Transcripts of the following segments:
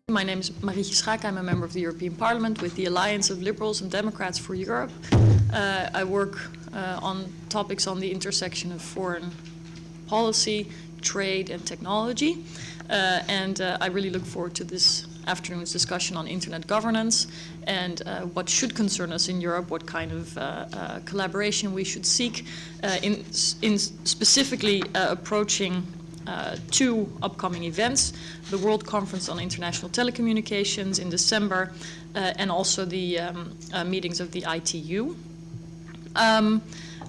My name is Marietje Schaake. I'm a member of the European Parliament with the Alliance of Liberals and Democrats for Europe. I work on topics on the intersection of foreign policy, trade, and technology. I really look forward to this afternoon's discussion on internet governance and what should concern us in Europe, what kind of collaboration we should seek in specifically approaching two upcoming events, the World Conference on International Telecommunications in December, and also the meetings of the ITU. I'm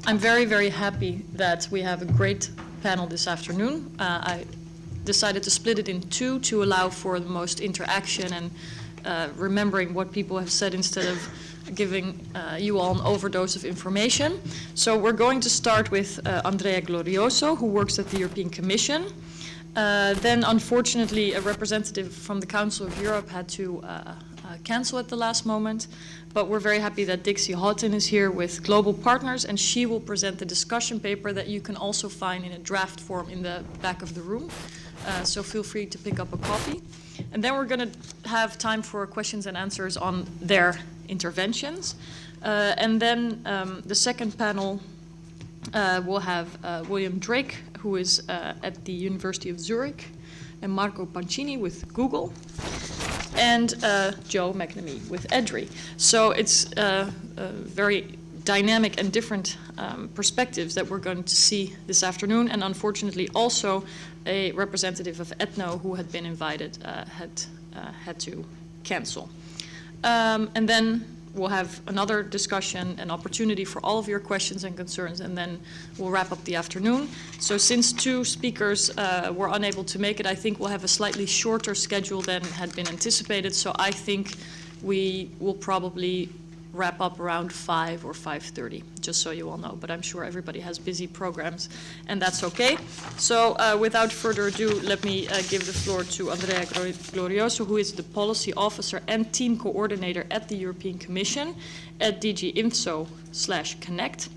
very, very happy that we have a great panel this afternoon. I decided to split it in two to allow for the most interaction and remembering what people have said instead of giving you all an overdose of information. So we're going to start with Andrea Glorioso, who works at the European Commission. Then, unfortunately, a representative from the Council of Europe had to cancel at the last moment. But we're very happy that Dixie Houghton is here with Global Partners, and she will present the discussion paper that you can also find in a draft form in the back of the room. So feel free to pick up a copy. And then we're going to have time for questions and answers on their interventions. And then the second panel will have William Drake, who is at the University of Zurich, and Marco Pancini with Google, and Joe McNamee with EDRI. So it's very dynamic and different perspectives that we're going to see this afternoon, and unfortunately also a representative of Ethno who had been invited had to cancel. And then we'll have another discussion, an opportunity for all of your questions and concerns, and then we'll wrap up the afternoon. So since two speakers were unable to make it, I think we'll have a slightly shorter schedule than had been anticipated. So I think we will probably wrap up around 5 or 5:30, just so you all know. But I'm sure everybody has busy programs, and that's okay. So without further ado, let me give the floor to Andrea Glorioso, who is the Policy Officer and Team Coordinator at the European Commission at DG INFSO/Connect.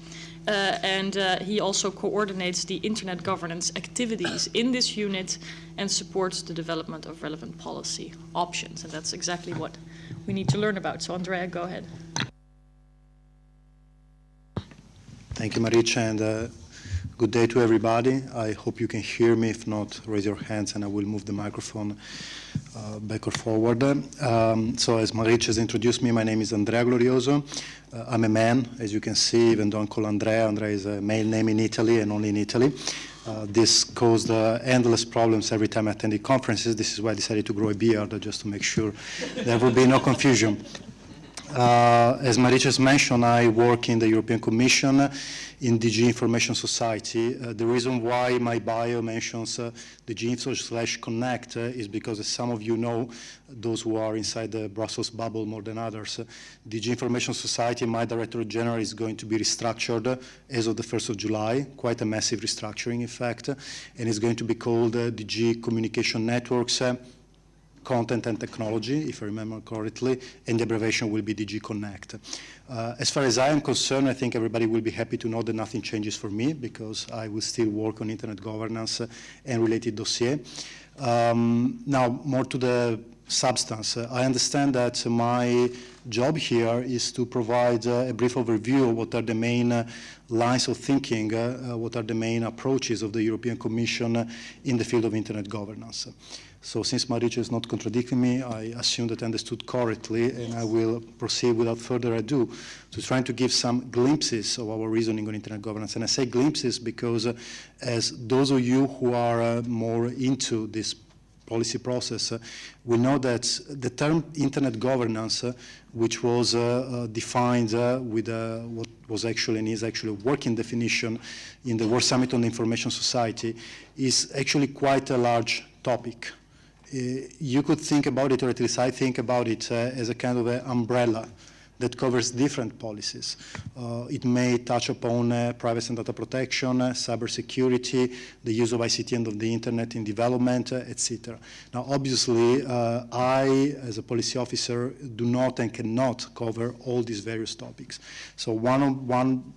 And he also coordinates the internet governance activities in this unit and supports the development of relevant policy options. And that's exactly what we need to learn about. So Andrea, go ahead. Thank you, Marietje, and good day to everybody. I hope you can hear me. If not, raise your hands and I will move the microphone back or forward. So as Marietje has introduced me, my name is Andrea Glorioso. I'm a man, as you can see, even though I'm called Andrea. Andrea is a male name in Italy and only in Italy. This caused endless problems every time I attended conferences. This is why I decided to grow a beard, just to make sure there will be no confusion. As Marietje has mentioned, I work in the European Commission in DG Information Society. The reason why my bio mentions DG INFSO/Connect is because, as some of you know, those who are inside the Brussels bubble more than others, DG Information Society, my Director General, is going to be restructured as of the 1st of July, quite a massive restructuring, in fact, and it's going to be called DG Communication Networks, Content and Technology, if I remember correctly, and the abbreviation will be DG Connect. As far as I am concerned, I think everybody will be happy to know that nothing changes for me because I will still work on internet governance and related dossier. Now, more to the substance. I understand that my job here is to provide a brief overview of what are the main lines of thinking, what are the main approaches of the European Commission in the field of internet governance. So since Marietje is not contradicting me, I assume that I understood correctly, and I will proceed without further ado to trying to give some glimpses of our reasoning on internet governance. And I say glimpses because as those of you who are more into this policy process will know that the term internet governance, which was defined with what was actually and is actually a working definition in the World Summit on the Information Society, is actually quite a large topic. You could think about it, or at least I think about it, as a kind of an umbrella that covers different policies. It may touch upon privacy and data protection, cybersecurity, the use of ICT and of the internet in development, etc. Now, obviously, I, as a policy officer, do not and cannot cover all these various topics. So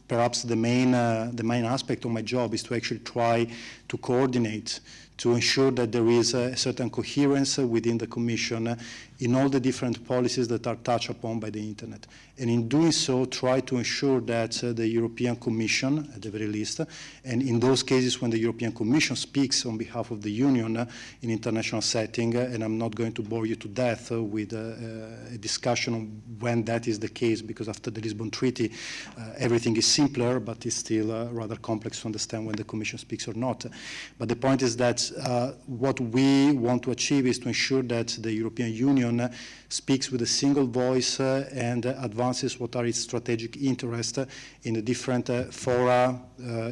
perhaps the main aspect of my job is to actually try to coordinate, to ensure that there is a certain coherence within the Commission in all the different policies that are touched upon by the Internet. And in doing so, try to ensure that the European Commission, at the very least, and in those cases when the European Commission speaks on behalf of the Union in international setting, and I'm not going to bore you to death with a discussion on when that is the case, because after the Lisbon Treaty, everything is simpler, but it's still rather complex to understand when the Commission speaks or not. But the point is that what we want to achieve is to ensure that the European Union speaks with a single voice and advances what are its strategic interests in the different fora,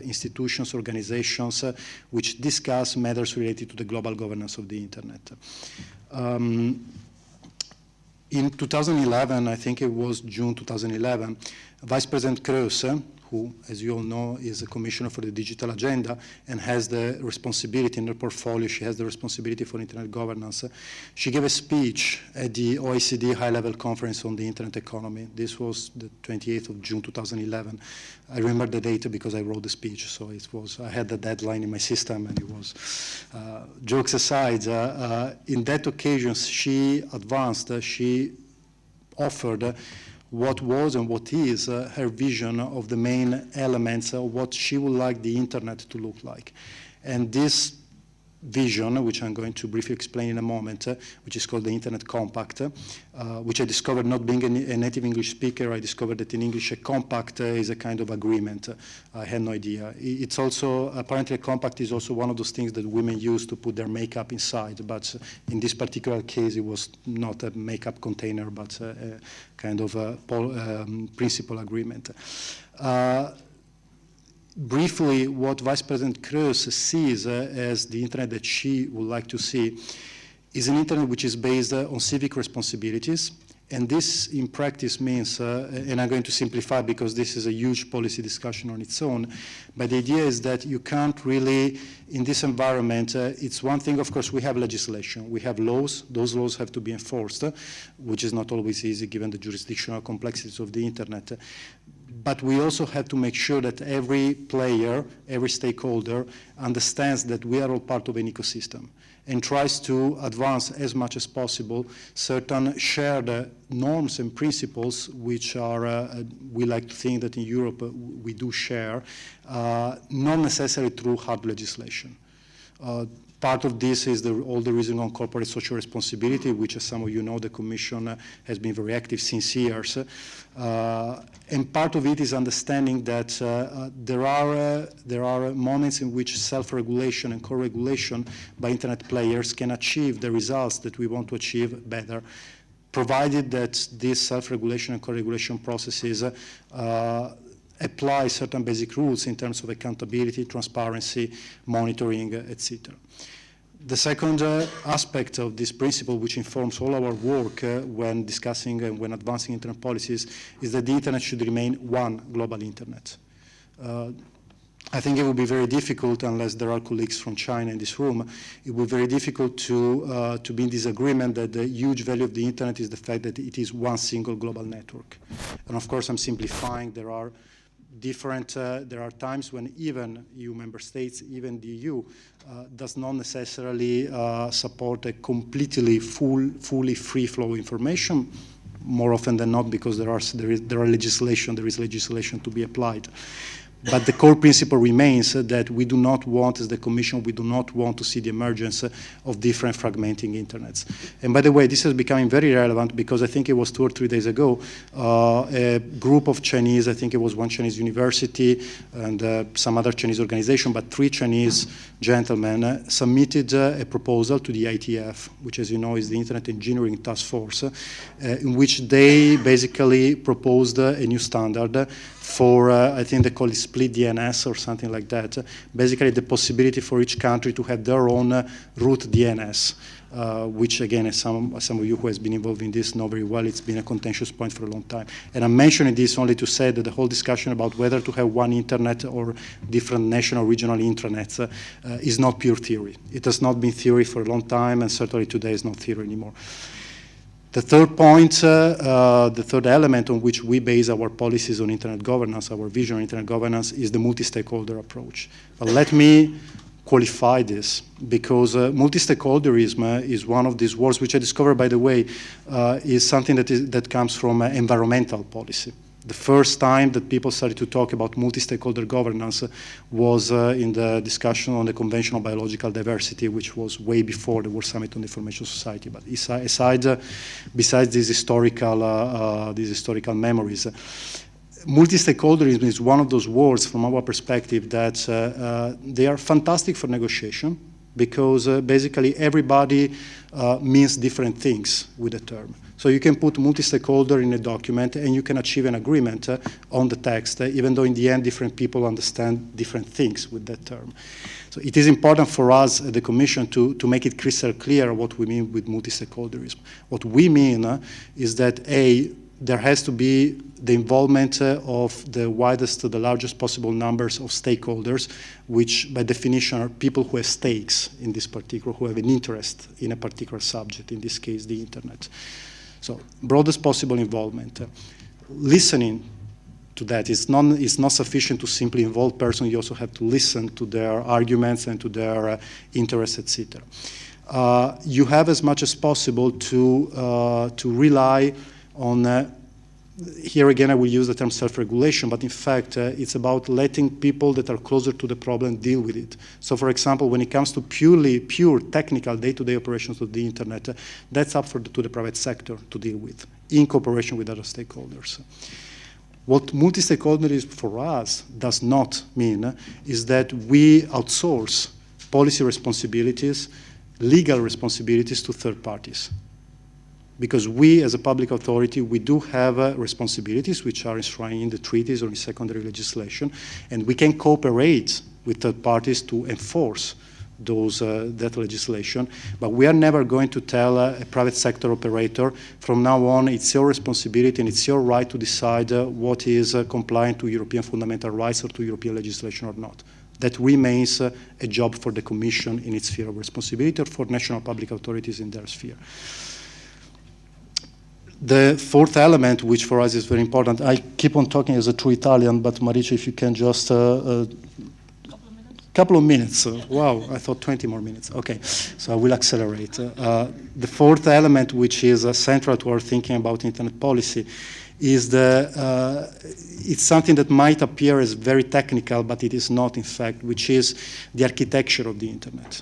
institutions, organizations which discuss matters related to the global governance of the Internet. In 2011, I think it was June 2011, Vice President Kroes, who, as you all know, is a commissioner for the digital agenda and has the responsibility in her portfolio, she has the responsibility for internet governance. She gave a speech at the OECD high-level conference on the internet economy. This was the 28th of June 2011. I remember the date because I wrote the speech, so it was, I had the deadline in my system, and it was, jokes aside, in that occasion she advanced, she offered what was and what is her vision of the main elements of what she would like the Internet to look like. And this vision, which I'm going to briefly explain in a moment, which is called the Internet Compact, which I discovered not being a native English speaker. I discovered that in English a compact is a kind of agreement. I had no idea. It's also, apparently a compact is also one of those things that women use to put their makeup inside, but in this particular case it was not a makeup container, but a kind of a principal agreement. Briefly, what Vice President Kroes sees as the Internet that she would like to see is an Internet which is based on civic responsibilities. And this in practice means, and I'm going to simplify because this is a huge policy discussion on its own, but the idea is that you can't really, in this environment, it's one thing, of course, we have legislation, we have laws, those laws have to be enforced, which is not always easy given the jurisdictional complexities of the Internet. But we also have to make sure that every player, every stakeholder understands that we are all part of an ecosystem and tries to advance as much as possible certain shared norms and principles which are, we like to think that in Europe we do share, not necessarily through hard legislation. Part of this is all the reason on corporate social responsibility, which, as some of you know, the Commission has been very active since years. And part of it is understanding that there are moments in which self-regulation and co-regulation by Internet players can achieve the results that we want to achieve better, provided that these self-regulation and co-regulation processes apply certain basic rules in terms of accountability, transparency, monitoring, etc. The second aspect of this principle, which informs all our work when discussing and when advancing Internet policies, is that the Internet should remain one global Internet. I think it would be very difficult, unless there are colleagues from China in this room, it would be very difficult to be in disagreement that the huge value of the Internet is the fact that it is one single global network. And of course, I'm simplifying. There are times when even EU member states, even the EU, does not necessarily support a completely fully free flow of information, more often than not because there is legislation to be applied. But the core principle remains that we do not want, as the Commission, we do not want to see the emergence of different fragmenting internets. And by the way, this is becoming very relevant because I think it was 2 or 3 days ago, a group of Chinese, I think it was one Chinese university and some other Chinese organization, but 3 Chinese gentlemen submitted a proposal to the ITF, which, as you know, is the Internet Engineering Task Force, in which they basically proposed a new standard for, I think they call it split DNS or something like that, basically the possibility for each country to have their own root DNS, which again, as some of you who has been involved in this know very well, it's been a contentious point for a long time. And I'm mentioning this only to say that the whole discussion about whether to have one internet or different national regional intranets is not pure theory. It has not been theory for a long time, and certainly today is not theory anymore. The third point, the third element on which we base our policies on internet governance, our vision on internet governance, is the multi-stakeholder approach. But let me qualify this, because multi-stakeholderism is one of these words which I discovered, by the way, is something that comes from environmental policy. The first time that people started to talk about multi-stakeholder governance was in the discussion on the Convention on Biological Diversity, which was way before the World Summit on the Information Society. But besides these historical memories, multi-stakeholderism is one of those words, from our perspective, that they are fantastic for negotiation, because basically everybody means different things with the term. So you can put multi-stakeholder in a document and you can achieve an agreement on the text, even though in the end different people understand different things with that term. So it is important for us at the Commission to make it crystal clear what we mean with multi-stakeholderism. What we mean is that there has to be the involvement of the widest, the largest possible numbers of stakeholders, which by definition are people who have stakes in this particular, who have an interest in a particular subject, in this case the internet. So broadest possible involvement. Listening to that is not sufficient to simply involve persons. You also have to listen to their arguments and to their interests, etc. You have as much as possible to rely on, here again I will use the term self-regulation, but in fact it's about letting people that are closer to the problem deal with it. So for example, when it comes to pure technical day-to-day operations of the internet, that's up to the private sector to deal with, in cooperation with other stakeholders. What multi-stakeholderism for us does not mean is that we outsource policy responsibilities, legal responsibilities to third parties. Because we, as a public authority, we do have responsibilities which are enshrined in the treaties or in secondary legislation, and we can cooperate with third parties to enforce that legislation, but we are never going to tell a private sector operator, from now on it's your responsibility and it's your right to decide what is compliant to European fundamental rights or to European legislation or not. That remains a job for the Commission in its sphere of responsibility, or for national public authorities in their sphere. The fourth element, which for us is very important, I keep on talking as a true Italian, but Marietje, if you can just couple of minutes. Wow, I thought 20 more minutes. Okay, so I will accelerate. The fourth element, which is central to our thinking about internet policy, is it's something that might appear as very technical, but it is not, in fact, which is the architecture of the internet.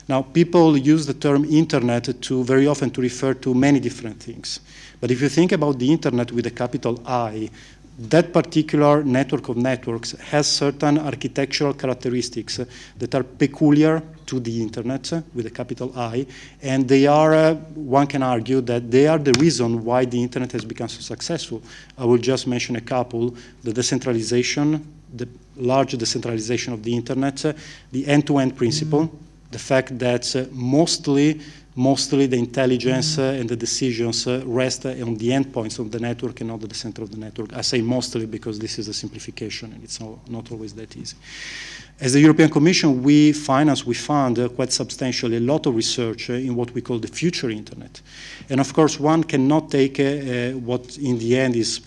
Now, people use the term internet very often to refer to many different things. But if you think about the internet with a capital I, that particular network of networks has certain architectural characteristics that are peculiar to the internet with a capital I, and they are, one can argue that they are the reason why the internet has become so successful. I will just mention a couple: the decentralization, the large decentralization of the internet, the end-to-end principle, the fact that mostly the intelligence and the decisions rest on the endpoints of the network and not at the center of the network. I say mostly because this is a simplification and it's not always that easy. As the European Commission, we fund quite substantially a lot of research in what we call the future internet. And of course, one cannot take what in the end is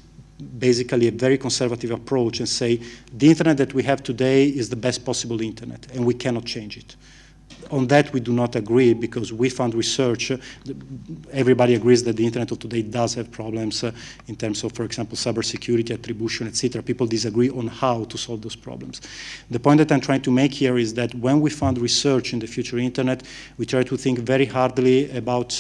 basically a very conservative approach and say the internet that we have today is the best possible internet and we cannot change it. On that, we do not agree, because we found research. Everybody agrees that the internet of today does have problems in terms of, for example, cybersecurity, attribution, etc. People disagree on how to solve those problems. The point that I'm trying to make here is that when we fund research in the future internet, we try to think very hardly about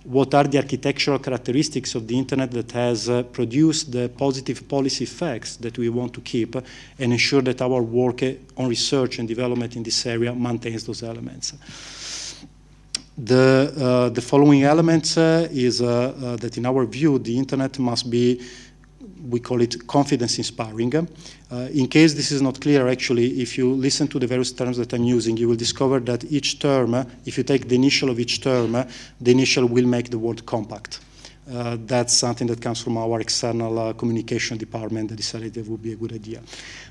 what are the architectural characteristics of the internet that has produced the positive policy effects that we want to keep, and ensure that our work on research and development in this area maintains those elements. The following element is that in our view, the internet must be, we call it confidence inspiring. In case this is not clear, actually, if you listen to the various terms that I'm using, you will discover that each term, if you take the initial of each term, the initial will make the word compact. That's something that comes from our external communication department that decided that would be a good idea.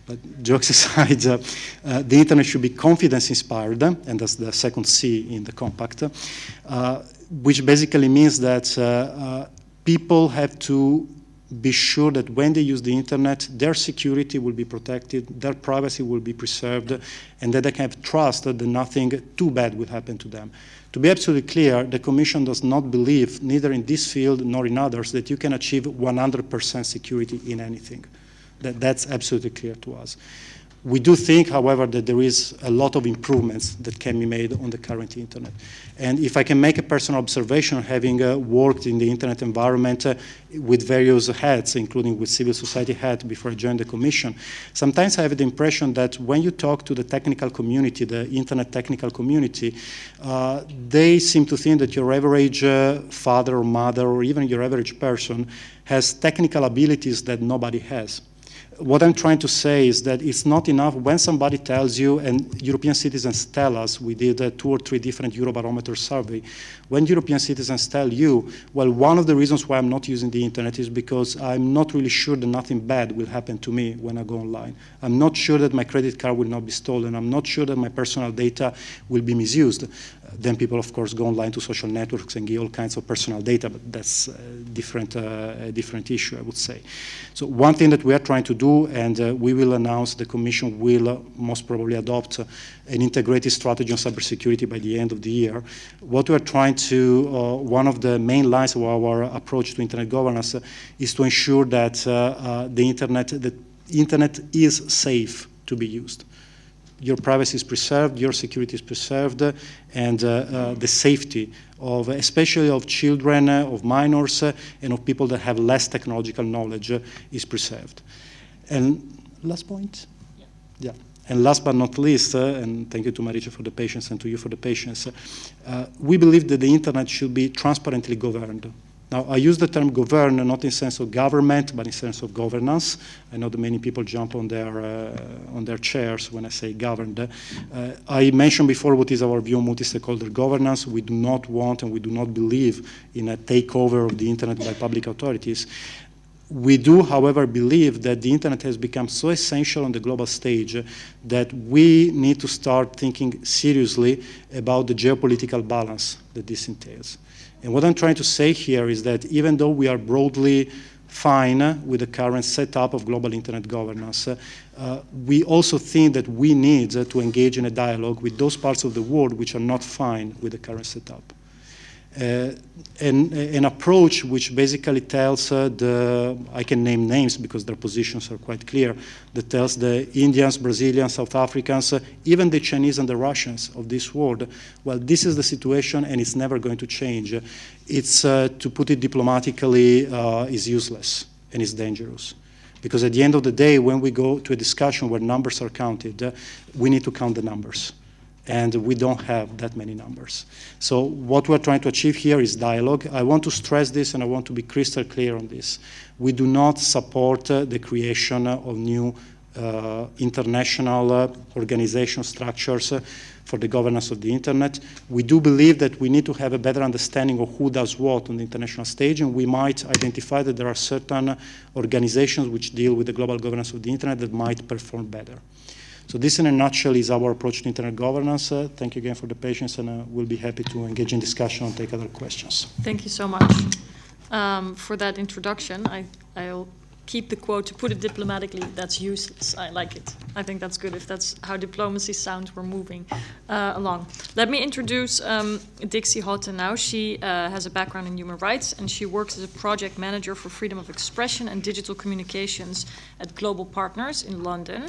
But jokes aside, the internet should be confidence inspired, and that's the second C in the compact, which basically means that people have to be sure that when they use the internet, their security will be protected, their privacy will be preserved, and that they can have trust that nothing too bad will happen to them. To be absolutely clear, the Commission does not believe, neither in this field nor in others, that you can achieve 100% security in anything. That's absolutely clear to us. We do think, however, that there is a lot of improvements that can be made on the current internet. And if I can make a personal observation, having worked in the internet environment with various hats, including with civil society hat before I joined the Commission, sometimes I have the impression that when you talk to the technical community, the internet technical community, they seem to think that your average father or mother, or even your average person, has technical abilities that nobody has. What I'm trying to say is that it's not enough when somebody tells you, and European citizens tell us, we did 2 or 3 different Eurobarometer survey, when European citizens tell you, well, one of the reasons why I'm not using the internet is because I'm not really sure that nothing bad will happen to me when I go online. I'm not sure that my credit card will not be stolen. I'm not sure that my personal data will be misused. Then people, of course, go online to social networks and give all kinds of personal data, but that's a different issue, I would say. So one thing that we are trying to do, and we will announce, the Commission will most probably adopt an integrated strategy on cybersecurity by the end of the year. What we are trying to, one of the main lines of our approach to internet governance is to ensure that the internet is safe to be used. Your privacy is preserved, your security is preserved, and the safety of, especially of children, of minors, and of people that have less technological knowledge is preserved. And last point? Yeah. And last but not least, and thank you to Marietje for the patience and to you for the patience, we believe that the internet should be transparently governed. Now, I use the term govern not in sense of government, but in sense of governance. I know that many people jump on their chairs when I say governed. I mentioned before what is our view on multi-stakeholder governance. We do not want and we do not believe in a takeover of the internet by public authorities. We do, however, believe that the internet has become so essential on the global stage that we need to start thinking seriously about the geopolitical balance that this entails. And what I'm trying to say here is that even though we are broadly fine with the current setup of global internet governance, we also think that we need to engage in a dialogue with those parts of the world which are not fine with the current setup. An approach which basically tells I can name names because their positions are quite clear, that tells the Indians, Brazilians, South Africans, even the Chinese and the Russians of this world, well, this is the situation and it's never going to change. It's, to put it diplomatically, is useless and it's dangerous. Because at the end of the day, when we go to a discussion where numbers are counted, we need to count the numbers. And we don't have that many numbers. So what we're trying to achieve here is dialogue. I want to stress this and I want to be crystal clear on this. We do not support the creation of new international organization structures for the governance of the internet. We do believe that we need to have a better understanding of who does what on the international stage, and we might identify that there are certain organizations which deal with the global governance of the internet that might perform better. So this in a nutshell is our approach to internet governance. Thank you again for the patience, and we'll be happy to engage in discussion and take other questions. Thank you so much for that introduction. I'll keep the quote, to put it diplomatically, that's useless. I like it. I think that's good if that's how diplomacy sounds. We're moving along. Let me introduce Dixie Hotten now. She has a background in human rights and she works as a project manager for freedom of expression and digital communications at Global Partners in London.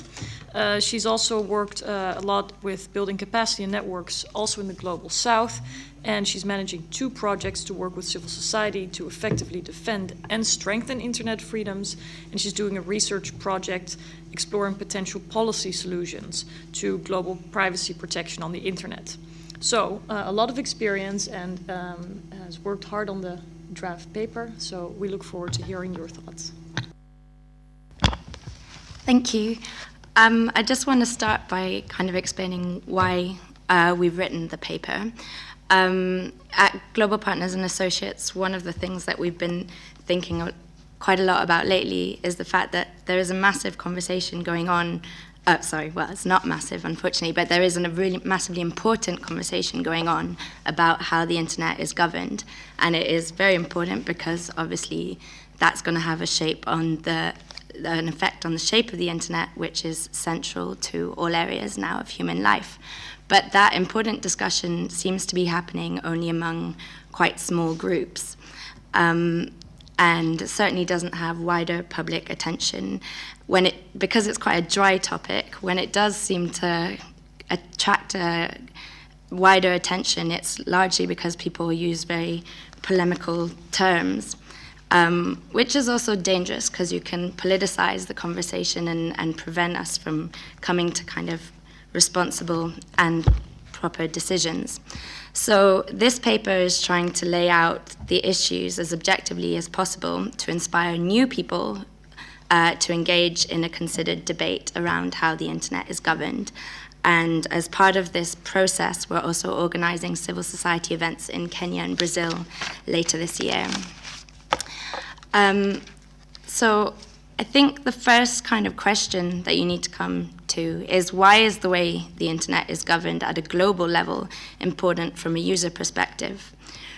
She's also worked a lot with building capacity and networks also in the Global South. And she's managing 2 projects to work with civil society to effectively defend and strengthen internet freedoms. And she's doing a research project exploring potential policy solutions to global privacy protection on the internet. So a lot of experience and has worked hard on the draft paper. So we look forward to hearing your thoughts. Thank you. I just want to start by kind of explaining why we've written the paper. At Global Partners and Associates, one of the things that we've been thinking quite a lot about lately is the fact that there is a massive conversation going on. It's not massive, unfortunately, but there is a really massively important conversation going on about how the internet is governed. And it is very important because, obviously, that's going to have an effect on the shape of the internet, which is central to all areas now of human life. But that important discussion seems to be happening only among quite small groups, and certainly doesn't have wider public attention because it's quite a dry topic. When it does seem to attract a wider attention, it's largely because people use very polemical terms, which is also dangerous because you can politicize the conversation and prevent us from coming to kind of responsible and proper decisions. So this paper is trying to lay out the issues as objectively as possible to inspire new people to engage in a considered debate around how the internet is governed. And as part of this process, we're also organizing civil society events in Kenya and Brazil later this year. So I think the first kind of question that you need to come to is, why is the way the internet is governed at a global level important from a user perspective?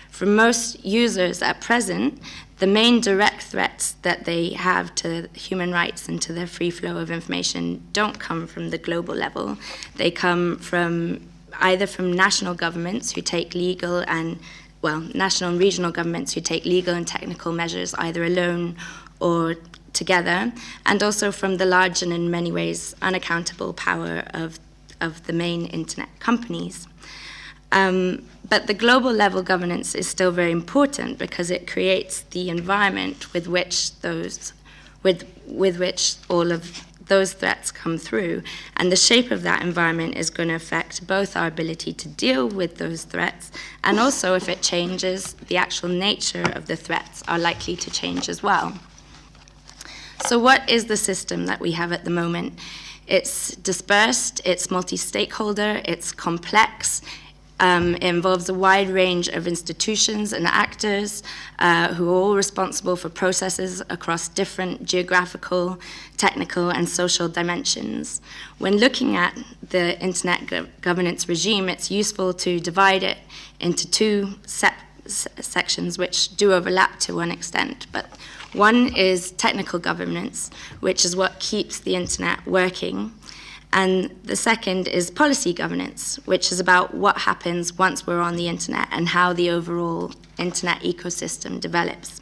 For most users at present, the main direct threats that they have to human rights and to their free flow of information don't come from the global level. They come from either from national governments who take national and regional governments who take legal and technical measures either alone or together, and also from the large and in many ways unaccountable power of the main internet companies. But the global level governance is still very important because it creates the environment with which all of those threats come through. And the shape of that environment is going to affect both our ability to deal with those threats, and also, if it changes, the actual nature of the threats are likely to change as well. So what is the system that we have at the moment? It's dispersed, it's multi-stakeholder, it's complex. It involves a wide range of institutions and actors who are all responsible for processes across different geographical, technical, and social dimensions. When looking at the internet governance regime, it's useful to divide it into two sections which do overlap to one extent. But one is technical governance, which is what keeps the internet working. And the second is policy governance, which is about what happens once we're on the internet and how the overall internet ecosystem develops.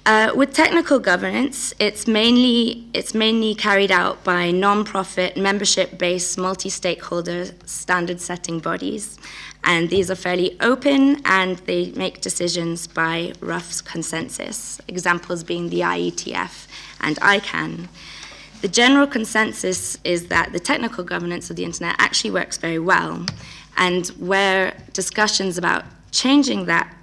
With technical governance, it's mainly carried out by non-profit, membership-based, multi-stakeholder standard-setting bodies. And these are fairly open, and they make decisions by rough consensus, examples being the IETF and ICANN. The general consensus is that the technical governance of the internet actually works very well, and where discussions about changing that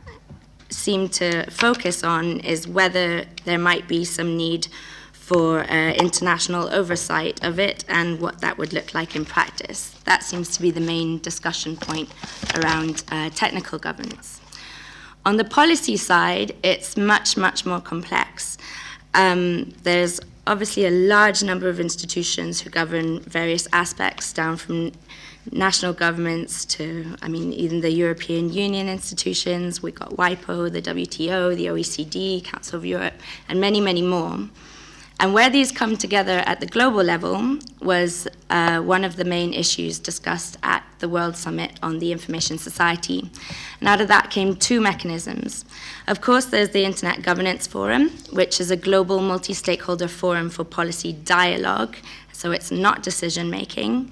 seem to focus on is whether there might be some need for international oversight of it and what that would look like in practice. That seems to be the main discussion point around technical governance. On the policy side, it's much, much more complex. There's obviously a large number of institutions who govern various aspects, down from national governments to, even the European Union institutions. We've got WIPO, the WTO, the OECD, Council of Europe, and many, many more. And where these come together at the global level was one of the main issues discussed at the World Summit on the Information Society. And out of that came two mechanisms. Of course, there's the Internet Governance Forum, which is a global multi-stakeholder forum for policy dialogue, so it's not decision-making.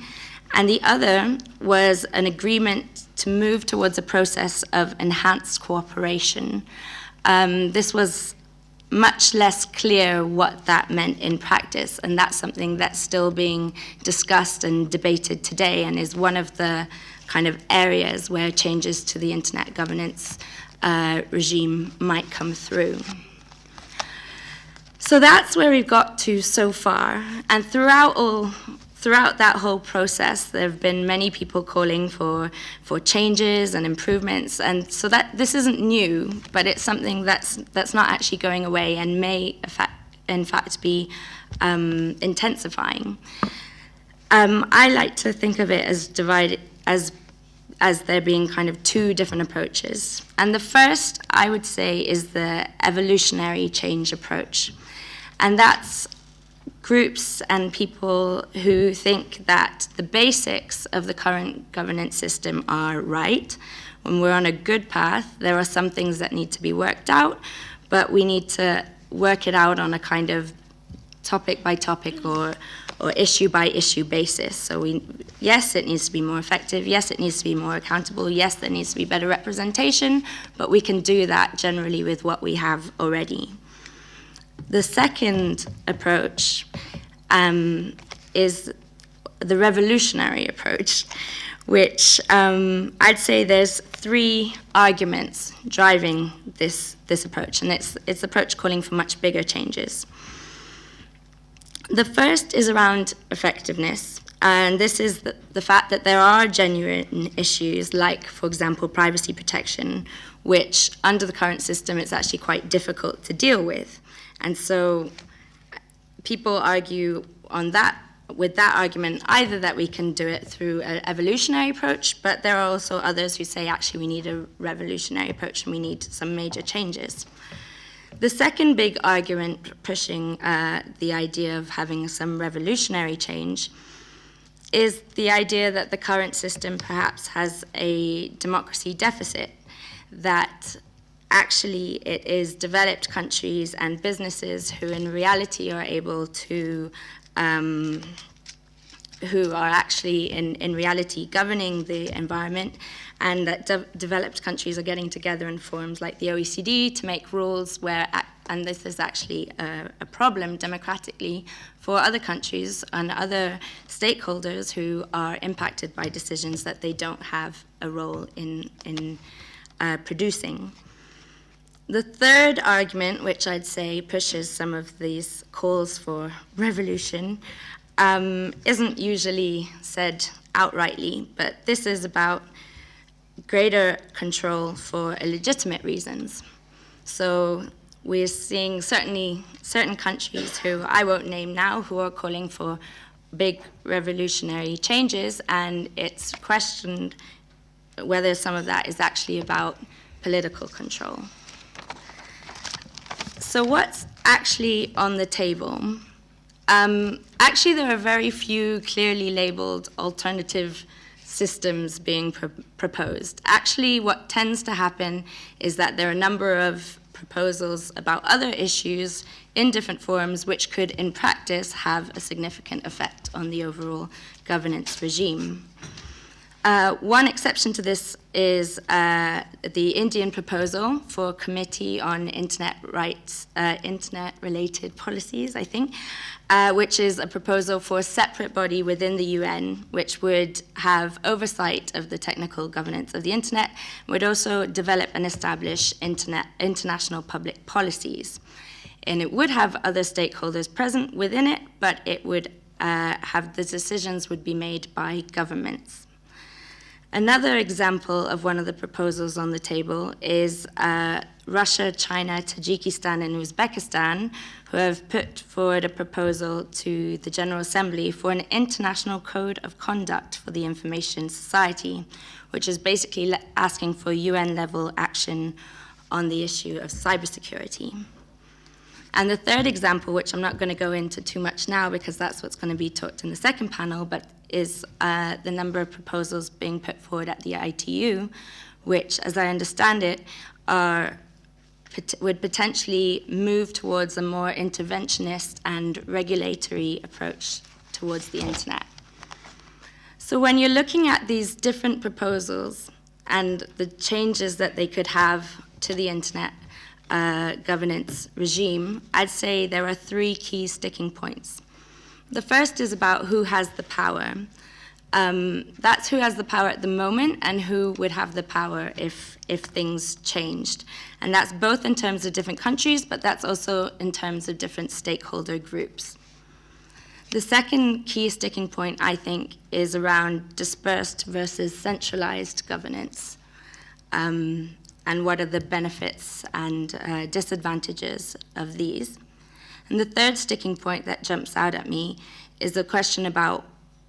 And the other was an agreement to move towards a process of enhanced cooperation. This was much less clear what that meant in practice, and that's something that's still being discussed and debated today, and is one of the kind of areas where changes to the internet governance regime might come through. So that's where we've got to so far, and throughout that whole process, there have been many people calling for changes and improvements, and so that this isn't new, but it's something that's not actually going away and may, in fact, be intensifying. I like to think of it as as there being kind of two different approaches. And the first, I would say, is the evolutionary change approach. And that's groups and people who think that the basics of the current governance system are right. When we're on a good path, there are some things that need to be worked out, but we need to work it out on a kind of topic by topic or issue by issue basis. So yes, it needs to be more effective. Yes, it needs to be more accountable. Yes, there needs to be better representation, but we can do that generally with what we have already. The second approach is the revolutionary approach, which I'd say there's three arguments driving this approach, and it's the approach calling for much bigger changes. The first is around effectiveness, and this is the fact that there are genuine issues like, for example, privacy protection, which under the current system it's actually quite difficult to deal with. And so people argue with that argument either that we can do it through an evolutionary approach, but there are also others who say actually we need a revolutionary approach and we need some major changes. The second big argument pushing the idea of having some revolutionary change is the idea that the current system perhaps has a democracy deficit, that actually it is developed countries and businesses who in reality are able to, who are actually in reality governing the environment, and that developed countries are getting together in forums like the OECD to make rules where, and this is actually a problem democratically for other countries and other stakeholders who are impacted by decisions that they don't have a role in producing. The third argument, which I'd say pushes some of these calls for revolution, isn't usually said outrightly, but this is about greater control for illegitimate reasons. So we're seeing certainly certain countries who I won't name now who are calling for big revolutionary changes, and it's questioned whether some of that is actually about political control. So what's actually on the table? Actually, there are very few clearly labeled alternative systems being proposed. Actually, what tends to happen is that there are a number of proposals about other issues in different forums which could, in practice, have a significant effect on the overall governance regime. One exception to this is the Indian proposal for a committee on internet rights, internet-related policies, I think, which is a proposal for a separate body within the UN, which would have oversight of the technical governance of the internet, would also develop and establish international public policies. And it would have other stakeholders present within it, but it would have the decisions would be made by governments. Another example of one of the proposals on the table is Russia, China, Tajikistan, and Uzbekistan, who have put forward a proposal to the General Assembly for an international code of conduct for the information society, which is basically asking for UN-level action on the issue of cybersecurity. And the third example, which I'm not going to go into too much now because that's what's going to be talked in the second panel, but is the number of proposals being put forward at the ITU, which, as I understand it, would potentially move towards a more interventionist and regulatory approach towards the internet. So when you're looking at these different proposals and the changes that they could have to the internet governance regime, I'd say there are three key sticking points. The first is about who has the power. That's who has the power at the moment and who would have the power if things changed. And that's both in terms of different countries, but that's also in terms of different stakeholder groups. The second key sticking point, I think, is around dispersed versus centralized governance. And what are the benefits and disadvantages of these. And the third sticking point that jumps out at me is the question about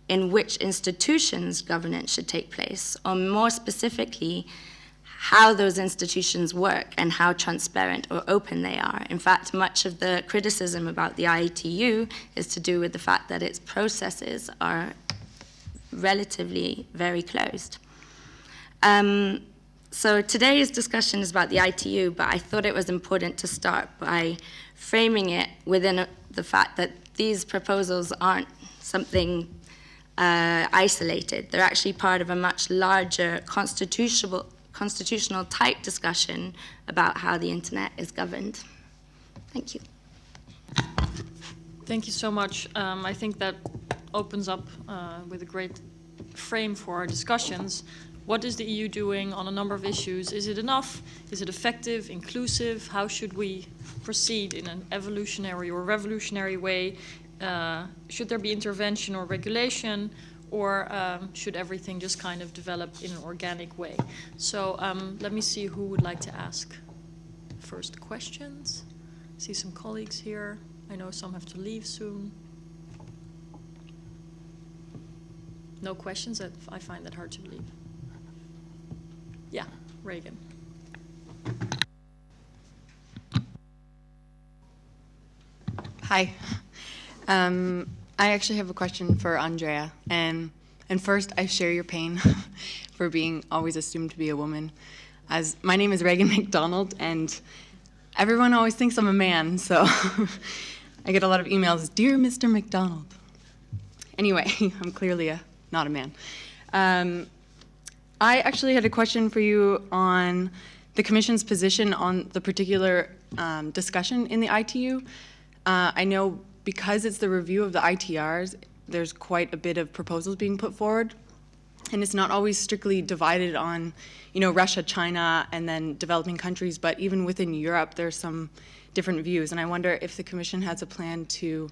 in which institutions governance should take place, or more specifically, how those institutions work and how transparent or open they are. In fact, much of the criticism about the ITU is to do with the fact that its processes are relatively very closed. So today's discussion is about the ITU, but I thought it was important to start by framing it within the fact that these proposals aren't something isolated. They're actually part of a much larger constitutional type discussion about how the internet is governed. Thank you. Thank you so much. I think that opens up with a great frame for our discussions. What is the EU doing on a number of issues? Is it enough? Is it effective, inclusive? How should we proceed in an evolutionary or revolutionary way? Should there be intervention or regulation? Or should everything just kind of develop in an organic way? So let me see who would like to ask first questions. I see some colleagues here. I know some have to leave soon. No questions? I find that hard to believe. Yeah, Reagan. Hi. I actually have a question for Andrea. And first, I share your pain for being always assumed to be a woman. As my name is Reagan McDonald, and everyone always thinks I'm a man, so I get a lot of emails, "Dear Mr. McDonald." Anyway, I'm clearly not a man. I actually had a question for you on the Commission's position on the particular discussion in the ITU. I know because it's the review of the ITRs, there's quite a bit of proposals being put forward, and it's not always strictly divided on, Russia, China, and then developing countries, but even within Europe, there's some different views, and I wonder if the Commission has a plan to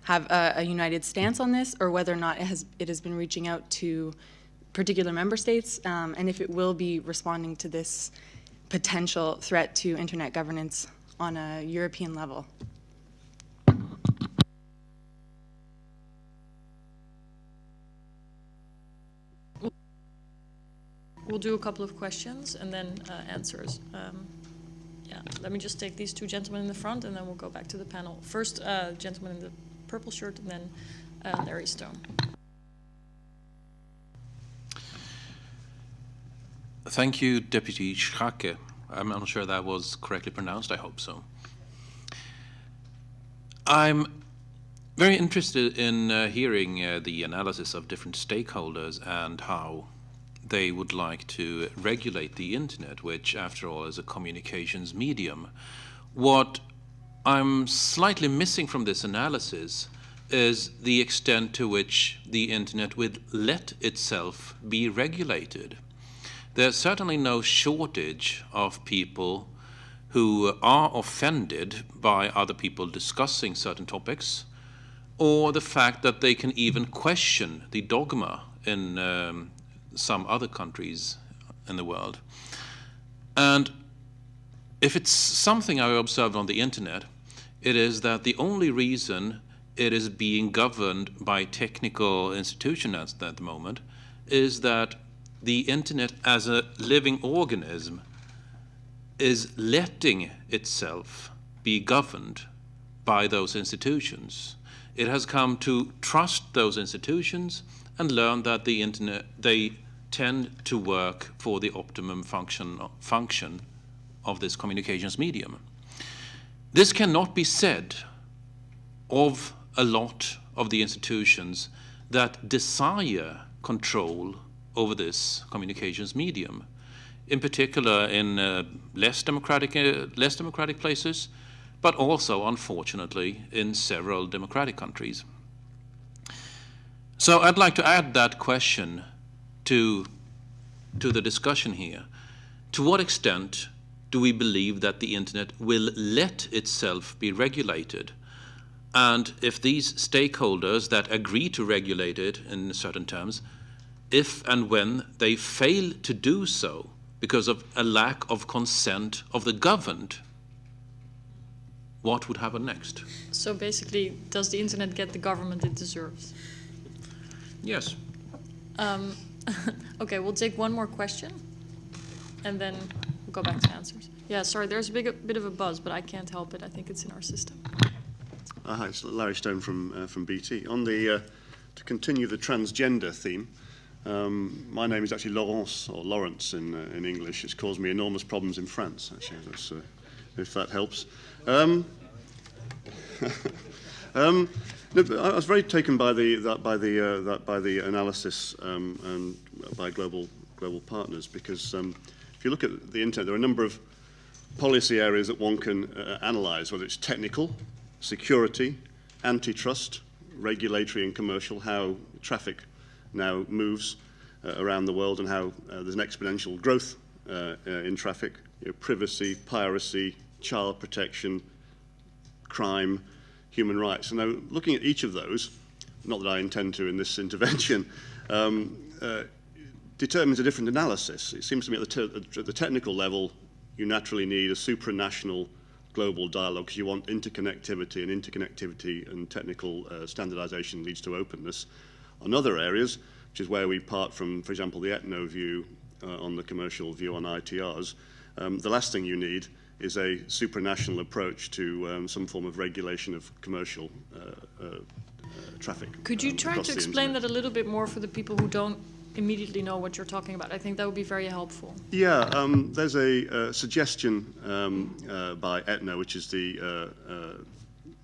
have a united stance on this, or whether or not it has been reaching out to particular member states, and if it will be responding to this potential threat to internet governance on a European level. We'll do a couple of questions and then answers. Yeah, let me just take these two gentlemen in the front and then we'll go back to the panel. First, gentleman in the purple shirt and then Larry Stone. Thank you, Deputy Schaake. I'm not sure that was correctly pronounced. I hope so. I'm very interested in hearing the analysis of different stakeholders and how they would like to regulate the internet, which, after all, is a communications medium. What I'm slightly missing from this analysis is the extent to which the internet would let itself be regulated. There's certainly no shortage of people who are offended by other people discussing certain topics, or the fact that they can even question the dogma in some other countries in the world. And if it's something I observed on the internet, it is that the only reason it is being governed by technical institutions at the moment is that the internet as a living organism is letting itself be governed by those institutions. It has come to trust those institutions and learn that the internet, they tend to work for the optimum function of this communications medium. This cannot be said of a lot of the institutions that desire control over this communications medium, in particular in less democratic places, but also, unfortunately, in several democratic countries. So I'd like to add that question to the discussion here. To what extent do we believe that the internet will let itself be regulated? And if these stakeholders that agree to regulate it in certain terms, if and when they fail to do so because of a lack of consent of the governed, what would happen next? So basically, does the internet get the government it deserves? Yes. Okay, we'll take one more question, and then we'll go back to answers. Yeah, sorry, there's a bit of a buzz, but I can't help it. I think it's in our system. Hi, it's Larry Stone from BT. On the to continue the transgender theme, my name is actually Laurence, or Lawrence in English. It's caused me enormous problems in France, actually. That's, if that helps. No, but I was very taken by the analysis and by global partners, because if you look at the internet, there are a number of policy areas that one can analyse, whether it's technical, security, antitrust, regulatory and commercial, how traffic now moves around the world and how there's an exponential growth in traffic, privacy, piracy, child protection, crime, human rights. And now, looking at each of those, not that I intend to in this intervention, determines a different analysis. It seems to me at the technical level, you naturally need a supranational global dialogue because you want interconnectivity, and technical standardization leads to openness. On other areas, which is where we part from, for example, the ethno view on the commercial view on ITRs, the last thing you need is a supranational approach to some form of regulation of commercial traffic. Could you try to explain that a little bit more for the people who don't immediately know what you're talking about? I think that would be very helpful. Yeah, there's a suggestion by ETNO, which is the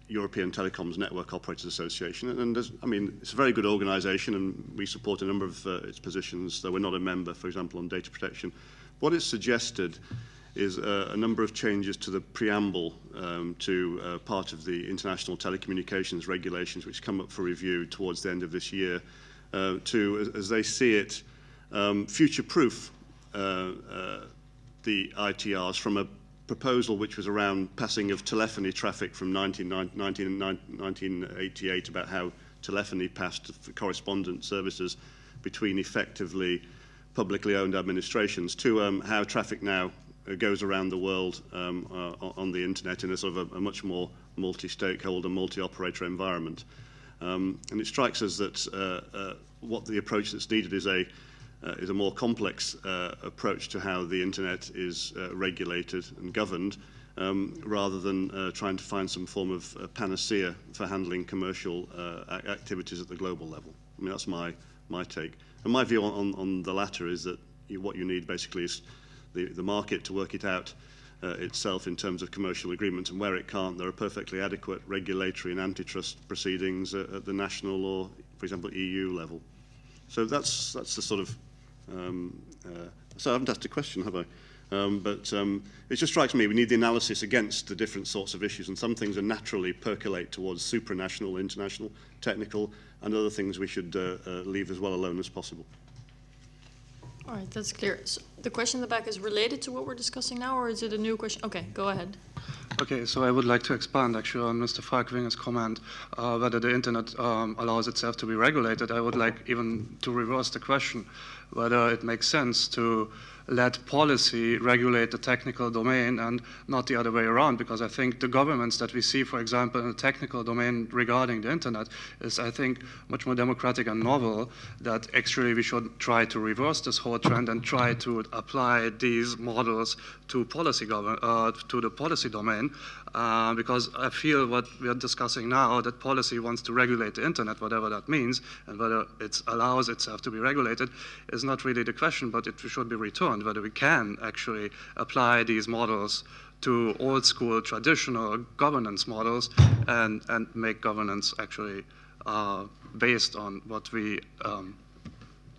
European Telecoms Network Operators Association, and I mean, it's a very good organisation, and we support a number of its positions, though we're not a member, for example, on data protection. What it's suggested is a number of changes to the preamble to part of the international telecommunications regulations, which come up for review towards the end of this year, to, as they see it, future-proof the ITRs from a proposal which was around passing of telephony traffic from 1988, about how telephony passed for correspondent services between effectively publicly owned administrations, to how traffic now goes around the world on the internet in a sort of a much more multi-stakeholder, multi-operator environment. And it strikes us that what the approach that's needed is a more complex approach to how the internet is regulated and governed, rather than trying to find some form of panacea for handling commercial activities at the global level. I mean, that's my take. And my view on the latter is that what you need basically is the market to work it out itself in terms of commercial agreements, and where it can't, there are perfectly adequate regulatory and antitrust proceedings at the national or, for example, EU level. So that's the sort of so I haven't asked a question, have I? But it just strikes me we need the analysis against the different sorts of issues, and some things are naturally percolate towards supranational, international, technical, and other things we should leave as well alone as possible. All right, that's clear. So the question in the back is related to what we're discussing now, or is it a new question? Okay, go ahead. Okay, so I would like to expand actually on Mr. Falkwinger's comment whether the internet allows itself to be regulated. I would like even to reverse the question, whether it makes sense to let policy regulate the technical domain and not the other way around, because I think the governments that we see, for example, in the technical domain regarding the internet is, I think, much more democratic and novel, that actually we should try to reverse this whole trend and try to apply these models to policy to the policy domain, because I feel what we are discussing now, that policy wants to regulate the internet, whatever that means, and whether it allows itself to be regulated is not really the question, but it should be returned, whether we can actually apply these models to old school traditional governance models and make governance actually based on what we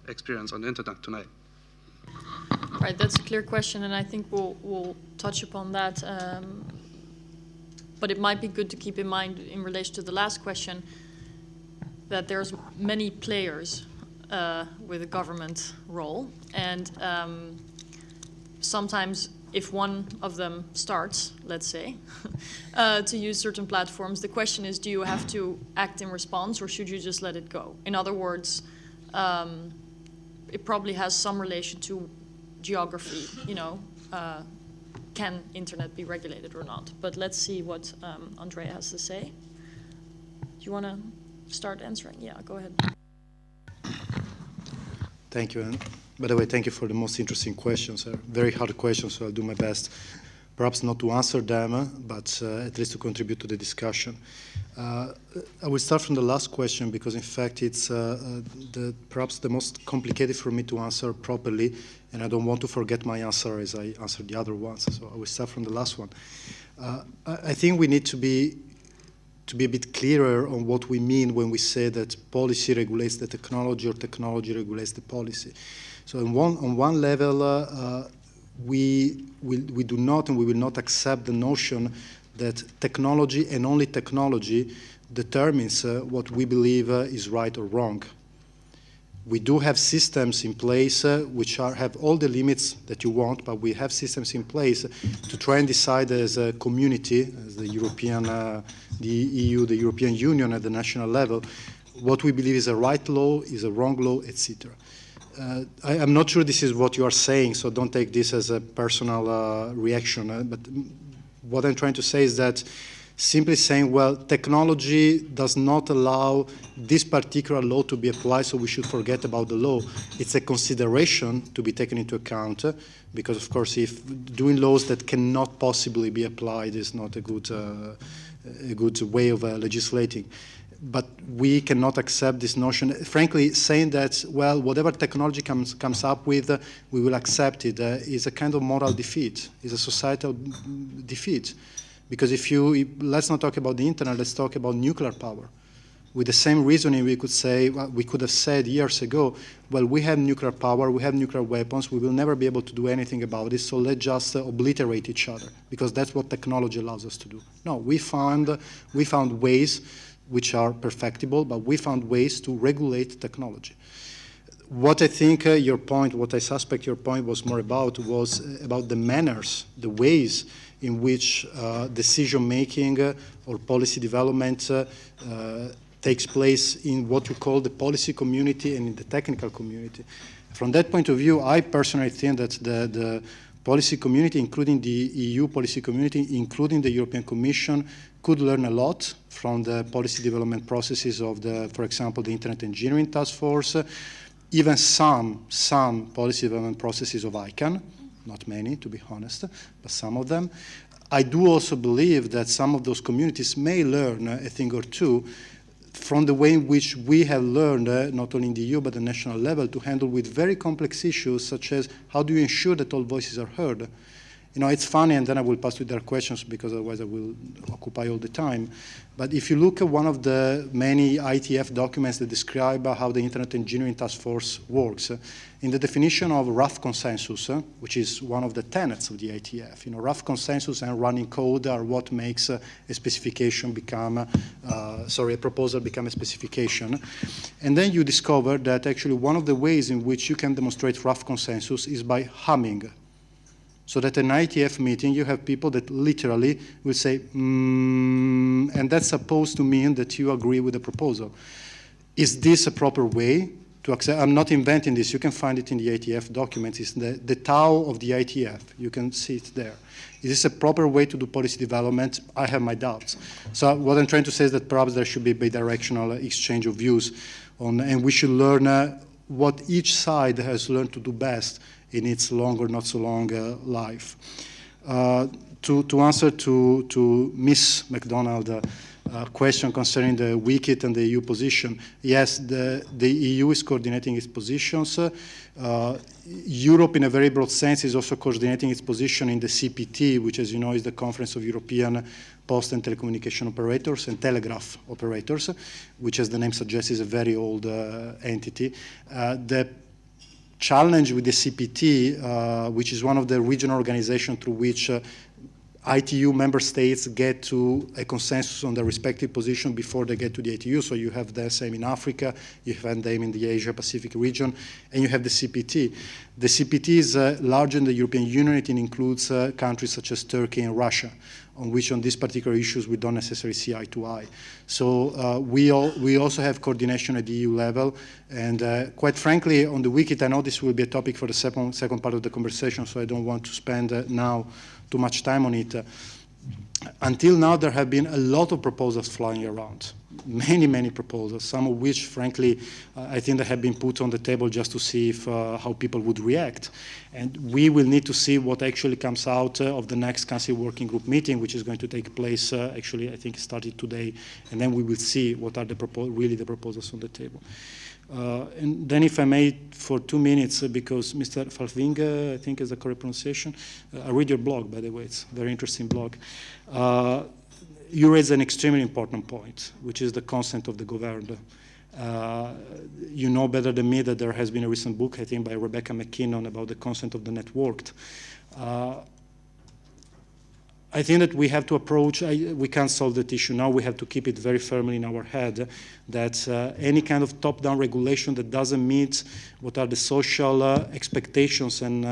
experience on the internet tonight. Right, that's a clear question, and I think we'll touch upon that. But it might be good to keep in mind, in relation to the last question, that there's many players with a government role, and sometimes if one of them starts, let's say, to use certain platforms, the question is, do you have to act in response, or should you just let it go? In other words, it probably has some relation to geography, you know, can internet be regulated or not? But let's see what Andrea has to say. Do you want to start answering? Yeah, go ahead. Thank you. And by the way, thank you for the most interesting questions. Very hard questions, so I'll do my best. Perhaps not to answer them, but at least to contribute to the discussion. I will start from the last question because, in fact, it's perhaps the most complicated for me to answer properly, and I don't want to forget my answer as I answered the other ones. So I will start from the last one. I think we need to be a bit clearer on what we mean when we say that policy regulates the technology or technology regulates the policy. So on one level, we do not and we will not accept the notion that technology and only technology determines what we believe is right or wrong. We do have systems in place which have all the limits that you want, but we have systems in place to try and decide as a community, as the European, the EU, the European Union at the national level, what we believe is a right law, is a wrong law, etc. I'm not sure this is what you are saying, so don't take this as a personal reaction. But what I'm trying to say is that simply saying, well, technology does not allow this particular law to be applied, so we should forget about the law. It's a consideration to be taken into account, because, of course, if doing laws that cannot possibly be applied is not a good way of legislating. But we cannot accept this notion. Frankly, saying that, well, whatever technology comes up with, we will accept it, is a kind of moral defeat, is a societal defeat. Because let's not talk about the internet, let's talk about nuclear power. With the same reasoning, we could say, well, we could have said years ago, well, we have nuclear power, we have nuclear weapons, we will never be able to do anything about it, so let's just obliterate each other, because that's what technology allows us to do. No, we found ways which are perfectible, but we found ways to regulate technology. What I think your point, what I suspect your point was more about, was about the manners, the ways in which decision-making or policy development takes place in what you call the policy community and in the technical community. From that point of view, I personally think that the policy community, including the EU policy community, including the European Commission, could learn a lot from the policy development processes of for example, the Internet Engineering Task Force, even some policy development processes of ICANN, not many, to be honest, but some of them. I do also believe that some of those communities may learn a thing or two from the way in which we have learned, not only in the EU, but at the national level, to handle with very complex issues, such as how do you ensure that all voices are heard? You know, it's funny, and then I will pass to their questions, because otherwise I will occupy all the time. But if you look at one of the many IETF documents that describe how the Internet Engineering Task Force works, in the definition of rough consensus, which is one of the tenets of the IETF, you know, rough consensus and running code are what makes a specification become, a proposal become a specification. And then you discover that actually one of the ways in which you can demonstrate rough consensus is by humming. So that in an IETF meeting, you have people that literally will say, and that's supposed to mean that you agree with the proposal. Is this a proper way to accept? I'm not inventing this. You can find it in the IETF documents. It's the Tao of the IETF. You can see it there. Is this a proper way to do policy development? I have my doubts. So what I'm trying to say is that perhaps there should be a bidirectional exchange of views and we should learn what each side has learned to do best in its long or not so long life. To answer to Ms. MacDonald question concerning the WCIT and the EU position, yes, the EU is coordinating its positions. Europe, in a very broad sense, is also coordinating its position in the CPT, which, as you know, is the Conference of European Post and Telecommunication Operators and Telegraph Operators, which, as the name suggests, is a very old entity. The challenge with the CPT, which is one of the regional organizations through which ITU member states get to a consensus on their respective position before they get to the ITU. So you have the same in Africa, you have them in the Asia-Pacific region, and you have the CPT. The CPT is larger than the European Union. It includes countries such as Turkey and Russia, on which on these particular issues we don't necessarily see eye to eye. So we also have coordination at the EU level, and quite frankly, on the WCIT, I know this will be a topic for the second part of the conversation, so I don't want to spend now too much time on it. Until now, there have been a lot of proposals flying around. many proposals, some of which, frankly, I think that have been put on the table just to see if, how people would react. And we will need to see what actually comes out of the next Council Working Group meeting, which is going to take place, actually, I think it started today, and then we will see what are really the proposals on the table. And then if I may, for 2 minutes, because Mr. Falvinga, I think is the correct pronunciation, I read your blog, by the way, it's a very interesting blog. You raise an extremely important point, which is the consent of the governed. You know better than me that there has been a recent book, I think, by Rebecca McKinnon about the consent of the networked. I think that we have to approach, we can't solve that issue now, we have to keep it very firmly in our head that any kind of top-down regulation that doesn't meet what are the social expectations and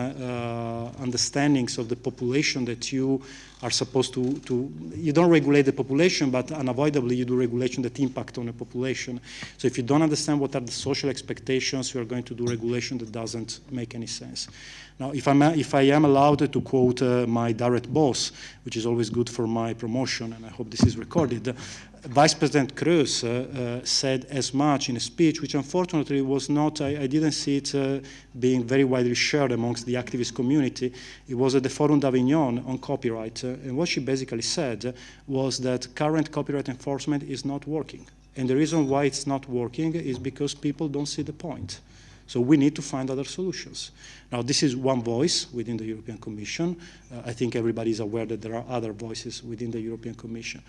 understandings of the population that you are supposed to, you don't regulate the population, but unavoidably you do regulation that impact on the population. So if you don't understand what are the social expectations, you are going to do regulation that doesn't make any sense. Now, if I am allowed to quote my direct boss, which is always good for my promotion, and I hope this is recorded, Vice President Kroes said as much in a speech, which unfortunately was not, I didn't see it being very widely shared amongst the activist community. It was at the Forum d'Avignon on copyright, and what she basically said was that current copyright enforcement is not working. And the reason why it's not working is because people don't see the point. So we need to find other solutions. Now, this is one voice within the European Commission. I think everybody is aware that there are other voices within the European Commission.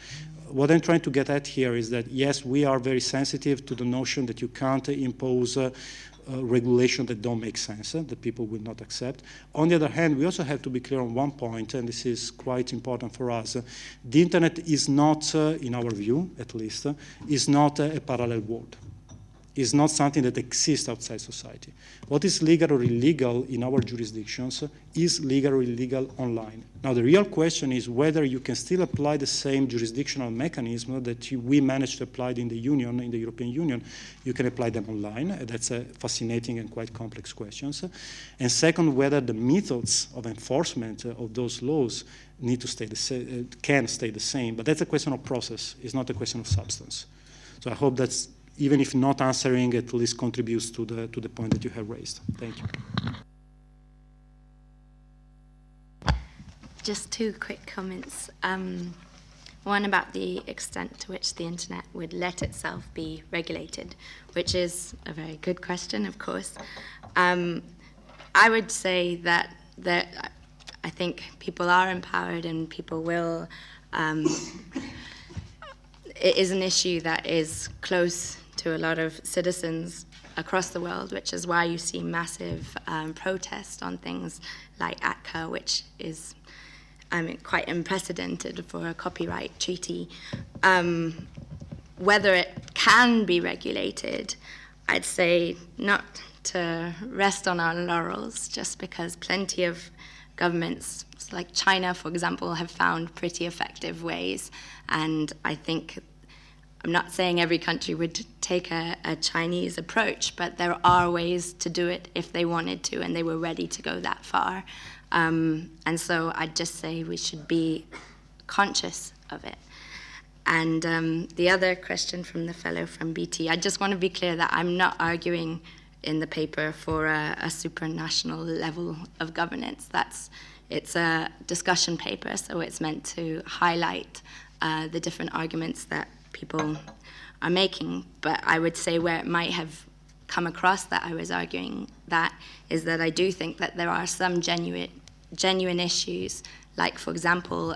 What I'm trying to get at here is that, yes, we are very sensitive to the notion that you can't impose regulation that don't make sense, that people will not accept. On the other hand, we also have to be clear on one point, and this is quite important for us. The internet is not, in our view at least, is not a parallel world. Is not something that exists outside society. What is legal or illegal in our jurisdictions is legal or illegal online. Now, the real question is whether you can still apply the same jurisdictional mechanism that we managed to apply in the Union, in the European Union. You can apply them online. That's a fascinating and quite complex question. And second, whether the methods of enforcement of those laws need to stay the same, can stay the same. But that's a question of process. It's not a question of substance. So I hope that's, even if not answering, at least contributes to the point that you have raised. Thank you. Just 2 quick comments. One about the extent to which the internet would let itself be regulated, which is a very good question, of course. I would say that I think people are empowered and people will. It is an issue that is close to a lot of citizens across the world, which is why you see massive protest on things like ACTA, which is quite unprecedented for a copyright treaty. Whether it can be regulated, I'd say not to rest on our laurels, just because plenty of governments, like China, for example, have found pretty effective ways, and I think I'm not saying every country would take a Chinese approach, but there are ways to do it if they wanted to, and they were ready to go that far. And so I'd just say we should be conscious of it. And the other question from the fellow from BT, I just want to be clear that I'm not arguing in the paper for a supranational level of governance. It's a discussion paper, so it's meant to highlight the different arguments that people are making. But I would say where it might have come across that I was arguing that is that I do think that there are some genuine issues, like, for example,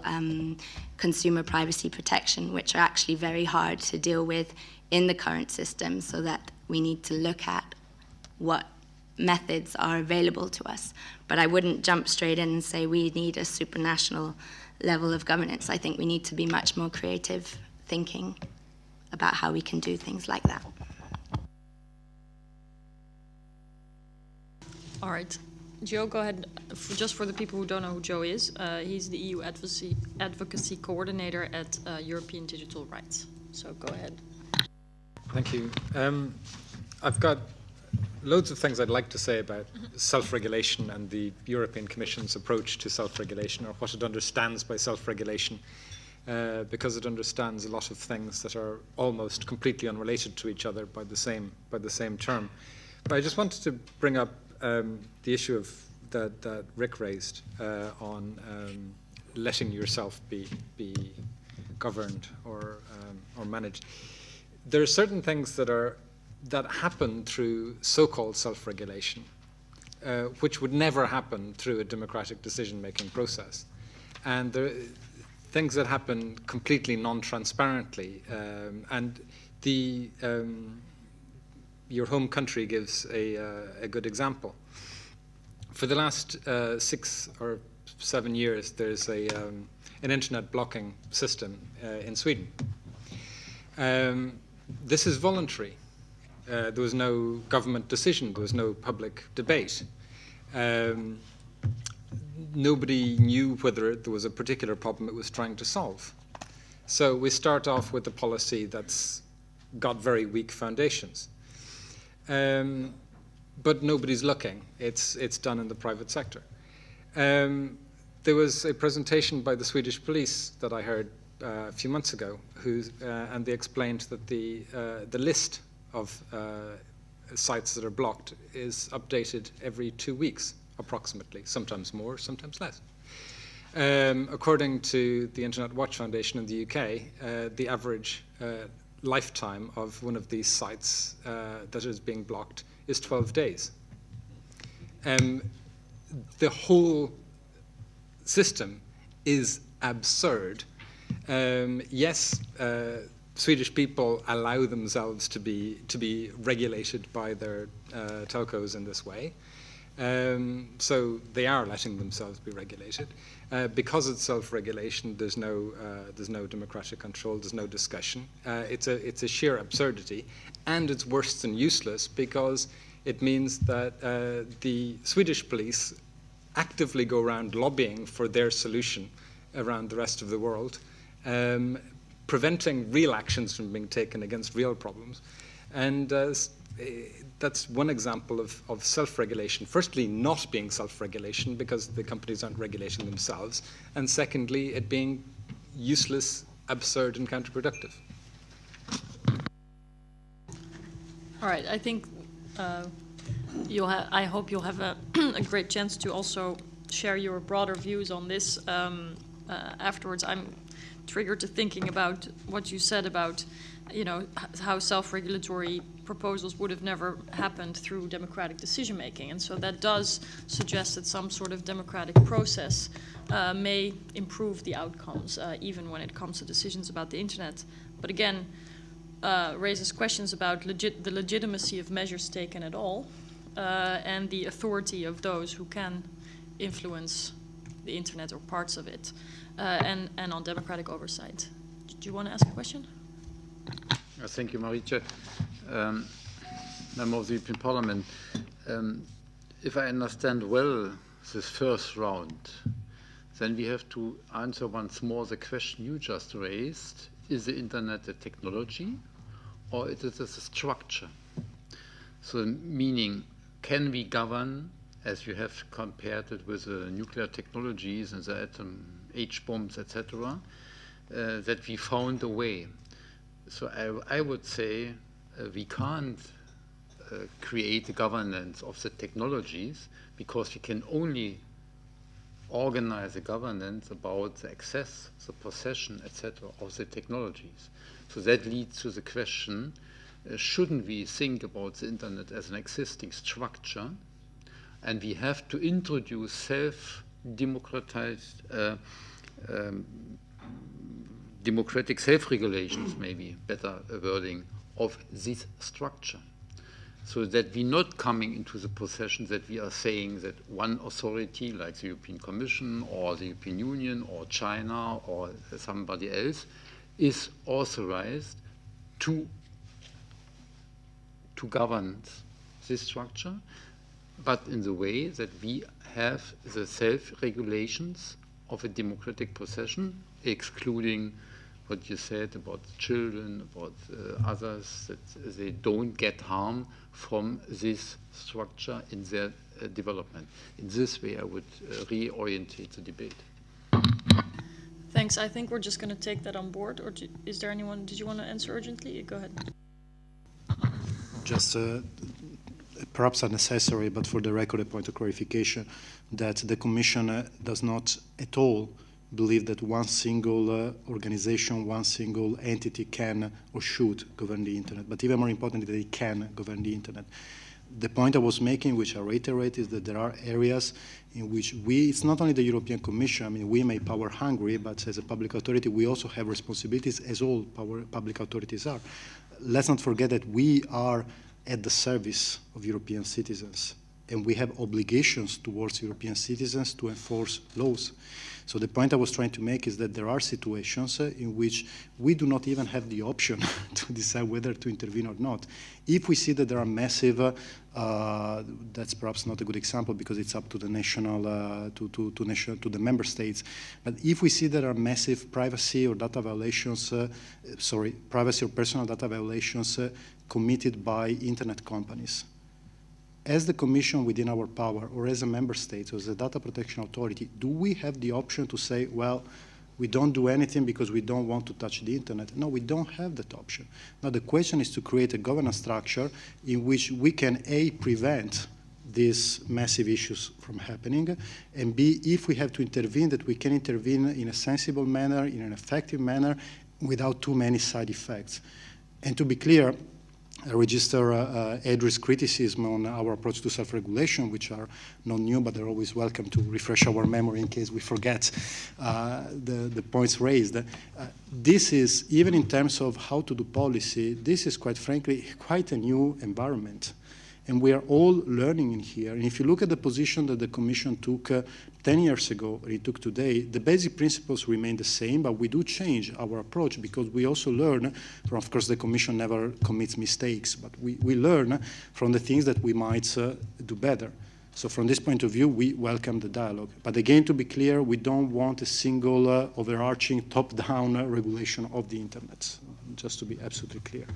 consumer privacy protection, which are actually very hard to deal with in the current system, so that we need to look at what methods are available to us. But I wouldn't jump straight in and say we need a supranational level of governance. I think we need to be much more creative thinking about how we can do things like that. All right. Joe, go ahead. Just for the people who don't know who Joe is, he's the EU advocacy coordinator at European Digital Rights. So go ahead. Thank you. I've got loads of things I'd like to say about self-regulation and the European Commission's approach to self-regulation, or what it understands by self-regulation. because it understands a lot of things that are almost completely unrelated to each other by the same term. But I just wanted to bring up the issue of that Rick raised on letting yourself be governed or managed. There are certain things that happen through so-called self-regulation, which would never happen through a democratic decision-making process, and there are things that happen completely non-transparently. And your home country gives a good example. For the last 6 or 7 years, there's an internet blocking system in Sweden. This is voluntary. There was no government decision. There was no public debate. Nobody knew whether there was a particular problem it was trying to solve. So we start off with a policy that's got very weak foundations. But nobody's looking. It's done in the private sector. There was a presentation by the Swedish police that I heard a few months ago, and they explained that the list of sites that are blocked is updated every 2 weeks, approximately, sometimes more, sometimes less. According to the Internet Watch Foundation in the UK, the average lifetime of one of these sites that is being blocked is 12 days. The whole system is absurd. Yes, Swedish people allow themselves to be regulated by their telcos in this way. So they are letting themselves be regulated. Because it's self-regulation, there's no democratic control, there's no discussion. It's a sheer absurdity, and it's worse than useless because it means that the Swedish police actively go around lobbying for their solution around the rest of the world, preventing real actions from being taken against real problems. And that's one example of self-regulation. Firstly, not being self-regulation because the companies aren't regulating themselves, and secondly, it being useless, absurd, and counterproductive. All right, I think I hope you'll have a great chance to also share your broader views on this afterwards. I'm triggered to thinking about what you said about, how self-regulatory proposals would have never happened through democratic decision-making. And so that does suggest that some sort of democratic process may improve the outcomes, even when it comes to decisions about the internet. But again, raises questions about the legitimacy of measures taken at all, and the authority of those who can influence the internet or parts of it, and on democratic oversight. Do you want to ask a question? Thank you, Marietje. Member of the European Parliament. If I understand well this first round, then we have to answer once more the question you just raised. Is the internet a technology or is it a structure? So meaning, can we govern, as you have compared it with the nuclear technologies and the atom H-bombs, etc., that we found a way. So I would say we can't create the governance of the technologies because we can only organize the governance about the access, the possession, etc., of the technologies. So that leads to the question, shouldn't we think about the internet as an existing structure, and we have to introduce self-democratized democratic self-regulations, maybe better wording, of this structure, so that we're not coming into the possession that we are saying that one authority, like the European Commission or the European Union or China or somebody else, is authorized to govern this structure, but in the way that we have the self-regulations of a democratic possession, excluding what you said about children, about others, that they don't get harm from this structure in their development. In this way, I would reorientate the debate. Thanks. I think we're just going to take that on board. Or is there anyone, did you want to answer urgently? Go ahead. Just perhaps unnecessary, but for the record, a point of clarification that the Commission does not at all believe that one single organization, one single entity can or should govern the Internet, but even more importantly, that it can govern the Internet. The point I was making, which I reiterate, is that there are areas in which it's not only the European Commission, I mean, we may power hungry, but as a public authority, we also have responsibilities, as all public authorities are. Let's not forget that we are at the service of European citizens, and we have obligations towards European citizens to enforce laws. So the point I was trying to make is that there are situations in which we do not even have the option to decide whether to intervene or not. If we see that there are massive, that's perhaps not a good example because it's up to the national, to the member states. But if we see there are massive privacy or data violations, privacy or personal data violations committed by internet companies, as the Commission within our power, or as a member state, or as a data protection authority, do we have the option to say, well, we don't do anything because we don't want to touch the Internet? No, we don't have that option. Now, the question is to create a governance structure in which we can, A, prevent these massive issues from happening, and B, if we have to intervene, that we can intervene in a sensible manner, in an effective manner, without too many side effects. And to be clear, I register Adri's criticism on our approach to self-regulation, which are not new, but they're always welcome to refresh our memory in case we forget the points raised. This is, even in terms of how to do policy, this is quite frankly quite a new environment. And we are all learning in here. And if you look at the position that the Commission took 10 years ago, and it took today, the basic principles remain the same, but we do change our approach because we also learn from, of course, the Commission never commits mistakes, but we learn from the things that we might do better. So from this point of view, we welcome the dialogue. But again, to be clear, we don't want a single overarching top-down regulation of the Internet, just to be absolutely clear.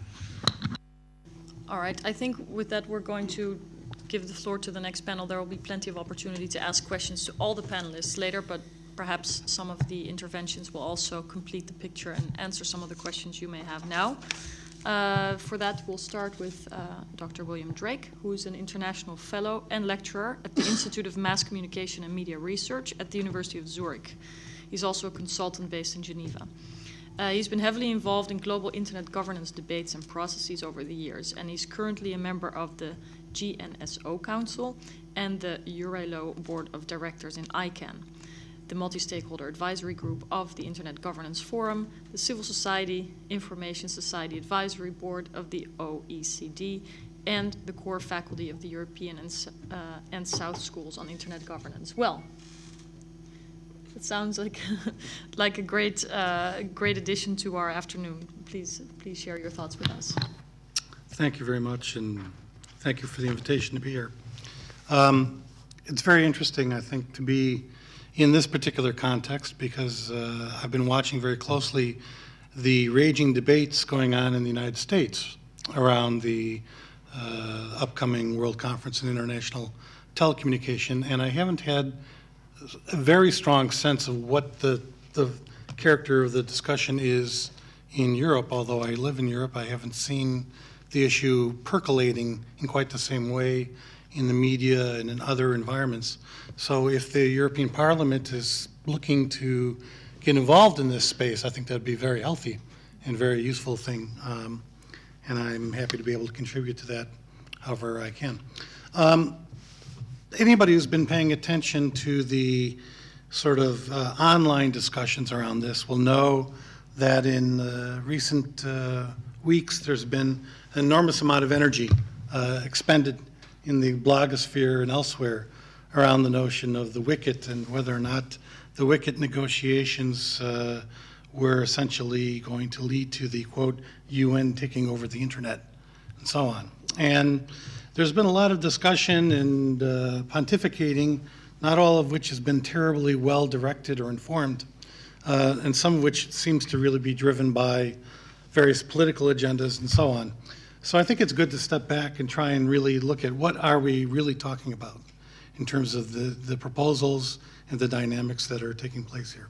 All right, I think with that we're going to give the floor to the next panel. There will be plenty of opportunity to ask questions to all the panelists later, but perhaps some of the interventions will also complete the picture and answer some of the questions you may have now. For that, we'll start with Dr. William Drake, who is an international fellow and lecturer at the Institute of Mass Communication and Media Research at the University of Zurich. He's also a consultant based in Geneva. He's been heavily involved in global internet governance debates and processes over the years, and he's currently a member of the GNSO Council and the EuroLaw Board of Directors in ICANN, the multi-stakeholder advisory group of the Internet Governance Forum, the Civil Society Information Society Advisory Board of the OECD, and the core faculty of the European and South Schools on Internet Governance. Well, it sounds like like a great addition to our afternoon. Please share your thoughts with us. Thank you very much, and thank you for the invitation to be here. It's very interesting, I think, to be in this particular context because I've been watching very closely the raging debates going on in the United States around the upcoming World Conference in International Telecommunication, and I haven't had a very strong sense of what the character of the discussion is in Europe. Although I live in Europe, I haven't seen the issue percolating in quite the same way in the media and in other environments. So if the European Parliament is looking to get involved in this space, I think that would be very healthy and very useful thing. And I'm happy to be able to contribute to that however I can. Anybody who's been paying attention to the sort of online discussions around this will know that in recent weeks there's been an enormous amount of energy expended in the blogosphere and elsewhere around the notion of the wicket and whether or not the wicket negotiations were essentially going to lead to the, quote, UN taking over the internet and so on. And there's been a lot of discussion and pontificating, not all of which has been terribly well directed or informed, and some of which seems to really be driven by various political agendas and so on. So I think it's good to step back and try and really look at what are we really talking about in terms of the proposals and the dynamics that are taking place here.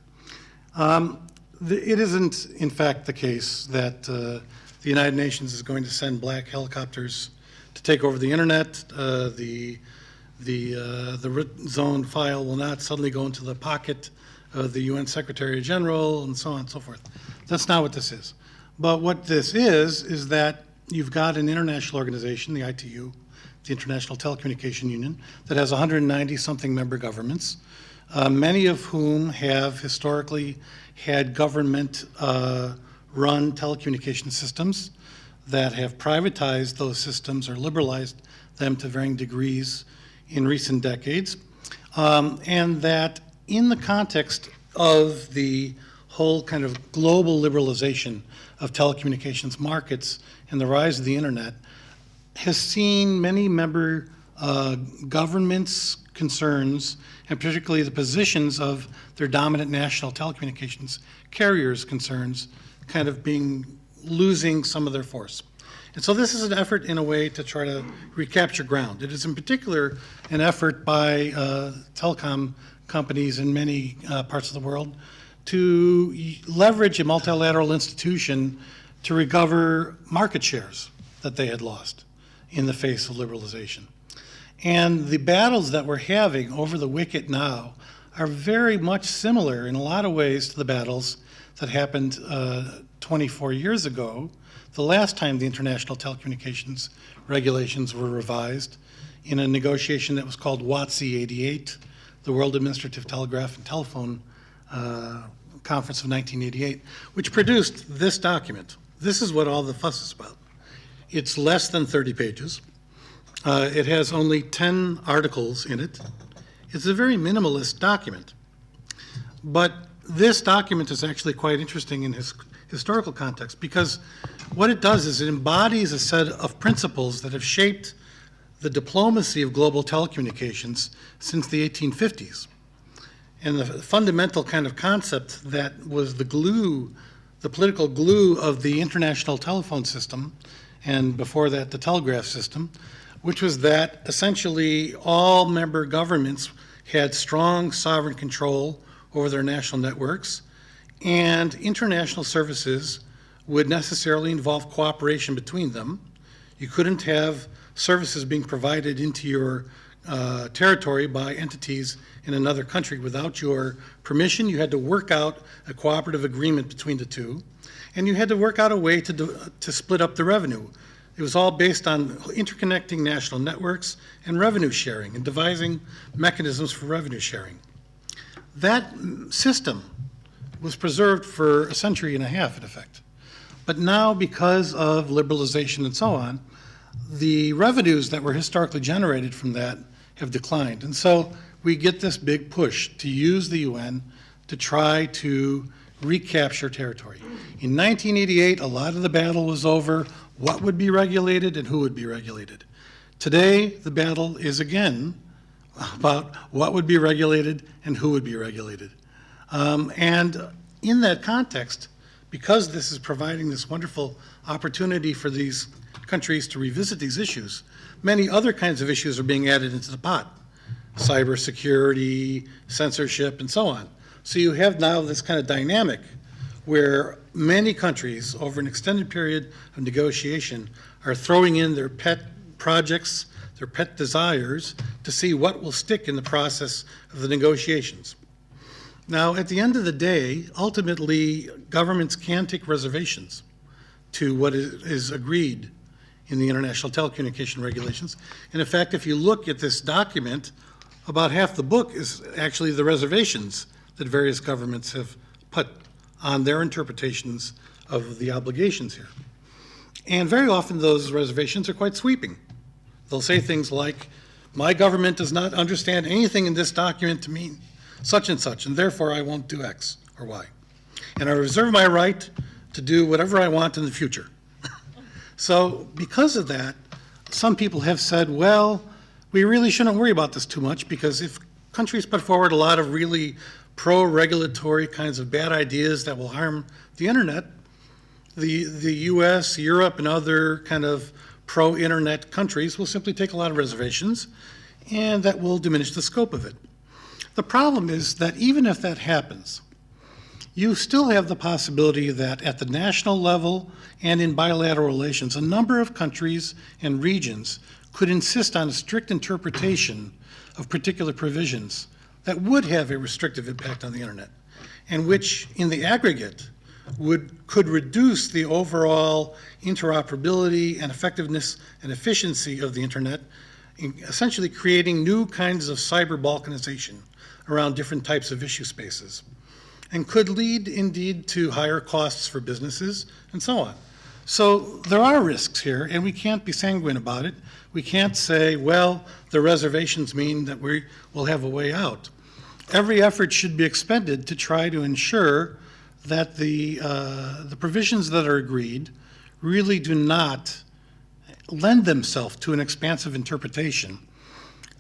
It isn't, in fact, the case that the United Nations is going to send black helicopters to take over the internet. The writ zone file will not suddenly go into the pocket of the UN Secretary General and so on and so forth. That's not what this is. But what this is that you've got an international organization, the ITU, the International Telecommunication Union, that has 190-something member governments, many of whom have historically had government-run telecommunication systems that have privatized those systems or liberalized them to varying degrees in recent decades, and that in the context of the whole kind of global liberalization of telecommunications markets and the rise of the internet has seen many member governments' concerns, and particularly the positions of their dominant national telecommunications carriers' concerns, kind of losing some of their force. And so this is an effort in a way to try to recapture ground. It is in particular an effort by telecom companies in many parts of the world to leverage a multilateral institution to recover market shares that they had lost in the face of liberalization. And the battles that we're having over the wicket now are very much similar in a lot of ways to the battles that happened 24 years ago, the last time the international telecommunications regulations were revised in a negotiation that was called WOTC 88, the World Administrative Telegraph and Telephone Conference of 1988, which produced this document. This is what all the fuss is about. It's less than 30 pages. It has only 10 articles in it. It's a very minimalist document. But this document is actually quite interesting in his historical context because what it does is it embodies a set of principles that have shaped the diplomacy of global telecommunications since the 1850s. And the fundamental kind of concept that was the glue, the political glue of the international telephone system, and before that the telegraph system, which was that essentially all member governments had strong sovereign control over their national networks, and international services would necessarily involve cooperation between them. You couldn't have services being provided into your territory by entities in another country without your permission. You had to work out a cooperative agreement between the two, and you had to work out a way to split up the revenue. It was all based on interconnecting national networks and revenue sharing and devising mechanisms for revenue sharing. That system was preserved for a century and a half, in effect. But now, because of liberalization and so on, the revenues that were historically generated from that have declined. And so we get this big push to use the UN to try to recapture territory. In 1988, a lot of the battle was over what would be regulated and who would be regulated. Today, the battle is again about what would be regulated and who would be regulated. And in that context, because this is providing this wonderful opportunity for these countries to revisit these issues, many other kinds of issues are being added into the pot. Cybersecurity, censorship, and so on. So you have now this kind of dynamic where many countries, over an extended period of negotiation, are throwing in their pet projects, their pet desires, to see what will stick in the process of the negotiations. Now, at the end of the day, ultimately, governments can take reservations to what is agreed in the international telecommunication regulations. And in fact, if you look at this document, about half the book is actually the reservations that various governments have put on their interpretations of the obligations here. And very often those reservations are quite sweeping. They'll say things like, my government does not understand anything in this document to mean such and such, and therefore I won't do X or Y. And I reserve my right to do whatever I want in the future. So because of that, some people have said, well, we really shouldn't worry about this too much, because if countries put forward a lot of really pro-regulatory kinds of bad ideas that will harm the internet, the US, Europe, and other kind of pro-internet countries will simply take a lot of reservations, and that will diminish the scope of it. The problem is that even if that happens, you still have the possibility that at the national level and in bilateral relations, a number of countries and regions could insist on a strict interpretation of particular provisions that would have a restrictive impact on the internet, and which, in the aggregate, could reduce the overall interoperability and effectiveness and efficiency of the internet, essentially creating new kinds of cyber balkanization around different types of issue spaces, and could lead indeed to higher costs for businesses and so on. So there are risks here, and we can't be sanguine about it. We can't say, well, the reservations mean that we will have a way out. Every effort should be expended to try to ensure that the provisions that are agreed really do not lend themselves to an expansive interpretation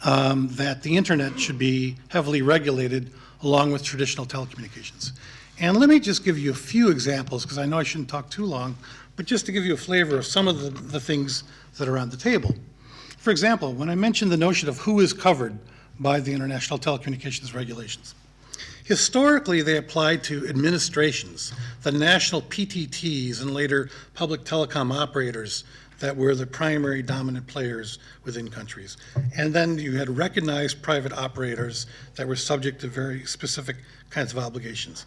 that the internet should be heavily regulated along with traditional telecommunications. And let me just give you a few examples, because I know I shouldn't talk too long, but just to give you a flavor of some of the things that are on the table. For example, when I mentioned the notion of who is covered by the international telecommunications regulations, historically they applied to administrations, the national PTTs and later public telecom operators that were the primary dominant players within countries. And then you had recognized private operators that were subject to very specific kinds of obligations.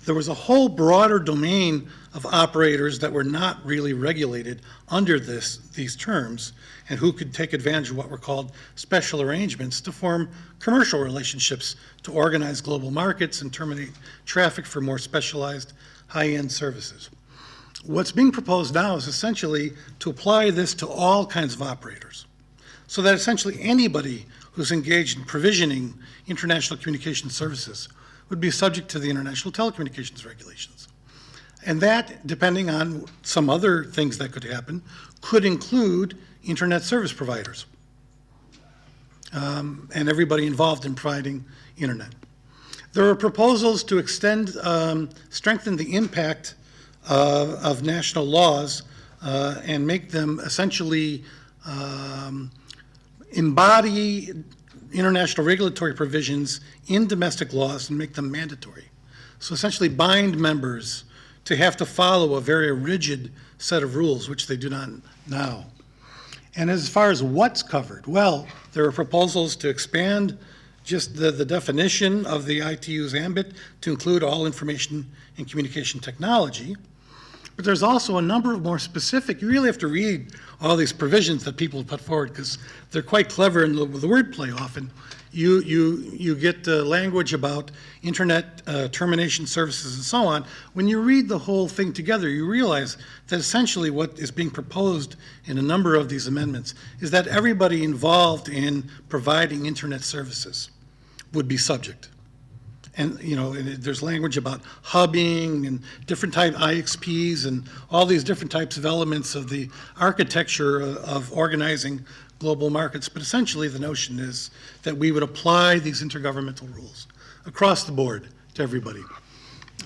There was a whole broader domain of operators that were not really regulated under these terms, and who could take advantage of what were called special arrangements to form commercial relationships to organize global markets and terminate traffic for more specialized high-end services. What's being proposed now is essentially to apply this to all kinds of operators, so that essentially anybody who's engaged in provisioning international communication services would be subject to the international telecommunications regulations. And that, depending on some other things that could happen, could include internet service providers and everybody involved in providing internet. There are proposals to extend, strengthen the impact of national laws and make them essentially embody international regulatory provisions in domestic laws and make them mandatory. So essentially bind members to have to follow a very rigid set of rules, which they do not now. And as far as what's covered, well, there are proposals to expand just the definition of the ITU's ambit to include all information and communication technology. But there's also a number of more specific, you really have to read all these provisions that people put forward, because they're quite clever in the wordplay often. You get language about internet termination services and so on. When you read the whole thing together, you realize that essentially what is being proposed in a number of these amendments is that everybody involved in providing internet services would be subject. And there's language about hubbing and different type IXPs and all these different types of elements of the architecture of organizing global markets. But essentially the notion is that we would apply these intergovernmental rules across the board to everybody.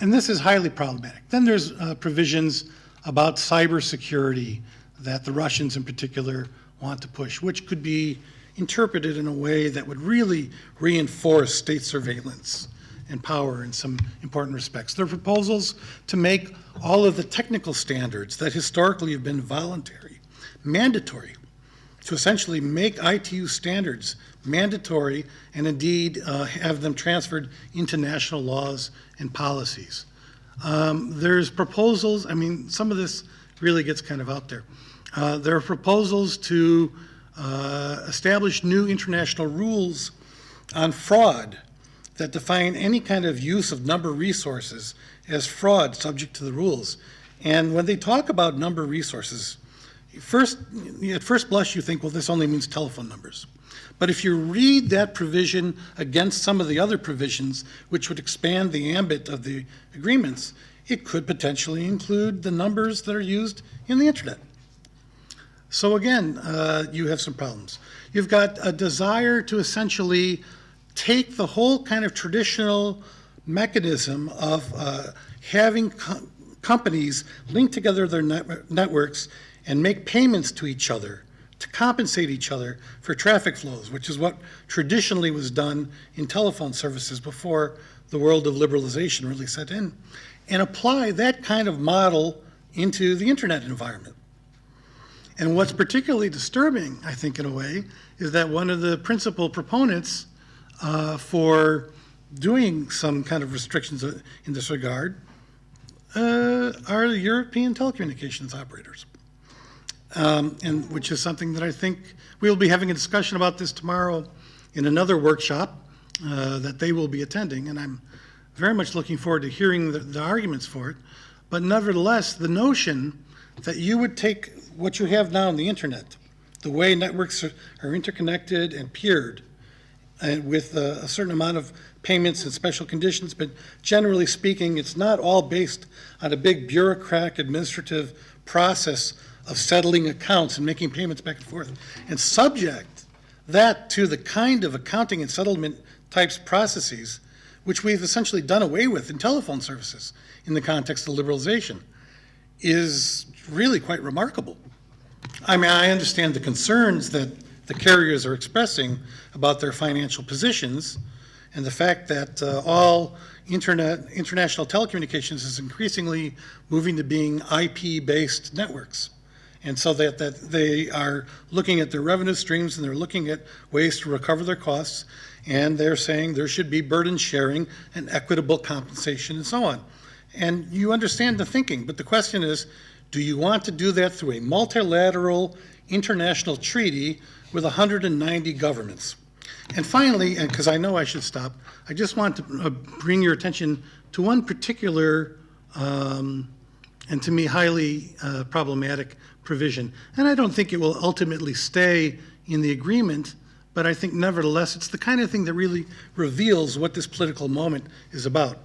And this is highly problematic. Then there's provisions about cybersecurity that the Russians in particular want to push, which could be interpreted in a way that would really reinforce state surveillance and power in some important respects. There are proposals to make all of the technical standards that historically have been voluntary mandatory, to essentially make ITU standards mandatory and indeed have them transferred into national laws and policies. There's proposals, some of this really gets kind of out there. There are proposals to establish new international rules on fraud that define any kind of use of number resources as fraud subject to the rules. And when they talk about number resources, at first blush you think, well, this only means telephone numbers. But if you read that provision against some of the other provisions which would expand the ambit of the agreements, it could potentially include the numbers that are used in the internet. So again, you have some problems. You've got a desire to essentially take the whole kind of traditional mechanism of having companies link together their networks and make payments to each other to compensate each other for traffic flows, which is what traditionally was done in telephone services before the world of liberalization really set in, and apply that kind of model into the internet environment. And what's particularly disturbing, I think, in a way, is that one of the principal proponents for doing some kind of restrictions in this regard are the European telecommunications operators. And which is something that I think we'll be having a discussion about this tomorrow in another workshop that they will be attending, and I'm very much looking forward to hearing the arguments for it. But nevertheless, the notion that you would take what you have now on the internet, the way networks are interconnected and peered, and with a certain amount of payments and special conditions, but generally speaking, it's not all based on a big bureaucratic administrative process of settling accounts and making payments back and forth, and subject that to the kind of accounting and settlement types processes which we've essentially done away with in telephone services in the context of liberalization, is really quite remarkable. I mean, I understand the concerns that the carriers are expressing about their financial positions, and the fact that all international telecommunications is increasingly moving to being IP-based networks. And so that they are looking at their revenue streams and they're looking at ways to recover their costs, and they're saying there should be burden sharing and equitable compensation and so on. And you understand the thinking, but the question is, do you want to do that through a multilateral international treaty with 190 governments? And finally, and because I know I should stop, I just want to bring your attention to one particular and to me highly problematic provision. And I don't think it will ultimately stay in the agreement, but I think nevertheless it's the kind of thing that really reveals what this political moment is about.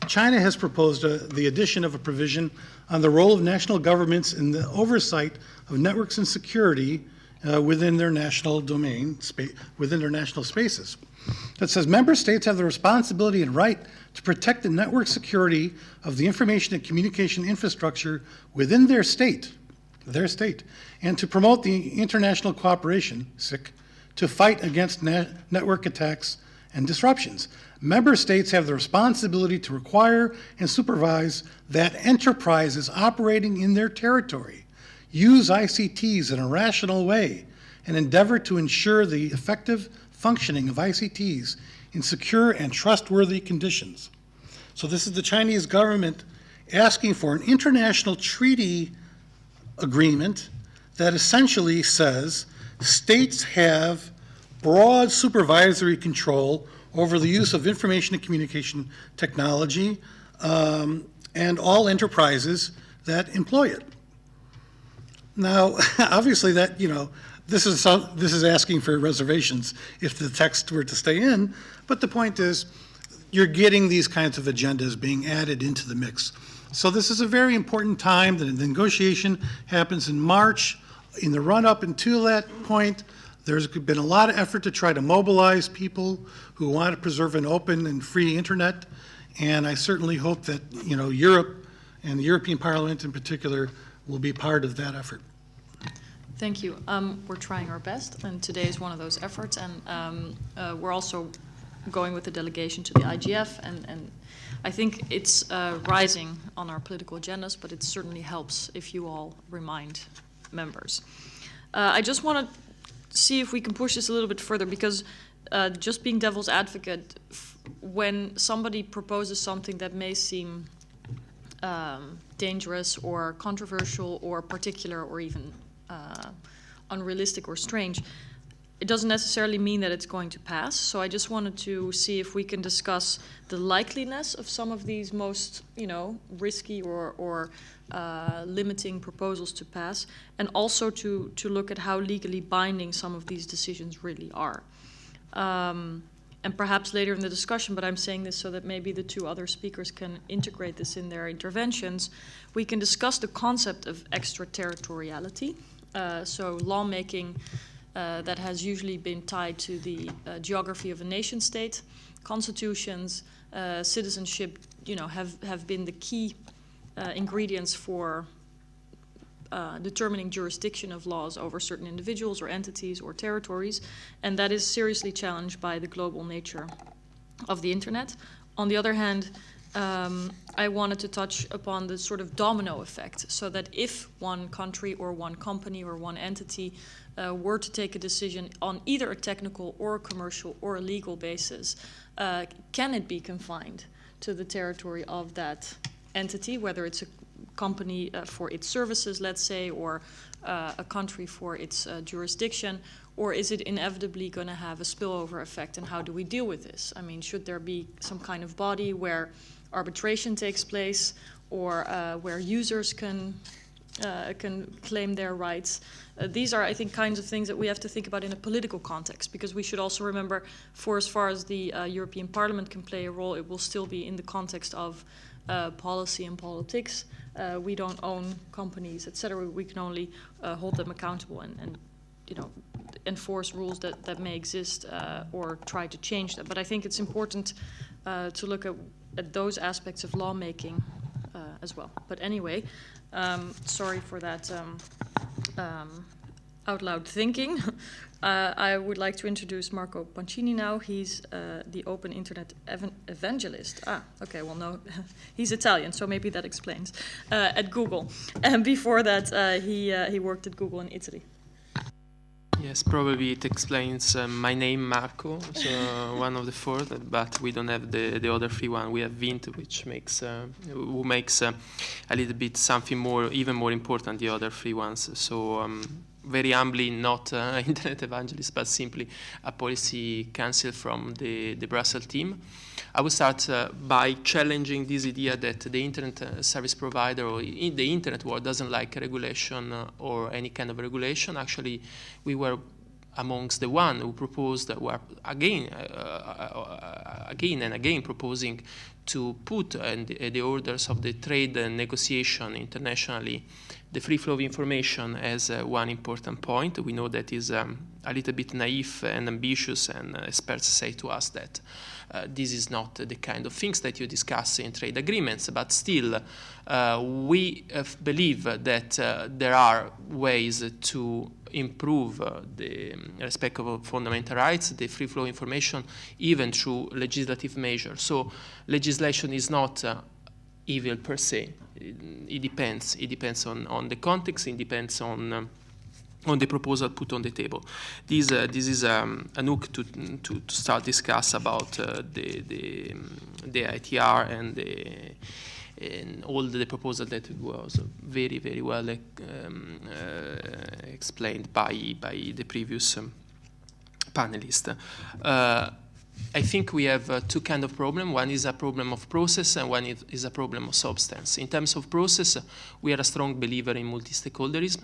China has proposed the addition of a provision on the role of national governments in the oversight of networks and security within their national domain, within their national spaces. That says member states have the responsibility and right to protect the network security of the information and communication infrastructure within their state, and to promote the international cooperation, SIC, to fight against network attacks and disruptions. Member states have the responsibility to require and supervise that enterprises operating in their territory use ICTs in a rational way and endeavor to ensure the effective functioning of ICTs in secure and trustworthy conditions. So this is the Chinese government asking for an international treaty agreement that essentially says states have broad supervisory control over the use of information and communication technology and all enterprises that employ it. Now, obviously that, this is asking for reservations if the text were to stay in, but the point is you're getting these kinds of agendas being added into the mix. So this is a very important time. The negotiation happens in March. In the run-up into that point, there's been a lot of effort to try to mobilize people who want to preserve an open and free internet, and I certainly hope that Europe and the European Parliament in particular will be part of that effort. Thank you. We're trying our best, and today is one of those efforts, and we're also going with the delegation to the IGF, and I think it's rising on our political agendas, but it certainly helps if you all remind members. I just want to see if we can push this a little bit further, because just being devil's advocate, when somebody proposes something that may seem dangerous or controversial or particular or even unrealistic or strange, it doesn't necessarily mean that it's going to pass. So I just wanted to see if we can discuss the likeliness of some of these most, risky or limiting proposals to pass, and also to look at how legally binding some of these decisions really are. And perhaps later in the discussion, but I'm saying this so that maybe the two other speakers can integrate this in their interventions, we can discuss the concept of extraterritoriality. So lawmaking that has usually been tied to the geography of a nation state. Constitutions, citizenship, have been the key ingredients for determining jurisdiction of laws over certain individuals or entities or territories, and that is seriously challenged by the global nature of the internet. On the other hand, I wanted to touch upon the sort of domino effect, so that if one country or one company or one entity were to take a decision on either a technical or a commercial or a legal basis, can it be confined to the territory of that entity, whether it's a company for its services, let's say, or a country for its jurisdiction, or is it inevitably going to have a spillover effect, and how do we deal with this? I mean, should there be some kind of body where arbitration takes place, or where users can claim their rights? These are, I think, kinds of things that we have to think about in a political context, because we should also remember, for as far as the European Parliament can play a role, it will still be in the context of policy and politics. We don't own companies, etc. We can only hold them accountable and enforce rules that may exist or try to change them. But I think it's important to look at those aspects of lawmaking as well. But anyway, sorry for that out loud thinking. I would like to introduce Marco Pancini now. He's the Open Internet Evangelist. Okay, well, no, he's Italian, so maybe that explains. At Google. And before that, he worked at Google in Italy. Yes, probably it explains my name, Marco, so one of the four, but we don't have the other three one. We have Vint, which makes who makes a little bit something more, even more important, the other three ones. So very humbly, not internet evangelist, but simply a policy counsel from the Brussels team. I will start by challenging this idea that the internet service provider or in the internet world doesn't like regulation or any kind of regulation. Actually, we were amongst the one who proposed, were again and again proposing to put in the orders of the trade negotiation internationally the free flow of information as one important point. We know that is a little bit naive and ambitious, and experts say to us that this is not the kind of things that you discuss in trade agreements, but still we believe that there are ways to improve the respect of fundamental rights, the free flow of information, even through legislative measures. So legislation is not evil per se. It depends. It depends on the context. It depends on the proposal put on the table. This is a hook to start discuss about the ITR and all the proposal that was very, very well explained by the previous panelist. I think we have two kinds of problems. One is a problem of process, and one is a problem of substance. In terms of process, we are a strong believer in multi-stakeholderism.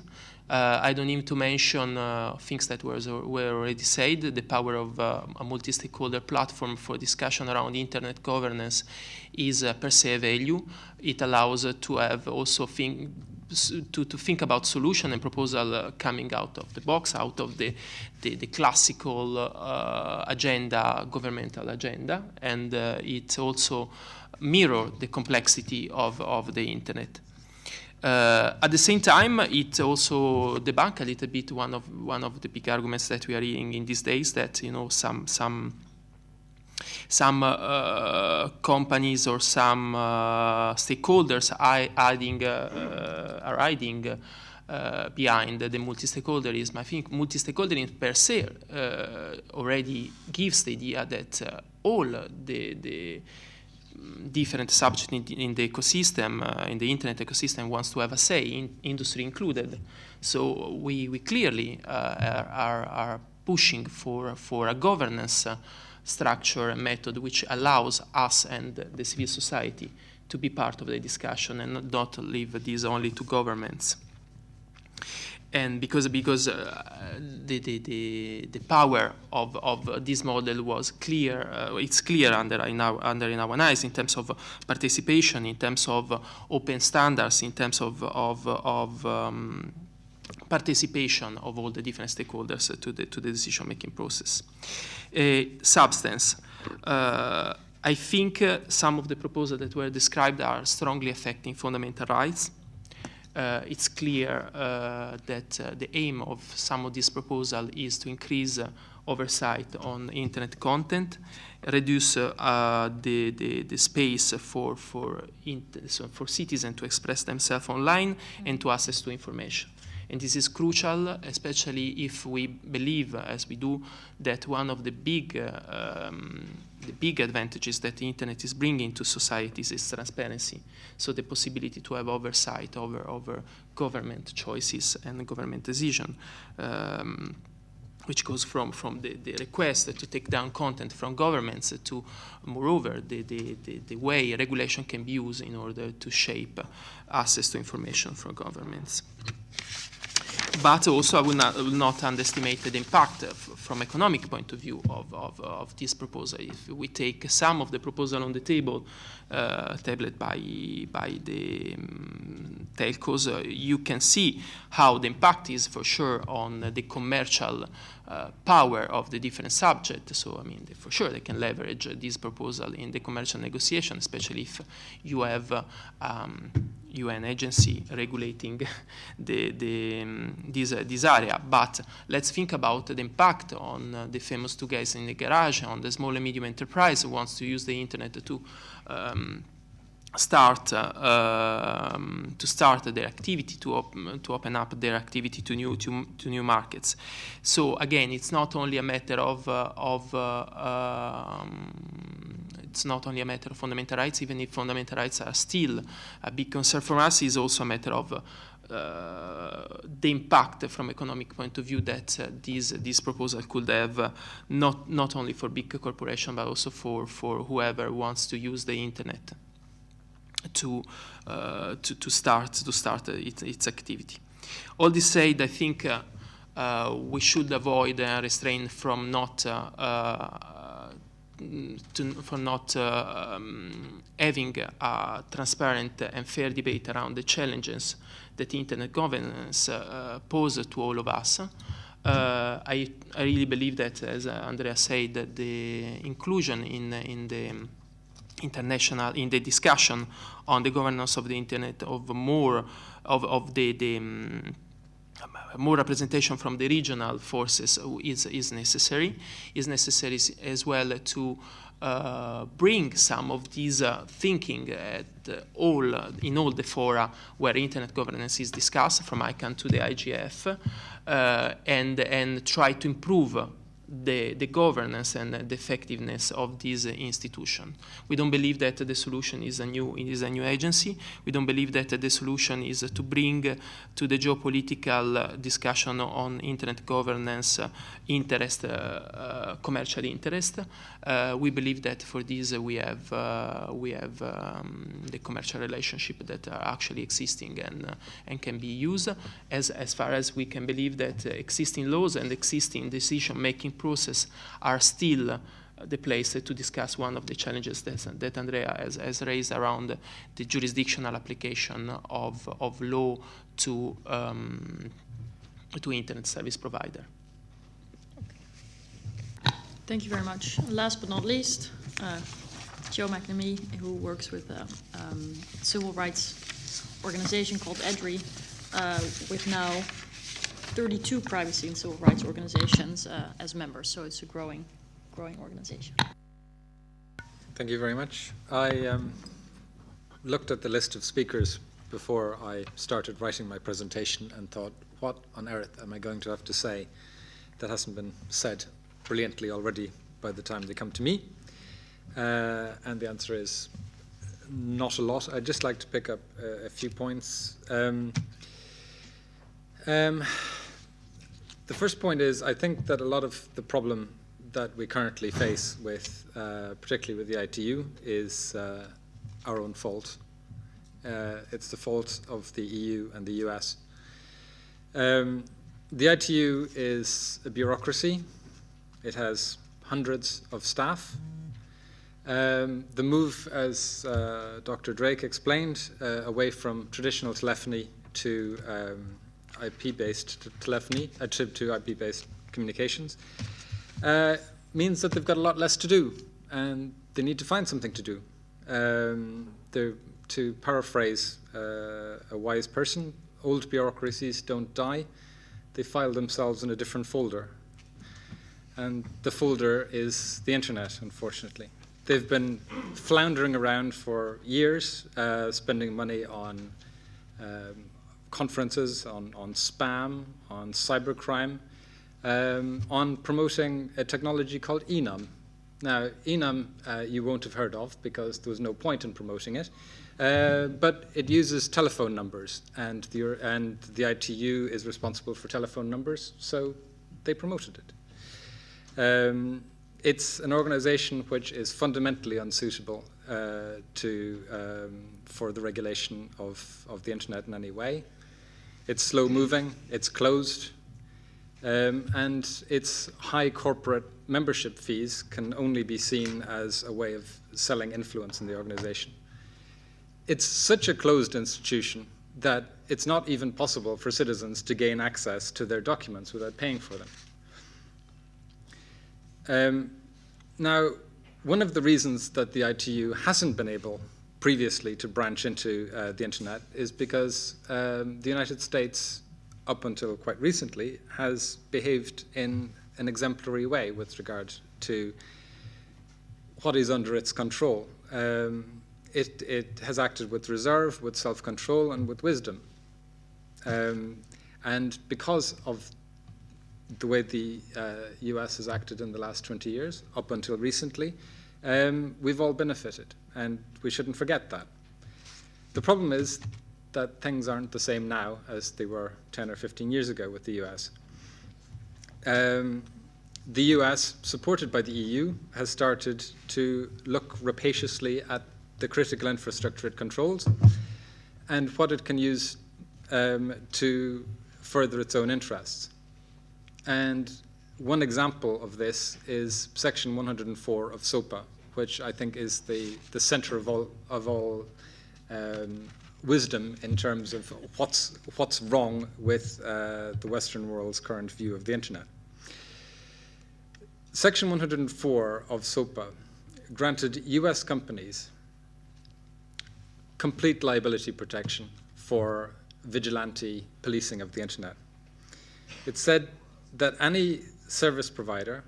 I don't need to mention things that were already said. The power of a multi-stakeholder platform for discussion around internet governance is per se a value. It allows to have also to think about solution and proposal coming out of the box, out of the classical agenda, governmental agenda, and it also mirrors the complexity of the internet. At the same time, it also debunks a little bit one of the big arguments that we are hearing in these days, that some companies or some stakeholders are hiding behind the multi-stakeholderism. I think multi-stakeholderism per se already gives the idea that all the different subjects in the ecosystem, in the internet ecosystem, wants to have a say, industry included. So we clearly are pushing for a governance structure and method which allows us and the civil society to be part of the discussion and not leave this only to governments. And because the power of this model was clear, it's clear in our eyes in terms of participation, in terms of open standards, in terms of participation of all the different stakeholders to the decision-making process. Substance. I think some of the proposals that were described are strongly affecting fundamental rights. it's clear that the aim of some of this proposal is to increase oversight on internet content, reduce the space for citizens to express themselves online and to access to information. And this is crucial, especially if we believe, as we do, that one of the big advantages that the internet is bringing to societies is transparency. So the possibility to have oversight over government choices and government decision, which goes from the request to take down content from governments to, moreover, the way regulation can be used in order to shape access to information from governments. But also, I will not underestimate the impact from economic point of view of this proposal. If we take some of the proposal on the table, tabled by the telcos, you can see how the impact is for sure on the commercial power of the different subjects. So, I mean, for sure they can leverage this proposal in the commercial negotiation, especially if you have UN agency regulating this area. But let's think about the impact on the famous two guys in the garage, on the small and medium enterprise who wants to use the internet to start their activity, to open up their activity to new markets. So again, it's not only a matter of fundamental rights, even if fundamental rights are still a big concern for us. It's also a matter of the impact from economic point of view that this proposal could have, not only for big corporations, but also for whoever wants to use the internet to start its activity. All this said, I think we should avoid and restrain from not having a transparent and fair debate around the challenges that internet governance poses to all of us. I really believe that, as Andrea said, that the inclusion in the discussion on the governance of the internet of more representation from the regional forces is necessary. Is necessary as well to bring some of these thinking in all the fora where internet governance is discussed, from ICANN to the IGF, and try to improve the governance and the effectiveness of this institution. We don't believe that the solution is a new agency. We don't believe that the solution is to bring to the geopolitical discussion on internet governance commercial interest. We believe that for this we have the commercial relationship that are actually existing and can be used as far as we can believe that existing laws and existing decision-making process are still the place to discuss one of the challenges that Andrea has raised around the jurisdictional application of law to internet service provider. Thank you very much. Last but not least, Joe McNamee, who works with a civil rights organization called EDRI, with now 32 privacy and civil rights organizations as members, so it's a growing organization. Thank you very much. I looked at the list of speakers before I started writing my presentation and thought, what on earth am I going to have to say that hasn't been said brilliantly already by the time they come to me? And the answer is not a lot. I'd just like to pick up a few points. The first point is, I think that a lot of the problem that we currently face with, particularly with the ITU, is our own fault. It's the fault of the EU and the US. The ITU is a bureaucracy. It has hundreds of staff. The move, as Dr. Drake explained, away from traditional telephony to IP-based telephony, to IP-based communications, means that they've got a lot less to do, and they need to find something to do. They're to paraphrase a wise person, old bureaucracies don't die, they file themselves in a different folder. And the folder is the internet, unfortunately. They've been floundering around for years, spending money on conferences, on spam, on cybercrime, on promoting a technology called enum. Now, enum you won't have heard of because there was no point in promoting it, but it uses telephone numbers, and the ITU is responsible for telephone numbers, so they promoted it. It's an organization which is fundamentally unsuitable for the regulation of the internet in any way. It's slow moving, it's closed, and its high corporate membership fees can only be seen as a way of selling influence in the organization. It's such a closed institution that it's not even possible for citizens to gain access to their documents without paying for them. Now, one of the reasons that the ITU hasn't been able previously to branch into the internet is because the United States, up until quite recently, has behaved in an exemplary way with regard to what is under its control. It has acted with reserve, with self-control, and with wisdom. And because of the way the US has acted in the last 20 years, up until recently, we've all benefited, and we shouldn't forget that. The problem is that things aren't the same now as they were 10 or 15 years ago with the US. The US, supported by the EU, has started to look rapaciously at the critical infrastructure it controls and what it can use to further its own interests. And one example of this is Section 104 of SOPA, which I think is the center of all wisdom in terms of what's wrong with the Western world's current view of the internet. Section 104 of SOPA granted US companies complete liability protection for vigilante policing of the internet. It said that any service provider,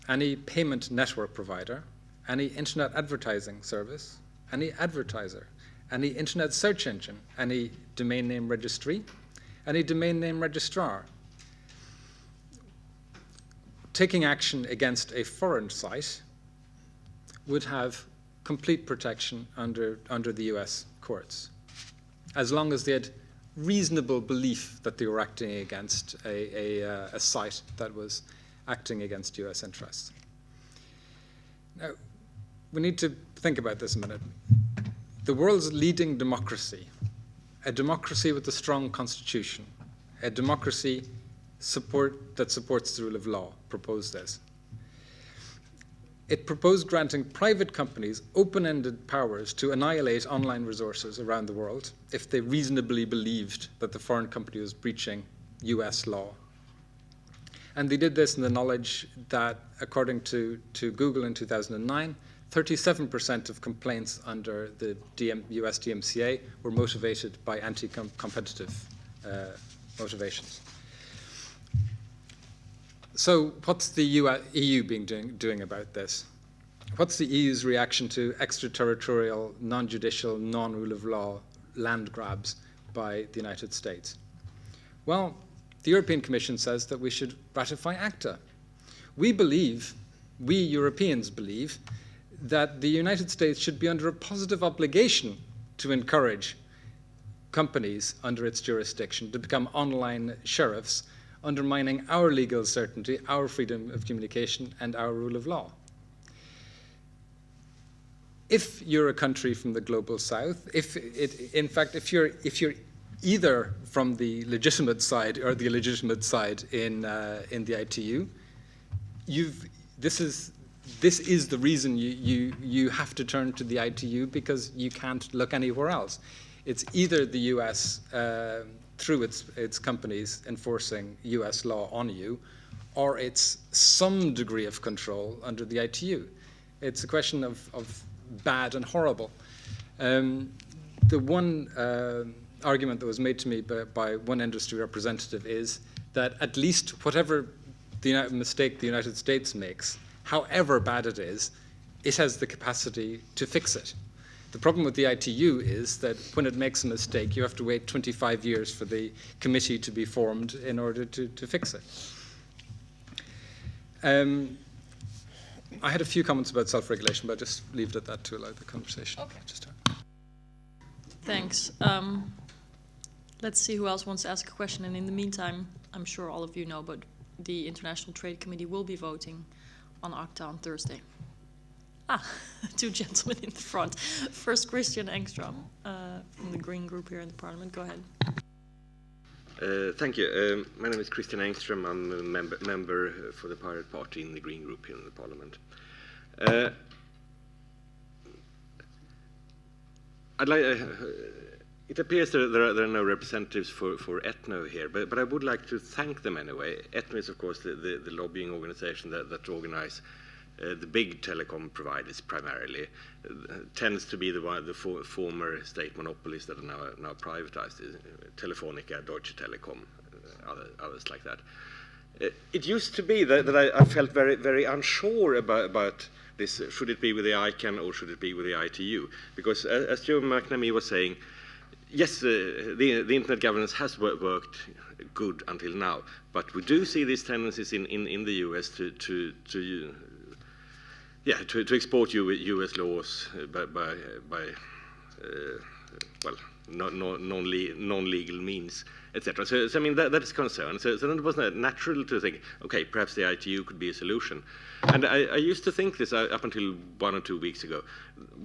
any payment network provider, any internet advertising service, any advertiser, any internet search engine, any domain name registry, any domain name registrar, taking action against a foreign site would have complete protection under the US courts, as long as they had reasonable belief that they were acting against a site that was acting against US interests. Now, we need to think about this a minute. The world's leading democracy, a democracy with a strong constitution, a democracy that supports the rule of law, proposed this. It proposed granting private companies open-ended powers to annihilate online resources around the world if they reasonably believed that the foreign company was breaching US law. And they did this in the knowledge that, according to Google in 2009, 37% of complaints under the US DMCA were motivated by anti-competitive motivations. So what's the EU doing about this? What's the EU's reaction to extraterritorial, non-judicial, non-rule of law land grabs by the United States? Well, the European Commission says that we should ratify ACTA. We Europeans believe, that the United States should be under a positive obligation to encourage companies under its jurisdiction to become online sheriffs, undermining our legal certainty, our freedom of communication, and our rule of law. If you're a country from the global south, if you're either from the legitimate side or the illegitimate side in the ITU, this is the reason you have to turn to the ITU, because you can't look anywhere else. It's either the US through its companies enforcing US law on you, or it's some degree of control under the ITU. It's a question of bad and horrible. The one argument that was made to me by one industry representative is that at least whatever mistake the United States makes, however bad it has the capacity to fix it. The problem with the ITU is that when it makes a mistake, you have to wait 25 years for the committee to be formed in order to fix it. I had a few comments about self-regulation, but I'll just leave it at that to allow the conversation. Okay. Thanks. Let's see who else wants to ask a question. And in the meantime, I'm sure all of you know, but the International Trade Committee will be voting on ACTA on Thursday. Two gentlemen in the front. First, Christian Engström from the Green Group here in the Parliament. Go ahead. Thank you. My name is Christian Engström. I'm a member for the Pirate Party in the Green Group here in the Parliament. It appears that there are no representatives for Etno here, but I would like to thank them anyway. Etno is, of course, the lobbying organization that organize the big telecom providers primarily. Tends to be the former state monopolies that are now privatized, Telefonica, Deutsche Telekom, others like that. It used to be that I felt very, very unsure about this. Should it be with the ICANN or should it be with the ITU? Because as Joe McNamee was saying, yes, the internet governance has worked good until now, but we do see these tendencies in the US to export US laws by non-legal means, etc. So I mean that is concern. So then it was natural to think, okay, perhaps the ITU could be a solution. And I used to think this up until 1 or 2 weeks ago,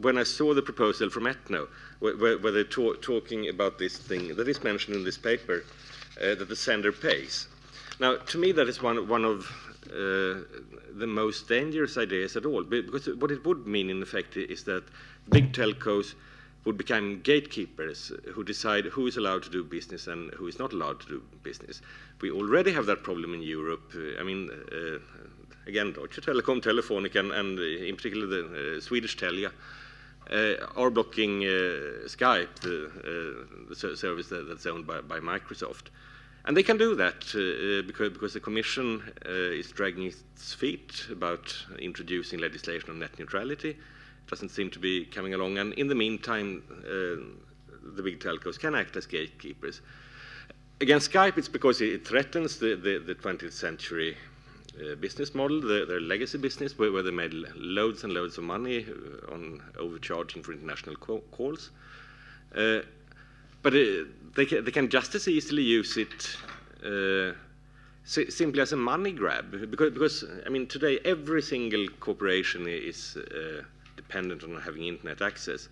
when I saw the proposal from Etno, where they're talking about this thing that is mentioned in this paper, that the sender pays. Now, to me, that is one of the most dangerous ideas at all, because what it would mean, in effect, is that big telcos would become gatekeepers who decide who is allowed to do business and who is not allowed to do business. We already have that problem in Europe. Again, Deutsche Telekom, Telefonica, and in particular the Swedish Telia are blocking Skype, the service that's owned by Microsoft. And they can do that because the Commission is dragging its feet about introducing legislation on net neutrality. It doesn't seem to be coming along. And in the meantime, the big telcos can act as gatekeepers. Against Skype, it's because it threatens the 20th century business model, their legacy business, where they made loads and loads of money on overcharging for international calls. But they can just as easily use it simply as a money grab, because I mean today every single corporation is dependent on having internet access.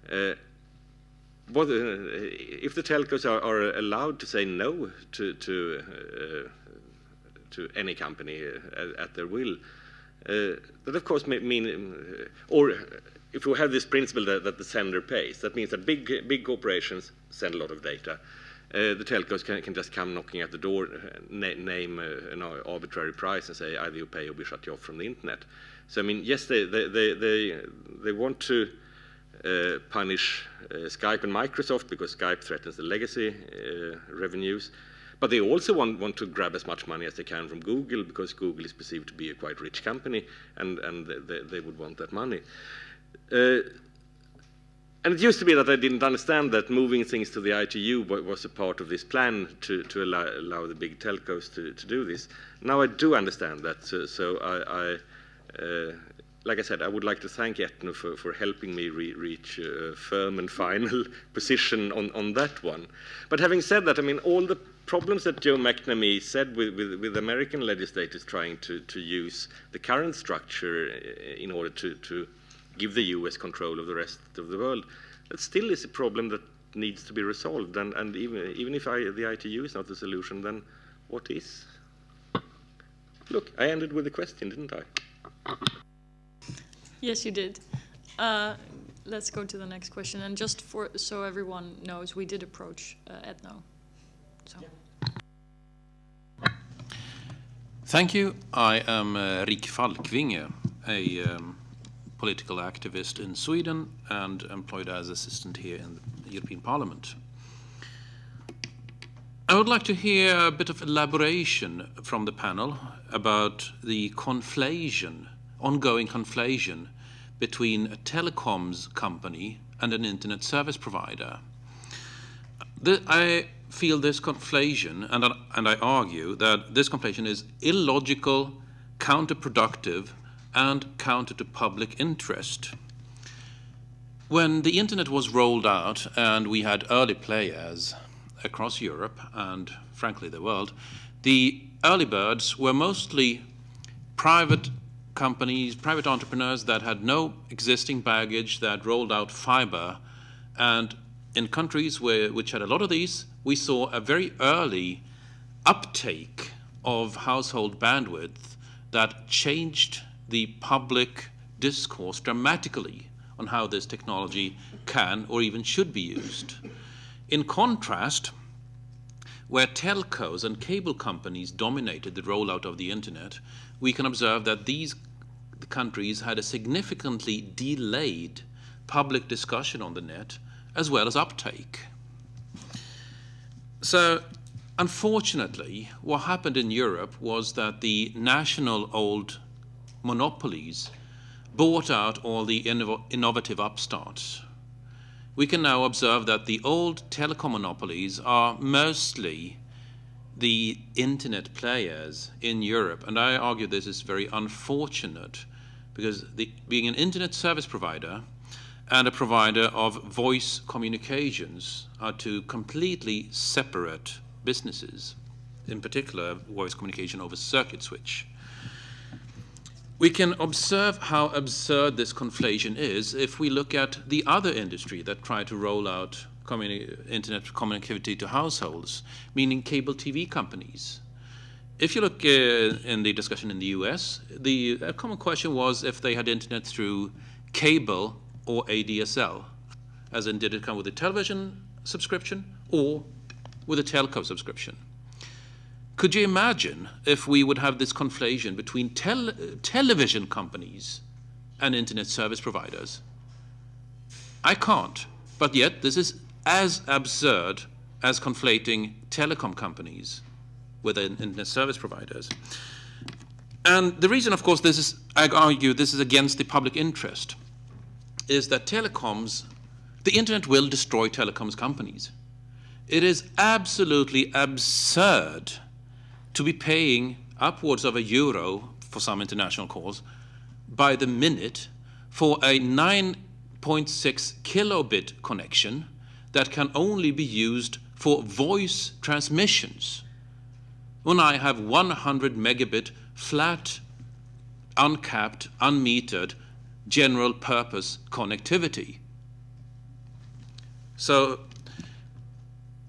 If the telcos are allowed to say no to any company at their will, that of course mean, or if we have this principle that the sender pays, that means that big corporations send a lot of data. The telcos can just come knocking at the door, name an arbitrary price and say either you pay or we shut you off from the internet. So I mean, yes, they want to punish Skype and Microsoft because Skype threatens the legacy revenues. But they also want to grab as much money as they can from Google because Google is perceived to be a quite rich company, and they would want that money. And it used to be that I didn't understand that moving things to the ITU was a part of this plan to allow the big telcos to do this. Now I do understand that. So I like I said, I would like to thank Etno for helping me reach a firm and final position on that one. But having said that, I mean, all the problems that Joe McNamee said with American legislators trying to use the current structure in order to give the US control of the rest of the world, that still is a problem that needs to be resolved. And even if the ITU is not the solution, then what is? Look, I ended with a question, didn't I? Yes, you did. Let's go to the next question. And just so everyone knows, we did approach Etno. So. Thank you. I am Rik Falkvinge, a political activist in Sweden and employed as assistant here in the European Parliament. I would like to hear a bit of elaboration from the panel about the conflation, ongoing conflation between a telecoms company and an internet service provider. I feel this conflation, and I argue that this conflation is illogical, counterproductive, and counter to public interest. When the internet was rolled out and we had early players across Europe and frankly the world, the early birds were mostly private companies, private entrepreneurs that had no existing baggage, that rolled out fiber. And in countries which had a lot of these, we saw a very early uptake of household bandwidth that changed the public discourse dramatically on how this technology can or even should be used. In contrast, where telcos and cable companies dominated the rollout of the internet, we can observe that these countries had a significantly delayed public discussion on the net as well as uptake. So, unfortunately, what happened in Europe was that the national old monopolies bought out all the innovative upstarts. We can now observe that the old telecom monopolies are mostly the internet players in Europe, and I argue this is very unfortunate because being an internet service provider and a provider of voice communications are two completely separate businesses, in particular voice communication over circuit switch. We can observe how absurd this conflation is if we look at the other industry that tried to roll out internet connectivity to households, meaning cable TV companies. If you look in the discussion in the US, the common question was if they had internet through cable or ADSL, as in did it come with a television subscription or with a telco subscription. Could you imagine if we would have this conflation between television companies and internet service providers? I can't, but yet this is as absurd as conflating telecom companies with internet service providers. And the reason, of course, I argue this is against the public interest, is that the internet will destroy telecoms companies. It is absolutely absurd to be paying upwards of €1 for some international calls by the minute for a 9.6 kilobit connection that can only be used for voice transmissions. When I have 100 megabit flat, uncapped, unmetered, general purpose connectivity. So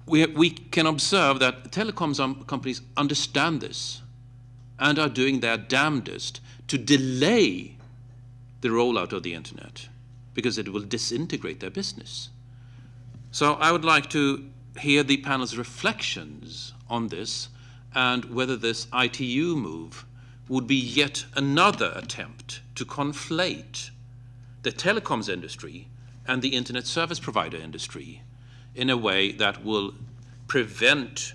we can observe that telecoms companies understand this and are doing their damnedest to delay the rollout of the internet because it will disintegrate their business. So I would like to hear the panel's reflections on this and whether this ITU move would be yet another attempt to conflate the telecoms industry and the internet service provider industry in a way that will prevent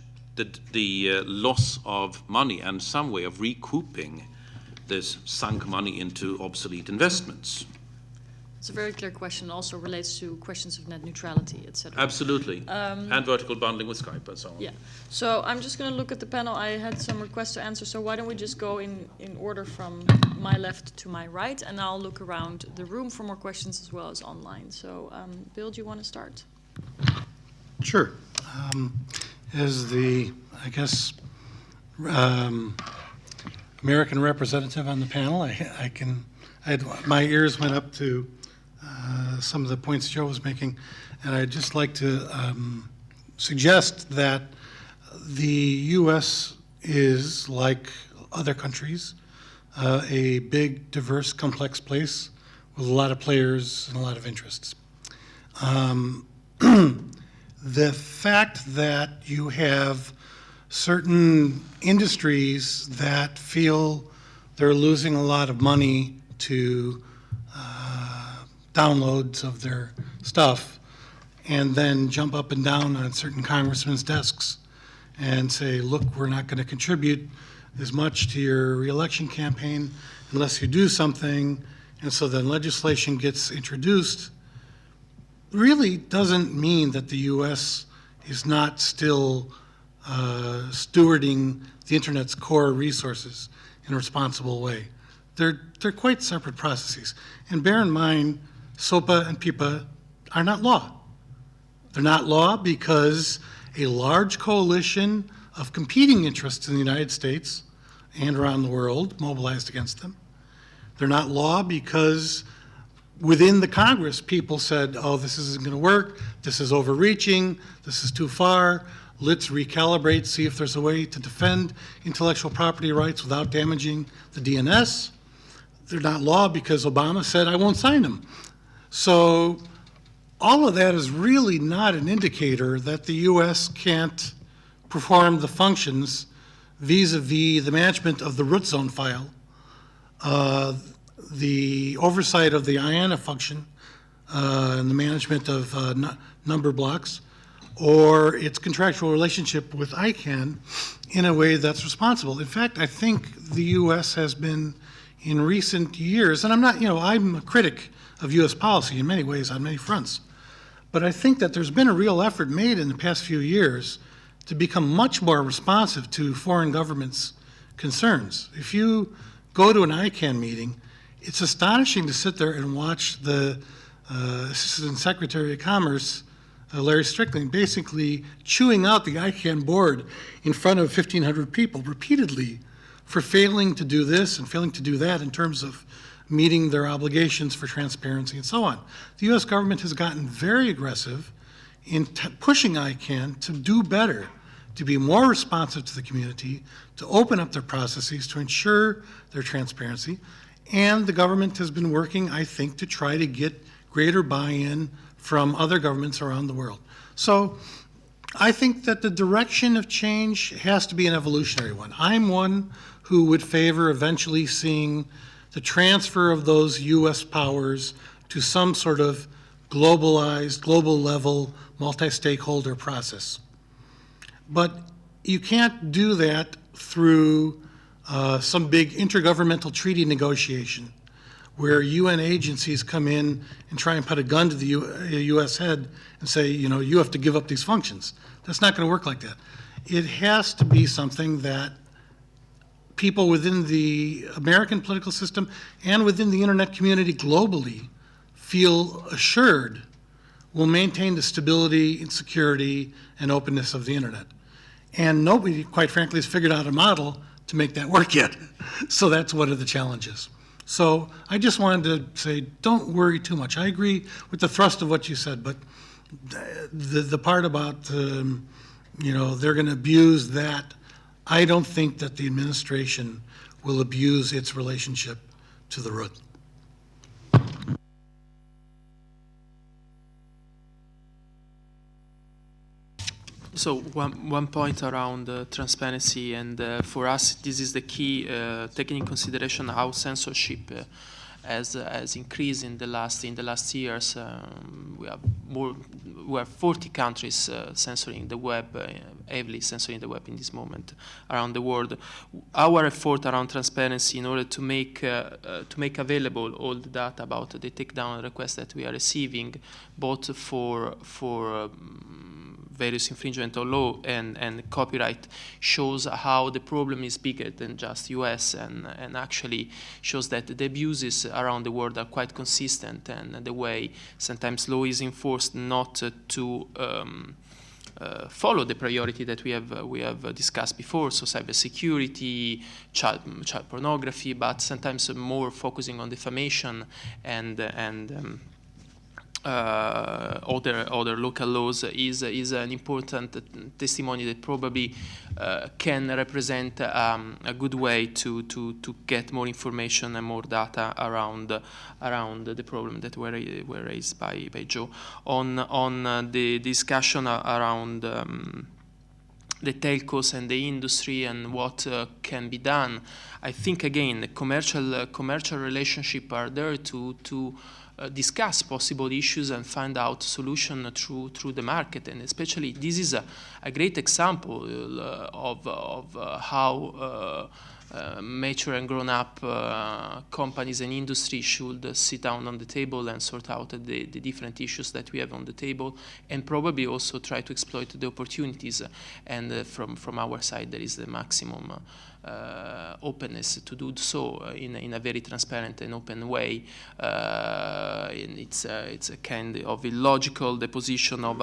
the loss of money and some way of recouping this sunk money into obsolete investments. It's a very clear question, also relates to questions of net neutrality, etc. Absolutely. And vertical bundling with Skype and so on. Yeah. So I'm just going to look at the panel. I had some requests to answer, so why don't we just go in order from my left to my right, and I'll look around the room for more questions as well as online. So, Bill, do you want to start? Sure. As the, I guess, American representative on the panel, my ears went up to some of the points Joe was making, and I'd just like to suggest that the U.S. is, like other countries, a big, diverse, complex place with a lot of players and a lot of interests. The fact that you have certain industries that feel they're losing a lot of money to downloads of their stuff and then jump up and down on certain congressmen's desks and say, look, we're not going to contribute as much to your reelection campaign unless you do something. And so then legislation gets introduced, really doesn't mean that the U.S. is not still stewarding the Internet's core resources in a responsible way. They're quite separate processes. And bear in mind, SOPA and PIPA are not law. They're not law because a large coalition of competing interests in the United States and around the world mobilized against them. They're not law because within the Congress, people said, oh, this isn't going to work, this is overreaching, this is too far, let's recalibrate, see if there's a way to defend intellectual property rights without damaging the DNS. They're not law because Obama said, I won't sign them. So all of that is really not an indicator that the U.S. can't perform the functions vis-a-vis the management of the root zone file, the oversight of the IANA function, and the management of number blocks, or its contractual relationship with ICANN in a way that's responsible. In fact, I think the U.S. has been, in recent years, and I'm not, I'm a critic of U.S. policy in many ways on many fronts, but I think that there's been a real effort made in the past few years to become much more responsive to foreign governments' concerns. If you go to an ICANN meeting, it's astonishing to sit there and watch the Assistant Secretary of Commerce, Larry Strickland, basically chewing out the ICANN board in front of 1,500 people repeatedly for failing to do this and failing to do that in terms of meeting their obligations for transparency and so on. The U.S. government has gotten very aggressive in pushing ICANN to do better, to be more responsive to the community, to open up their processes, to ensure their transparency. And the government has been working, I think, to try to get greater buy-in from other governments around the world. So I think that the direction of change has to be an evolutionary one. I'm one who would favor eventually seeing the transfer of those U.S. powers to some sort of globalized, global level, multi-stakeholder process. But you can't do that through some big intergovernmental treaty negotiation where UN agencies come in and try and put a gun to the U.S. head and say, you have to give up these functions. That's not going to work like that. It has to be something that people within the American political system and within the internet community globally feel assured will maintain the stability and security and openness of the internet. And nobody, quite frankly, has figured out a model to make that work yet. So that's one of the challenges. So I just wanted to say, don't worry too much. I agree with the thrust of what you said, but the part about, they're going to abuse that, I don't think that the administration will abuse its relationship to the root. So one point around transparency, and for us this is the key, taking in consideration how censorship has increased in the last years. We have 40 countries censoring the web, heavily censoring the web in this moment around the world. Our effort around transparency in order to make available all the data about the takedown requests that we are receiving, both for various infringement of law and copyright, shows how the problem is bigger than just US, and actually shows that the abuses around the world are quite consistent, and the way sometimes law is enforced not to follow the priority that we have discussed before, so cybersecurity, child pornography, but sometimes more focusing on defamation and other local laws is an important testimony that probably can represent a good way to get more information and more data around the problem that were raised by Joe. On the discussion around the telcos and the industry and what can be done. I think again the commercial relationship are there to discuss possible issues and find out solution through the market. And especially this is a great example of how mature and grown-up companies and industry should sit down on the table and sort out the different issues that we have on the table, and probably also try to exploit the opportunities. And from our side, there is the maximum openness to do so in a very transparent and open way. And it's a kind of illogical the position of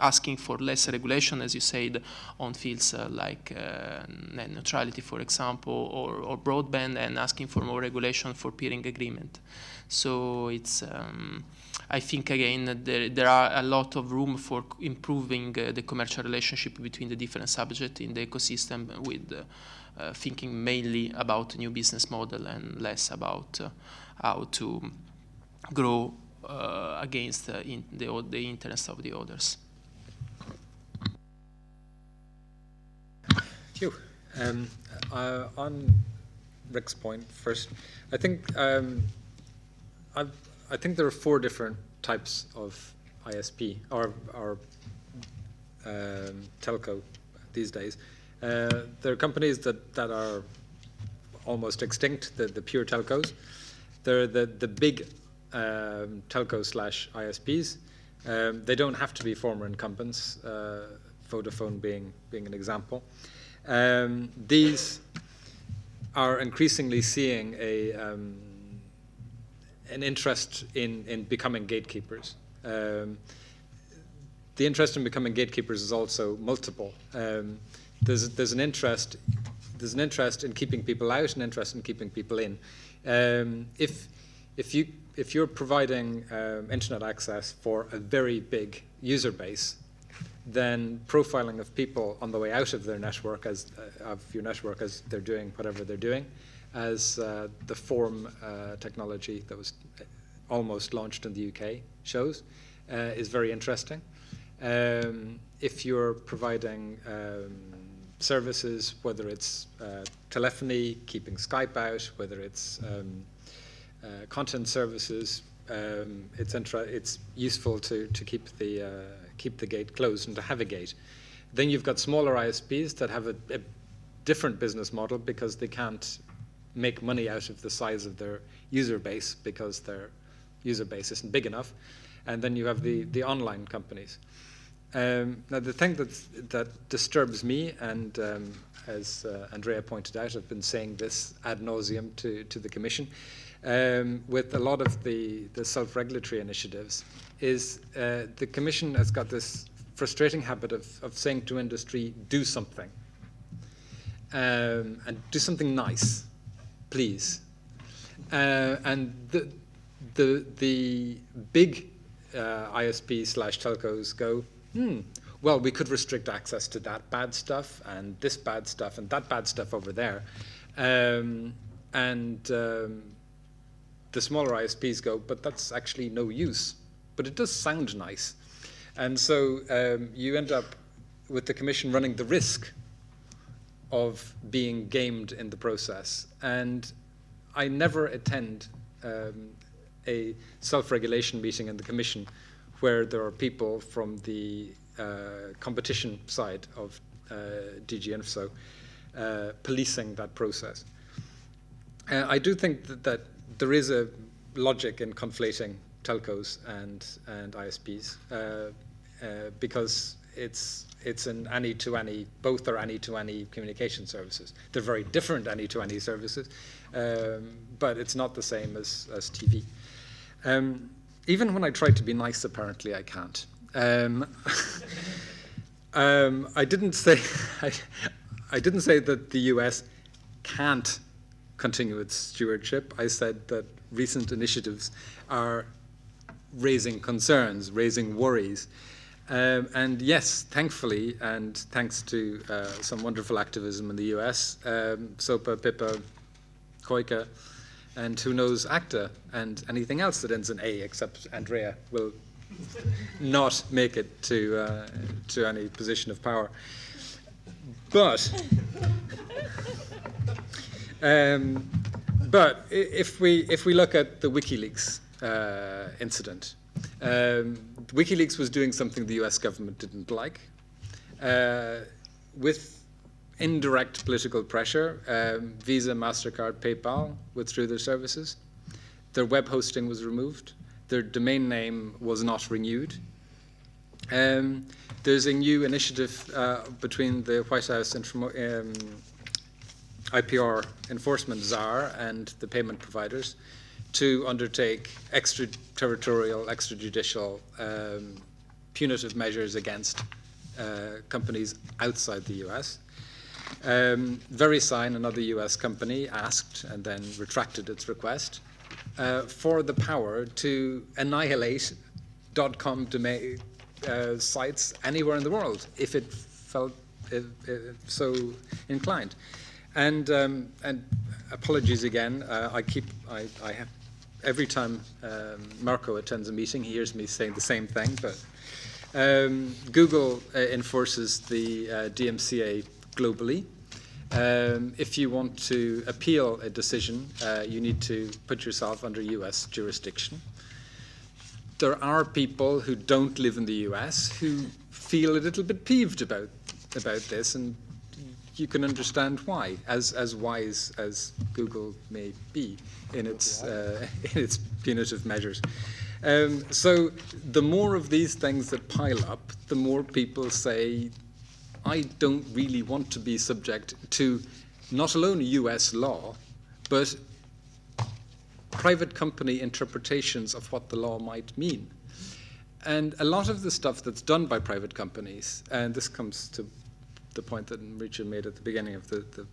asking for less regulation, as you said, on fields like net neutrality, for example, or broadband, and asking for more regulation for peering agreement. So it's, I think again that there are a lot of room for improving the commercial relationship between the different subjects in the ecosystem, with thinking mainly about new business model and less about how to grow against the interests of the others. Thank you. On Rick's point first, I think I think there are 4 different types of ISP or telco these days. There are companies that are almost extinct, the pure telcos. There are the big telco/ISPs. They don't have to be former incumbents, Vodafone being an example. These are increasingly seeing an interest in becoming gatekeepers. The interest in becoming gatekeepers is also multiple. There's an interest in keeping people out, an interest in keeping people in. If you're providing internet access for a very big user base, then profiling of people on the way out of their network as they're doing whatever they're doing, as the Form technology that was almost launched in the UK shows, is very interesting. If you're providing services, whether it's telephony, keeping Skype out, whether it's content services, it's useful to keep the gate closed and to have a gate. Then you've got smaller ISPs that have a different business model because they can't make money out of the size of their user base because their user base isn't big enough. And then you have the online companies. Now the thing that disturbs me, and as Andrea pointed out, I've been saying this ad nauseum to the Commission, with a lot of the self-regulatory initiatives, is the Commission has got this frustrating habit of saying to industry, do something. And do something nice, please. And the big ISP/telcos go, well, we could restrict access to that bad stuff and this bad stuff and that bad stuff over there. The smaller ISPs go, but that's actually no use. But it does sound nice. And so you end up with the Commission running the risk of being gamed in the process. And I never attend a self-regulation meeting in the Commission where there are people from the competition side of DG Info policing that process. I do think that there is a logic in conflating telcos and ISPs because it's an any-to-any, both are any-to-any communication services. They're very different any-to-any services, but it's not the same as TV. Even when I try to be nice, apparently I can't. I didn't say that the US can't continue its stewardship. I said that recent initiatives are raising concerns, raising worries. And yes, thankfully, and thanks to some wonderful activism in the US, SOPA, PIPA, COICA, and who knows, ACTA, and anything else that ends in A, except Andrea will not make it to any position of power. But if we look at the WikiLeaks incident, WikiLeaks was doing something the US government didn't like. With indirect political pressure, Visa, MasterCard, PayPal withdrew their services. Their web hosting was removed. Their domain name was not renewed. There's a new initiative between the White House IPR enforcement czar and the payment providers to undertake extraterritorial, extrajudicial punitive measures against companies outside the US. VeriSign, another US company, asked and then retracted its request for the power to annihilate .com domain sites anywhere in the world if it felt so inclined. And apologies again. I have every time Marco attends a meeting, he hears me saying the same thing. But Google enforces the DMCA globally. If you want to appeal a decision, you need to put yourself under US jurisdiction. There are people who don't live in the US who feel a little bit peeved about this, and you can understand why, as wise as Google may be in its punitive measures. So the more of these things that pile up, the more people say, I don't really want to be subject to not alone US law, but private company interpretations of what the law might mean. And a lot of the stuff that's done by private companies, and this comes to the point that Marietje made at the beginning of the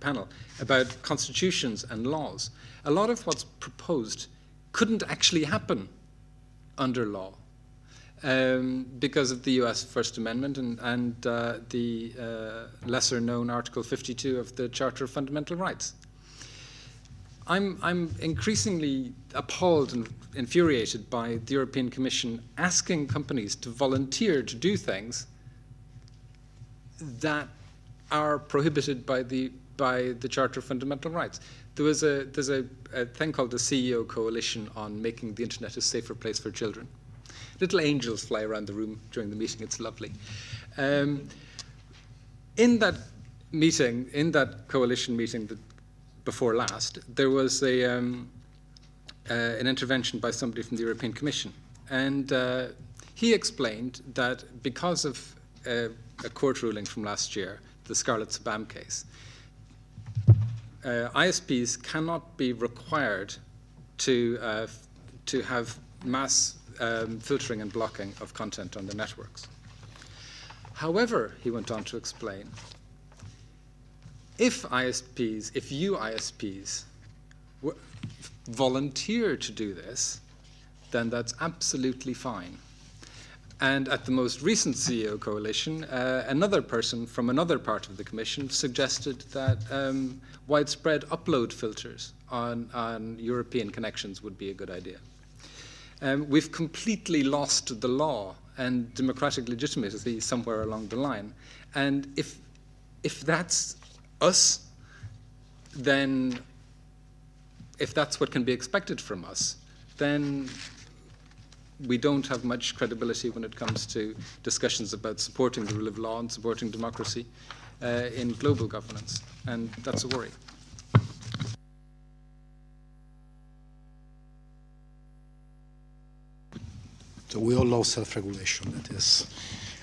panel, about constitutions and laws, a lot of what's proposed couldn't actually happen under law because of the US First Amendment and the lesser-known Article 52 of the Charter of Fundamental Rights. I'm increasingly appalled and infuriated by the European Commission asking companies to volunteer to do things that are prohibited by the Charter of Fundamental Rights. There's a thing called the CEO Coalition on making the internet a safer place for children. Little angels fly around the room during the meeting. It's lovely. In that meeting, in that coalition meeting before last, there was an intervention by somebody from the European Commission, and he explained that because of a court ruling from last year, the Scarlett Sabam case, ISPs cannot be required to have mass filtering and blocking of content on their networks. However, he went on to explain, if you ISPs volunteer to do this, then that's absolutely fine. And at the most recent CEO Coalition, another person from another part of the Commission suggested that widespread upload filters on European connections would be a good idea. We've completely lost the law and democratic legitimacy somewhere along the line. And if that's us, then if that's what can be expected from us, then we don't have much credibility when it comes to discussions about supporting the rule of law and supporting democracy in global governance. And that's a worry. So we all love self-regulation, that is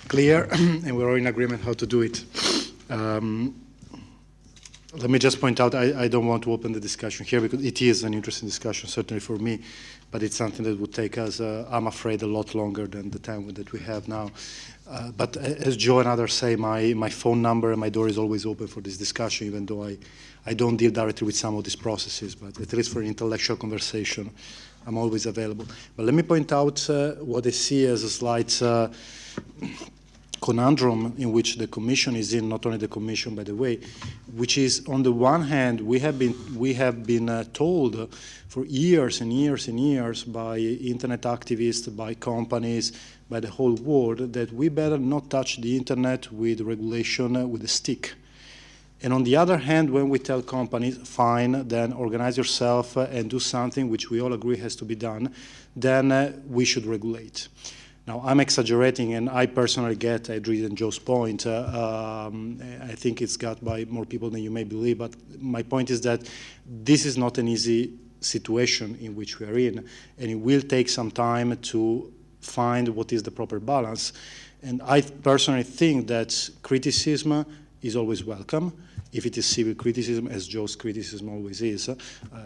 clear, and we're all in agreement how to do it. Let me just point out, I don't want to open the discussion here because it is an interesting discussion, certainly for me, but it's something that would take us, I'm afraid, a lot longer than the time that we have now. But as Joe and others say, my phone number and my door is always open for this discussion, even though I don't deal directly with some of these processes, but at least for an intellectual conversation, I'm always available. But let me point out what I see as a slight conundrum in which the Commission is in, not only the Commission, by the way, which is, on the one hand, we have been told for years and years and years by internet activists, by companies, by the whole world, that we better not touch the internet with regulation with a stick. And on the other hand, when we tell companies, fine, then organize yourself and do something which we all agree has to be done, then we should regulate. Now, I'm exaggerating, and I personally get Adrian and Joe's point. I think it's got by more people than you may believe, but my point is that this is not an easy situation in which we are in, and it will take some time to find what is the proper balance. And I personally think that criticism is always welcome, if it is civil criticism, as Joe's criticism always is.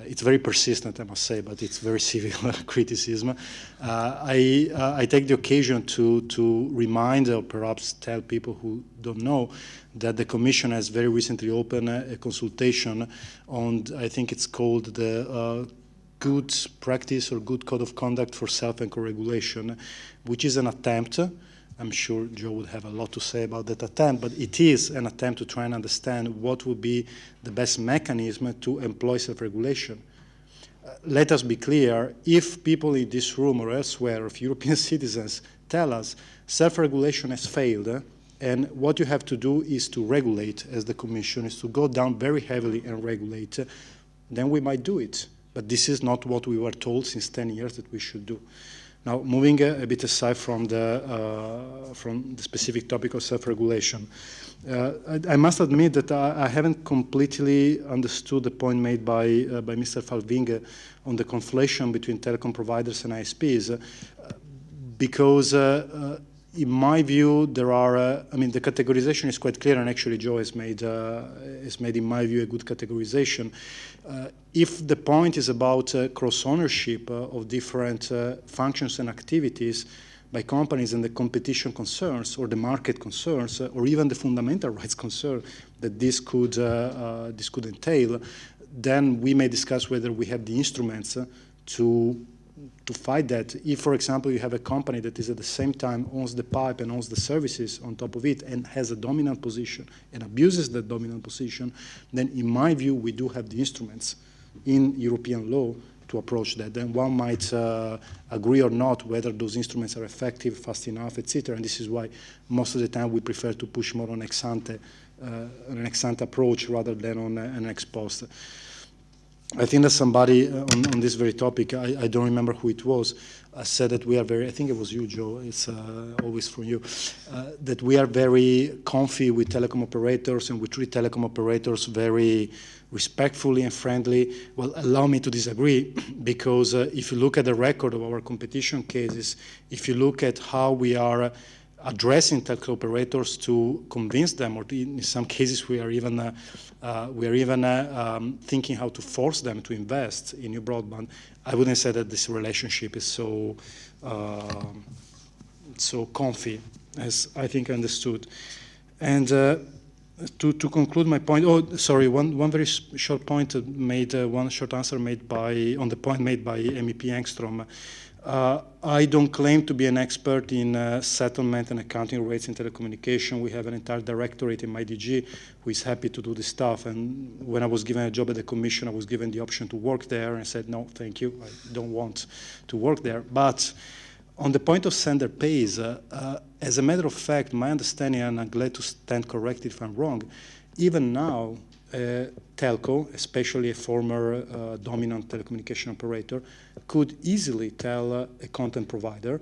It's very persistent, I must say, but it's very civil criticism. I take the occasion to remind, or perhaps tell people who don't know, that the Commission has very recently opened a consultation on, I think it's called the Good Practice or Good Code of Conduct for Self-Co-Regulation, which is an attempt. I'm sure Joe would have a lot to say about that attempt, but it is an attempt to try and understand what would be the best mechanism to employ self-regulation. Let us be clear, if people in this room or elsewhere, if European citizens tell us self-regulation has failed, and what you have to do is to regulate, as the Commission, is to go down very heavily and regulate, then we might do it. But this is not what we were told since 10 years that we should do. Now, moving a bit aside from the specific topic of self-regulation, I must admit that I haven't completely understood the point made by Mr. Falvinge on the conflation between telecom providers and ISPs, because in my view, there are, I mean, the categorization is quite clear, and actually Joe has made, in my view, a good categorization. If the point is about cross-ownership of different functions and activities by companies and the competition concerns or the market concerns or even the fundamental rights concern that this could entail, then we may discuss whether we have the instruments to fight that. If, for example, you have a company that is at the same time owns the pipe and owns the services on top of it and has a dominant position and abuses that dominant position, then in my view, we do have the instruments in European law to approach that. Then one might agree or not whether those instruments are effective, fast enough, etc. And this is why most of the time we prefer to push more on an ex-ante approach rather than on an ex-post. I think that somebody on this very topic, I don't remember who it was, said that we are very, I think it was you, Joe, it's always from you, that we are very comfy with telecom operators and we treat telecom operators very respectfully and friendly. Well, allow me to disagree, because if you look at the record of our competition cases, if you look at how we are addressing telco operators to convince them, or in some cases we are even thinking how to force them to invest in new broadband, I wouldn't say that this relationship is so comfy as I think I understood. And to conclude my point, one very short point made, one short answer made on the point made by MEP Engstrom. I don't claim to be an expert in settlement and accounting rates in telecommunication. We have an entire directorate in my DG who is happy to do this stuff. And when I was given a job at the Commission, I was given the option to work there, and I said, no, thank you, I don't want to work there. But on the point of sender pays, as a matter of fact, my understanding, and I'm glad to stand corrected if I'm wrong, even now, telco, especially a former dominant telecommunication operator, could easily tell a content provider,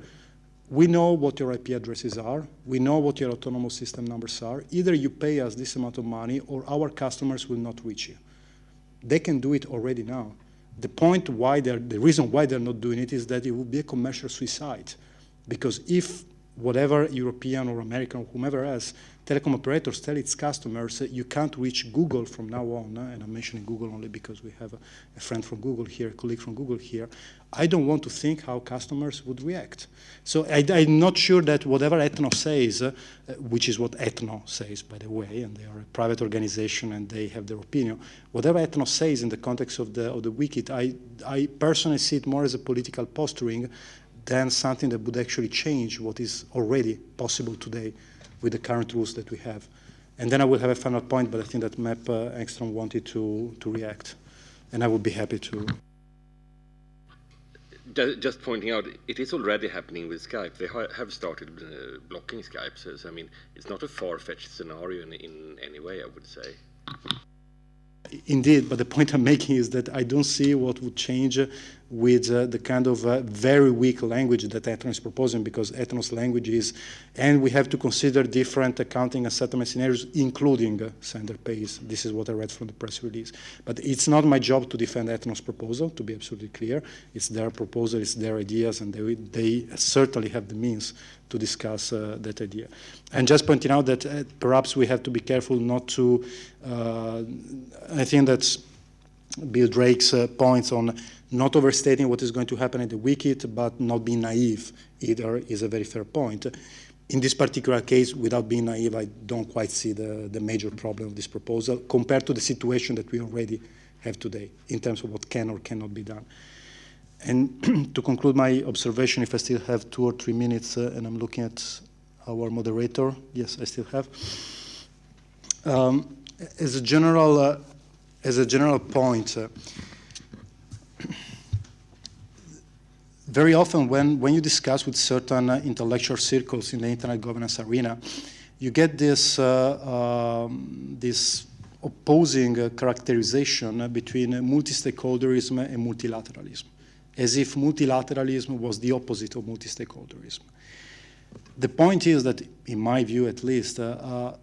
we know what your IP addresses are, we know what your autonomous system numbers are, either you pay us this amount of money or our customers will not reach you. They can do it already now. The reason why they're not doing it is that it would be a commercial suicide, because if whatever European or American or whomever else, telecom operators tell its customers, you can't reach Google from now on, and I'm mentioning Google only because we have a friend from Google here, a colleague from Google here, I don't want to think how customers would react. So I'm not sure that whatever Ethno says, which is what Ethno says, by the way, and they are a private organization and they have their opinion, whatever Ethno says in the context of the WICIT, I personally see it more as a political posturing than something that would actually change what is already possible today with the current rules that we have. And then I will have a final point, but I think that Mep Engstrom wanted to react, and I would be happy to. Just pointing out, it is already happening with Skype. They have started blocking Skype, so I mean, it's not a far-fetched scenario in any way, I would say. Indeed, but the point I'm making is that I don't see what would change with the kind of very weak language that Ethnos is proposing, because Ethnos language is, and we have to consider different accounting and settlement scenarios, including sender pays. This is what I read from the press release. But it's not my job to defend Ethnos' proposal, to be absolutely clear. It's their proposal, it's their ideas, and they certainly have the means to discuss that idea. And just pointing out that perhaps we have to be careful not to, I think that's Bill Drake's points on not overstating what is going to happen at the Wikit, but not being naive either is a very fair point. In this particular case, without being naive, I don't quite see the major problem of this proposal compared to the situation that we already have today in terms of what can or cannot be done. And to conclude my observation, if I still have 2 or 3 minutes, and I'm looking at our moderator, yes, I still have. As a general point, very often when you discuss with certain intellectual circles in the internet governance arena, you get this, this opposing characterization between multi-stakeholderism and multilateralism, as if multilateralism was the opposite of multi-stakeholderism. The point is that, in my view at least, the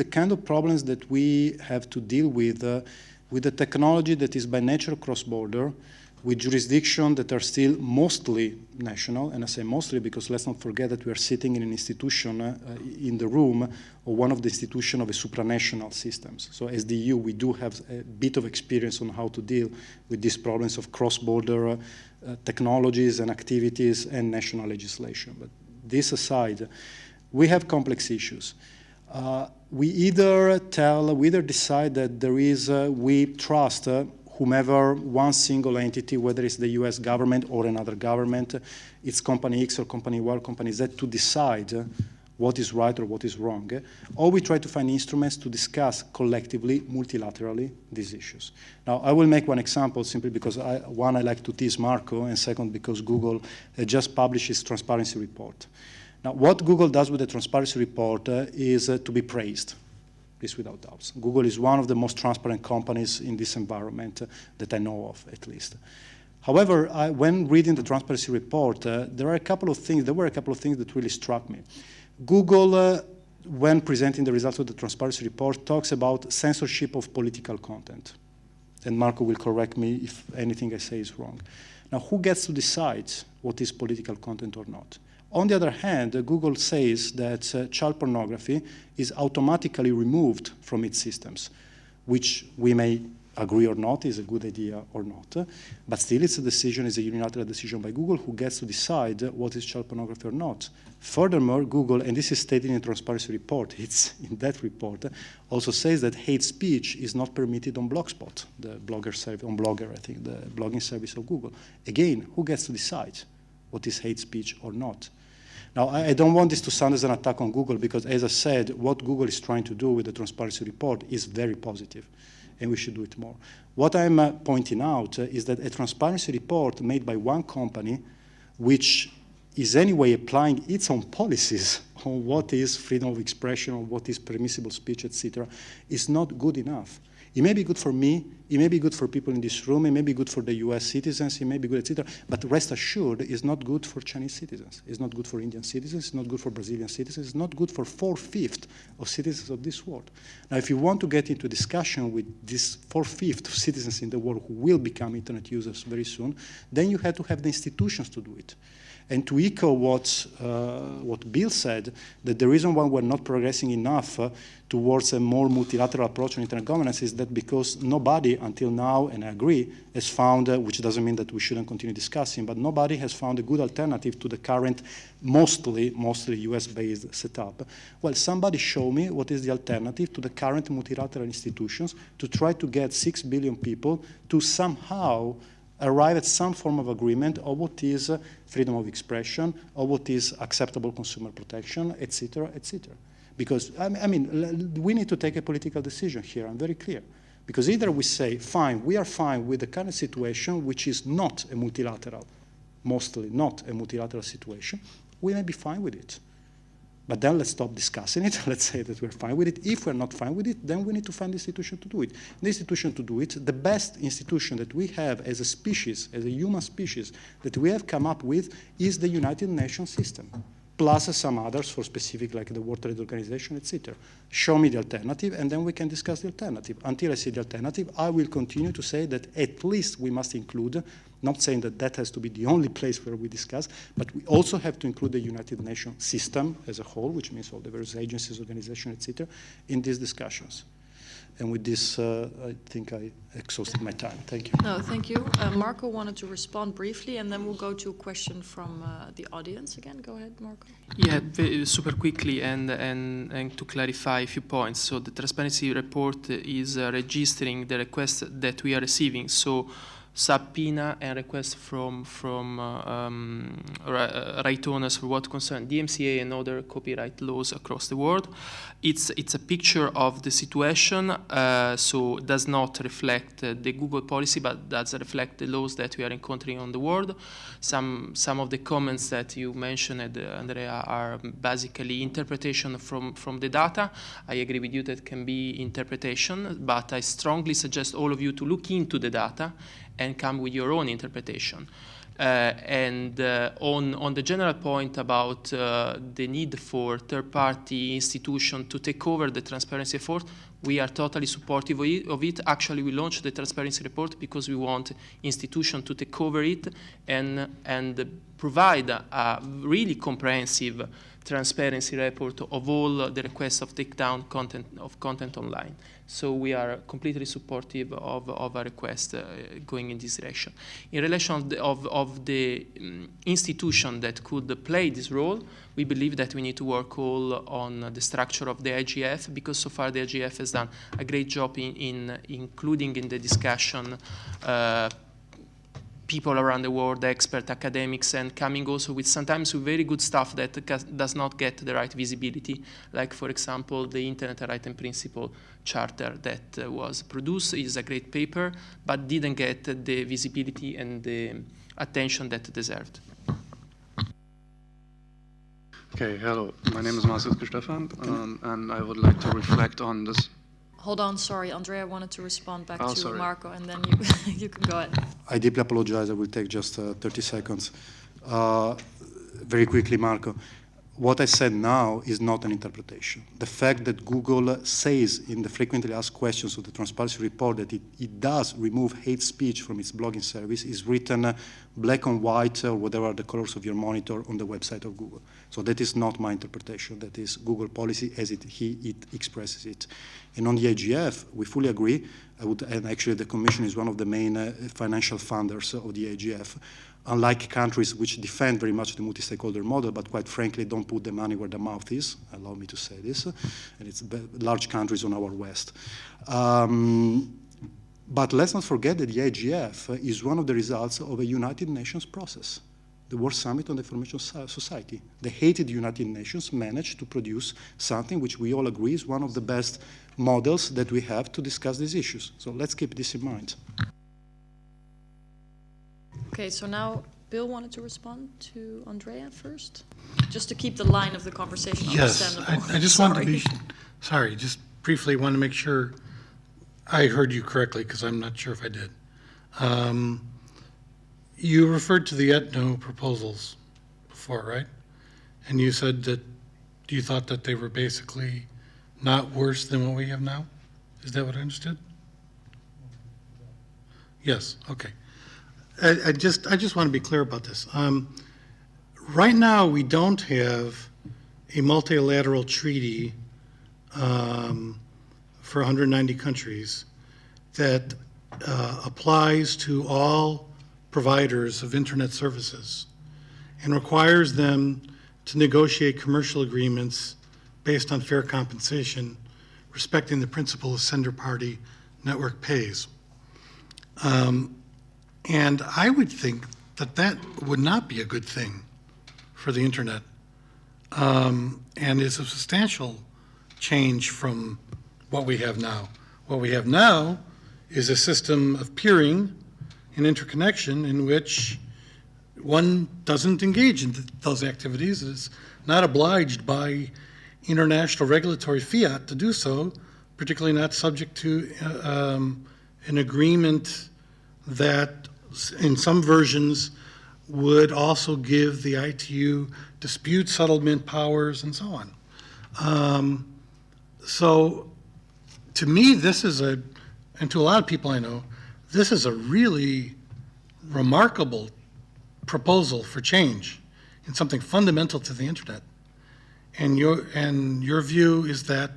kind of problems that we have to deal with the technology that is by nature cross-border, with jurisdictions that are still mostly national, and I say mostly because let's not forget that we are sitting in an institution in the room, or one of the institutions of a supranational systems. So as the EU, we do have a bit of experience on how to deal with these problems of cross-border technologies and activities and national legislation. But this aside, we have complex issues. We either decide that there is, we trust whomever, one single entity, whether it's the US government or another government, it's company X or company Y or company Z, to decide what is right or what is wrong. Or we try to find instruments to discuss collectively, multilaterally, these issues. Now, I will make one example simply because, one, I like to tease Marco, and second, because Google just published its transparency report. Now, what Google does with the transparency report is to be praised. This without doubts. Google is one of the most transparent companies in this environment that I know of, at least. However, when reading the transparency report, there were a couple of things that really struck me. Google, when presenting the results of the transparency report, talks about censorship of political content. And Marco will correct me if anything I say is wrong. Now, who gets to decide what is political content or not? On the other hand, Google says that child pornography is automatically removed from its systems, which we may agree or not is a good idea or not, but still it's a decision, it's a unilateral decision by Google who gets to decide what is child pornography or not. Furthermore, Google, and this is stated in the transparency report, it's in that report, also says that hate speech is not permitted on Blogspot, the blogger service, on Blogger, I think, the blogging service of Google. Again, who gets to decide what is hate speech or not? Now, I don't want this to sound as an attack on Google because, as I said, what Google is trying to do with the transparency report is very positive, and we should do it more. What I'm pointing out is that a transparency report made by one company, which is anyway applying its own policies on what is freedom of expression, on what is permissible speech, etc., is not good enough. It may be good for me, it may be good for people in this room, it may be good for the US citizens, it may be good, etc., but rest assured, it's not good for Chinese citizens, it's not good for Indian citizens, it's not good for Brazilian citizens, it's not good for 4/5 of citizens of this world. Now, if you want to get into discussion with this 4/5 of citizens in the world who will become internet users very soon, then you have to have the institutions to do it. And to echo what Bill said, that the reason why we're not progressing enough towards a more multilateral approach on internet governance is that because nobody until now, and I agree, has found, which doesn't mean that we shouldn't continue discussing, but nobody has found a good alternative to the current mostly US-based setup. Well, somebody show me what is the alternative to the current multilateral institutions to try to get 6 billion people to somehow arrive at some form of agreement of what is freedom of expression, of what is acceptable consumer protection, etc., etc. Because, I mean, we need to take a political decision here, I'm very clear. Because either we say, fine, we are fine with the current situation, which is not a multilateral, mostly not a multilateral situation, we may be fine with it. But then let's stop discussing it. Let's say that we're fine with it. If we're not fine with it, then we need to find the institution to do it. The institution to do it, the best institution that we have as a species, as a human species, that we have come up with is the United Nations system, plus some others for specific, like the World Trade Organization, etc. Show me the alternative, and then we can discuss the alternative. Until I see the alternative, I will continue to say that at least we must include, not saying that that has to be the only place where we discuss, but we also have to include the United Nations system as a whole, which means all the various agencies, organizations, etc., in these discussions. And with this, I think I exhausted my time. Thank you. No, thank you. Marco wanted to respond briefly, and then we'll go to a question from the audience again. Go ahead, Marco. Yeah, super quickly and to clarify a few points. So the transparency report is registering the requests that we are receiving. So subpoena and requests from right owners for what concerns DMCA and other copyright laws across the world. It's a picture of the situation, so does not reflect the Google policy, but does reflect the laws that we are encountering on the world. Some of the comments that you mentioned, Andrea, are basically interpretation from the data. I agree with you that can be interpretation, but I strongly suggest all of you to look into the data and come with your own interpretation. On the general point about the need for third-party institutions to take over the transparency effort, we are totally supportive of it. Actually, we launched the transparency report because we want institutions to take over it and provide a really comprehensive transparency report of all the requests of takedown content online. So we are completely supportive of a request going in this direction. In relation of the institution that could play this role, we believe that we need to work all on the structure of the IGF, because so far the IGF has done a great job in including in the discussion people around the world, expert academics, and coming also with sometimes with very good stuff that does not get the right visibility, like, for example, the Internet Right and Principle Charter that was produced is a great paper, but didn't get the visibility and the attention that it deserved. Okay, hello. My name is Marcel Stefan, and I would like to reflect on this. Hold on, sorry, Andrea wanted to respond back to sorry. Marco, and then you can go ahead. I deeply apologize. I will take just 30 seconds. Very quickly, Marco. What I said now is not an interpretation. The fact that Google says in the frequently asked questions of the transparency report that it does remove hate speech from its blogging service is written black and white or whatever are the colors of your monitor on the website of Google. So that is not my interpretation. That is Google policy as it expresses it. And on the AGF, we fully agree. And actually the Commission is one of the main financial funders of the AGF. Unlike countries which defend very much the multi-stakeholder model, but quite frankly don't put the money where the mouth is, allow me to say this, and it's large countries on our west. But let's not forget that the IGF is one of the results of a United Nations process, the World Summit on the Information Society. The hated United Nations managed to produce something which we all agree is one of the best models that we have to discuss these issues. So let's keep this in mind. Okay, so now Bill wanted to respond to Andrea first, just to keep the line of the conversation understandable. Yes, I just wanted to be, sorry, just briefly want to make sure I heard you correctly, because I'm not sure if I did. You referred to the Etno proposals before, right? And you said that you thought that they were basically not worse than what we have now? Is that what I understood? Yes, okay. I just want to be clear about this. Right now, we don't have a multilateral treaty for 190 countries that applies to all providers of internet services and requires them to negotiate commercial agreements based on fair compensation, respecting the principle of sender party network pays. And I would think that that would not be a good thing for the internet, and is a substantial change from what we have now. What we have now is a system of peering and interconnection in which one doesn't engage in those activities, is not obliged by international regulatory fiat to do so, particularly not subject to an agreement that in some versions would also give the ITU dispute settlement powers and so on. So to me, this is and to a lot of people I know, this is a really remarkable proposal for change in something fundamental to the internet. And your view is that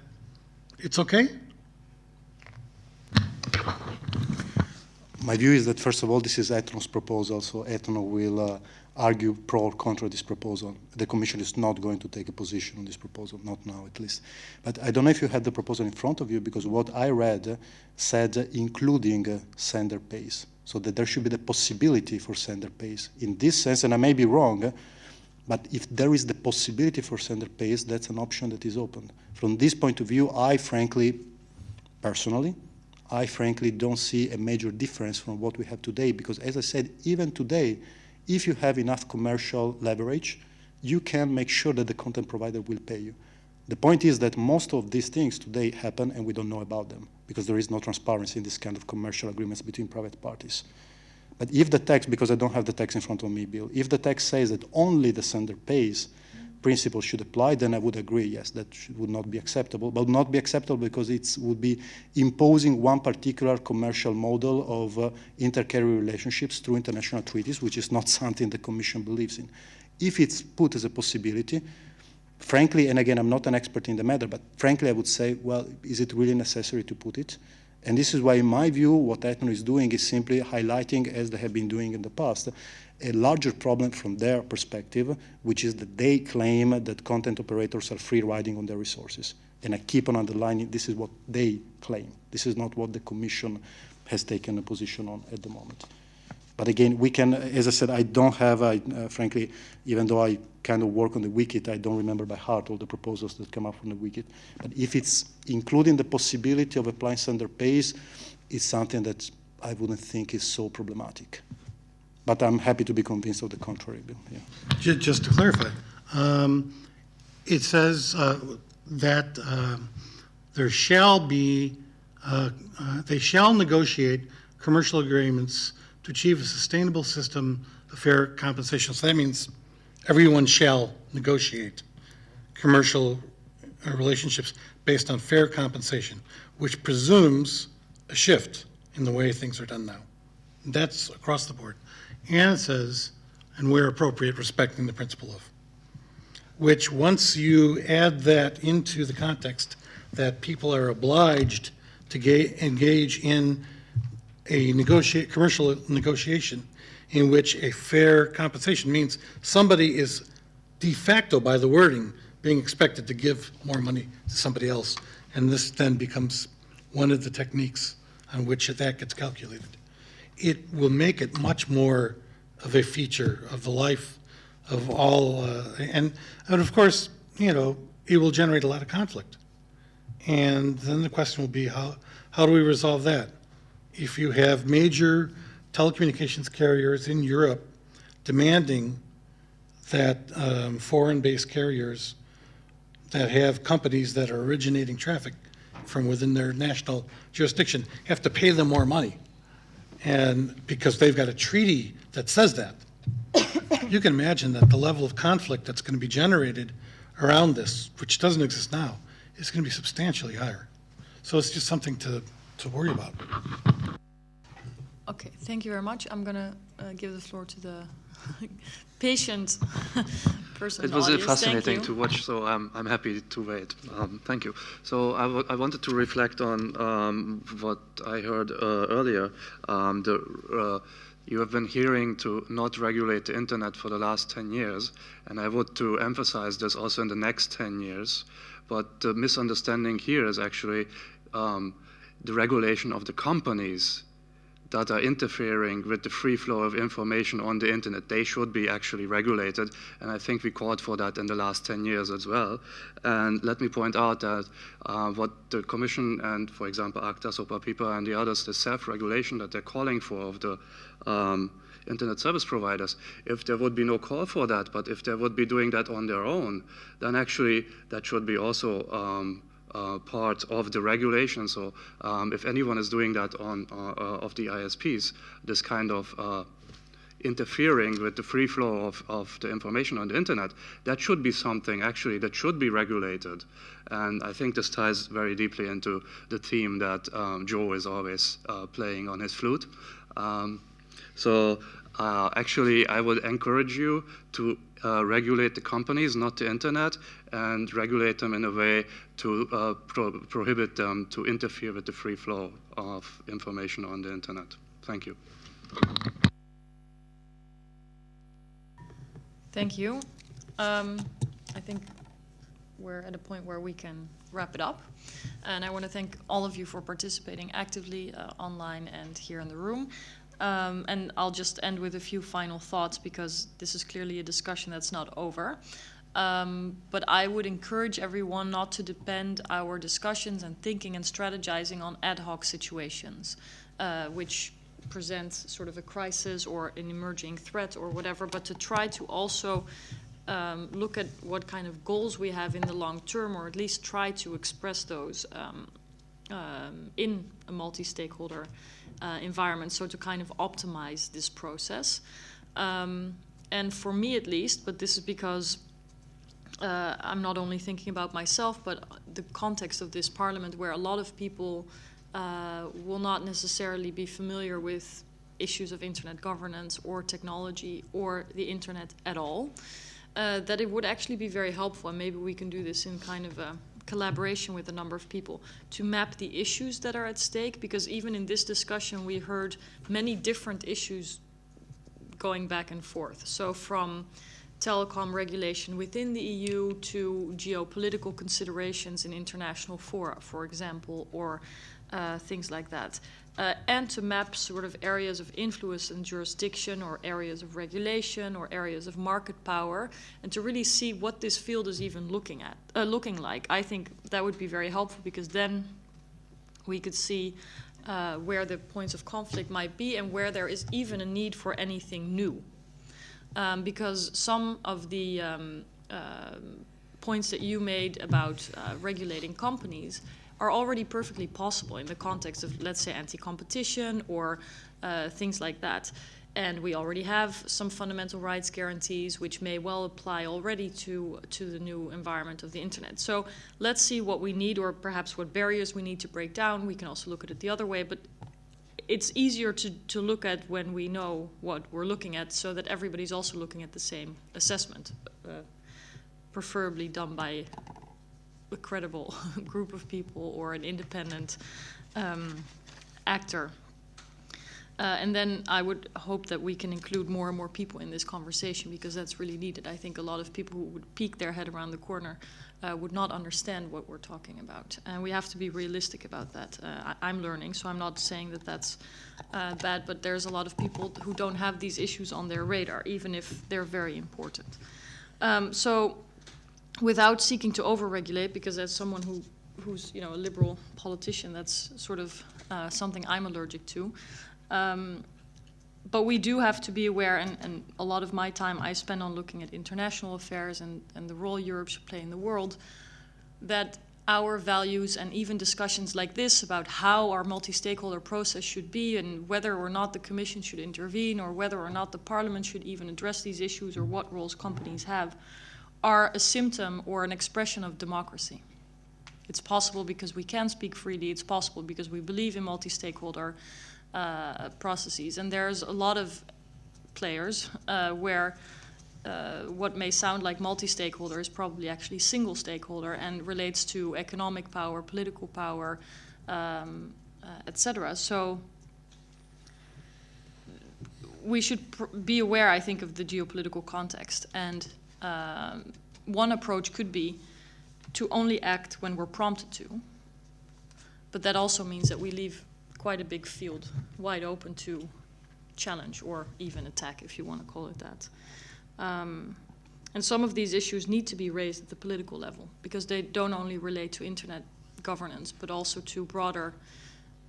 it's okay? My view is that, first of all, this is ETNO's proposal, so ETNO will argue pro or contra this proposal. The Commission is not going to take a position on this proposal, not now at least. But I don't know if you had the proposal in front of you, because what I read said including sender pays, so that there should be the possibility for sender pays. In this sense, and I may be wrong, but if there is the possibility for sender pays, that's an option that is open. From this point of view, I frankly don't see a major difference from what we have today, because as I said, even today, if you have enough commercial leverage, you can make sure that the content provider will pay you. The point is that most of these things today happen and we don't know about them, because there is no transparency in this kind of commercial agreements between private parties. But if the text, because I don't have the text in front of me, Bill, if the text says that only the sender pays principle should apply, then I would agree, yes, that would not be acceptable, but not be acceptable because it would be imposing one particular commercial model of inter-carrier relationships through international treaties, which is not something the Commission believes in. If it's put as a possibility, frankly, and again, I'm not an expert in the matter, but frankly, I would say, well, is it really necessary to put it? And this is why, in my view, what ETNO is doing is simply highlighting, as they have been doing in the past, a larger problem from their perspective, which is that they claim that content operators are free riding on their resources. And I keep on underlining, this is what they claim. This is not what the Commission has taken a position on at the moment. But again, we can, as I said, I don't have, frankly, even though I kind of work on the wikit, I don't remember by heart all the proposals that come up from the wikit. But if it's including the possibility of applying sender pays, it's something that I wouldn't think is so problematic. But I'm happy to be convinced of the contrary, Bill. Yeah. Just to clarify, it says that there shall be, they shall negotiate commercial agreements to achieve a sustainable system of fair compensation. So that means everyone shall negotiate commercial relationships based on fair compensation, which presumes a shift in the way things are done now. That's across the board. And it says, and where appropriate, respecting the principle of, which once you add that into the context that people are obliged to engage in a commercial negotiation in which a fair compensation means somebody is de facto, by the wording, being expected to give more money to somebody else. And this then becomes one of the techniques on which that gets calculated. It will make it much more of a feature of the life of all, and of course, you know, it will generate a lot of conflict. And then the question will be, how do we resolve that? If you have major telecommunications carriers in Europe demanding that foreign-based carriers that have companies that are originating traffic from within their national jurisdiction have to pay them more money, and because they've got a treaty that says that, you can imagine that the level of conflict that's going to be generated around this, which doesn't exist now, is going to be substantially higher. So it's just something to worry about. Okay, thank you very much. I'm going to give the floor to the patient person. It was audience. fascinating to watch, so I'm happy to wait. Thank you. So I wanted to reflect on what I heard earlier. You have been hearing to not regulate the internet for the last 10 years, and I would to emphasize this also in the next 10 years. But the misunderstanding here is actually the regulation of the companies that are interfering with the free flow of information on the internet, they should be actually regulated. And I think we called for that in the last 10 years as well. And let me point out that what the Commission and, for example, ACTA, SOPA, PIPA, and the others, the self-regulation that they're calling for of the internet service providers, if there would be no call for that, but if they would be doing that on their own, then actually that should be also part of the regulation. So if anyone is doing that on of the ISPs, this kind of interfering with the free flow of the information on the internet, that should be something actually that should be regulated. And I think this ties very deeply into the theme that Joe is always playing on his flute. Actually, I would encourage you to regulate the companies, not the internet, and regulate them in a way to prohibit them to interfere with the free flow of information on the internet. Thank you. Thank you. I think we're at a point where we can wrap it up. And I want to thank all of you for participating actively online and here in the room. And I'll just end with a few final thoughts because this is clearly a discussion that's not over. But I would encourage everyone not to depend our discussions and thinking and strategizing on ad hoc situations, which present sort of a crisis or an emerging threat or whatever, but to try to also look at what kind of goals we have in the long term, or at least try to express those in a multi-stakeholder environment, so to kind of optimize this process. And for me at least, but this is because I'm not only thinking about myself, but the context of this parliament where a lot of people will not necessarily be familiar with issues of internet governance or technology or the internet at all, that it would actually be very helpful, and maybe we can do this in kind of a collaboration with a number of people, to map the issues that are at stake, because even in this discussion we heard many different issues going back and forth. So from telecom regulation within the EU to geopolitical considerations in international fora, for example, or things like that. And to map sort of areas of influence and jurisdiction, or areas of regulation, or areas of market power, and to really see what this field is even looking like. I think that would be very helpful, because then we could see where the points of conflict might be and where there is even a need for anything new. Because some of the points that you made about regulating companies are already perfectly possible in the context of, let's say, anti-competition or things like that. And we already have some fundamental rights guarantees which may well apply already to the new environment of the internet. So let's see what we need, or perhaps what barriers we need to break down. We can also look at it the other way, but it's easier to look at when we know what we're looking at, so that everybody's also looking at the same assessment, preferably done by a credible group of people or an independent actor. And then I would hope that we can include more and more people in this conversation, because that's really needed. I think a lot of people who would peek their head around the corner would not understand what we're talking about. And we have to be realistic about that. I'm learning, so I'm not saying that that's bad, but there's a lot of people who don't have these issues on their radar, even if they're very important. So without seeking to over-regulate, because as someone who's a liberal politician, that's sort of something I'm allergic to. But we do have to be aware, and a lot of my time I spend on looking at international affairs and the role Europe should play in the world, that our values and even discussions like this about how our multi-stakeholder process should be, and whether or not the Commission should intervene, or whether or not the Parliament should even address these issues, or what roles companies have, are a symptom or an expression of democracy. It's possible because we can speak freely. It's possible because we believe in multi-stakeholder processes. And there's a lot of players where what may sound like multi-stakeholder is probably actually single stakeholder and relates to economic power, political power, etc. So we should be aware, I think, of the geopolitical context. And one approach could be to only act when we're prompted to. But that also means that we leave quite a big field, wide open to challenge or even attack, if you want to call it that. And some of these issues need to be raised at the political level because they don't only relate to internet governance, but also to broader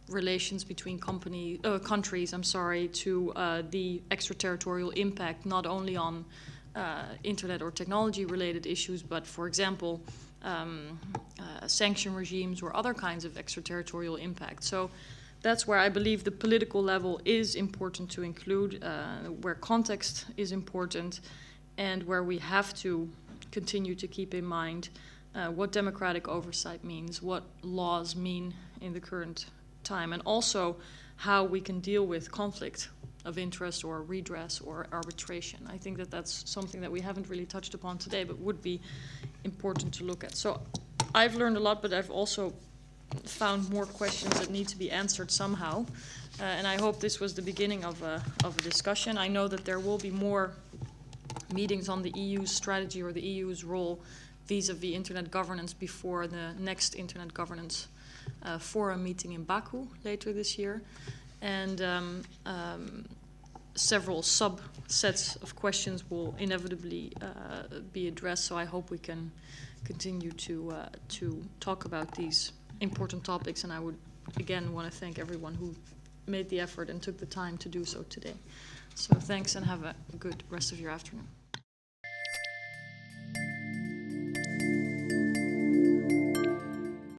relations between countries, to the extraterritorial impact, not only on internet or technology-related issues, but, for example, sanction regimes or other kinds of extraterritorial impact. So that's where I believe the political level is important to include, where context is important, and where we have to continue to keep in mind what democratic oversight means, what laws mean in the current time, and also how we can deal with conflict of interest or redress or arbitration. I think that that's something that we haven't really touched upon today, but would be important to look at. So I've learned a lot, but I've also found more questions that need to be answered somehow. And I hope this was the beginning of a discussion. I know that there will be more meetings on the EU's strategy or the EU's role vis-a-vis internet governance before the next internet governance forum meeting in Baku later this year. And several subsets of questions will inevitably be addressed, so I hope we can continue to talk about these important topics, and I would again want to thank everyone who made the effort and took the time to do so today. So thanks, and have a good rest of your afternoon.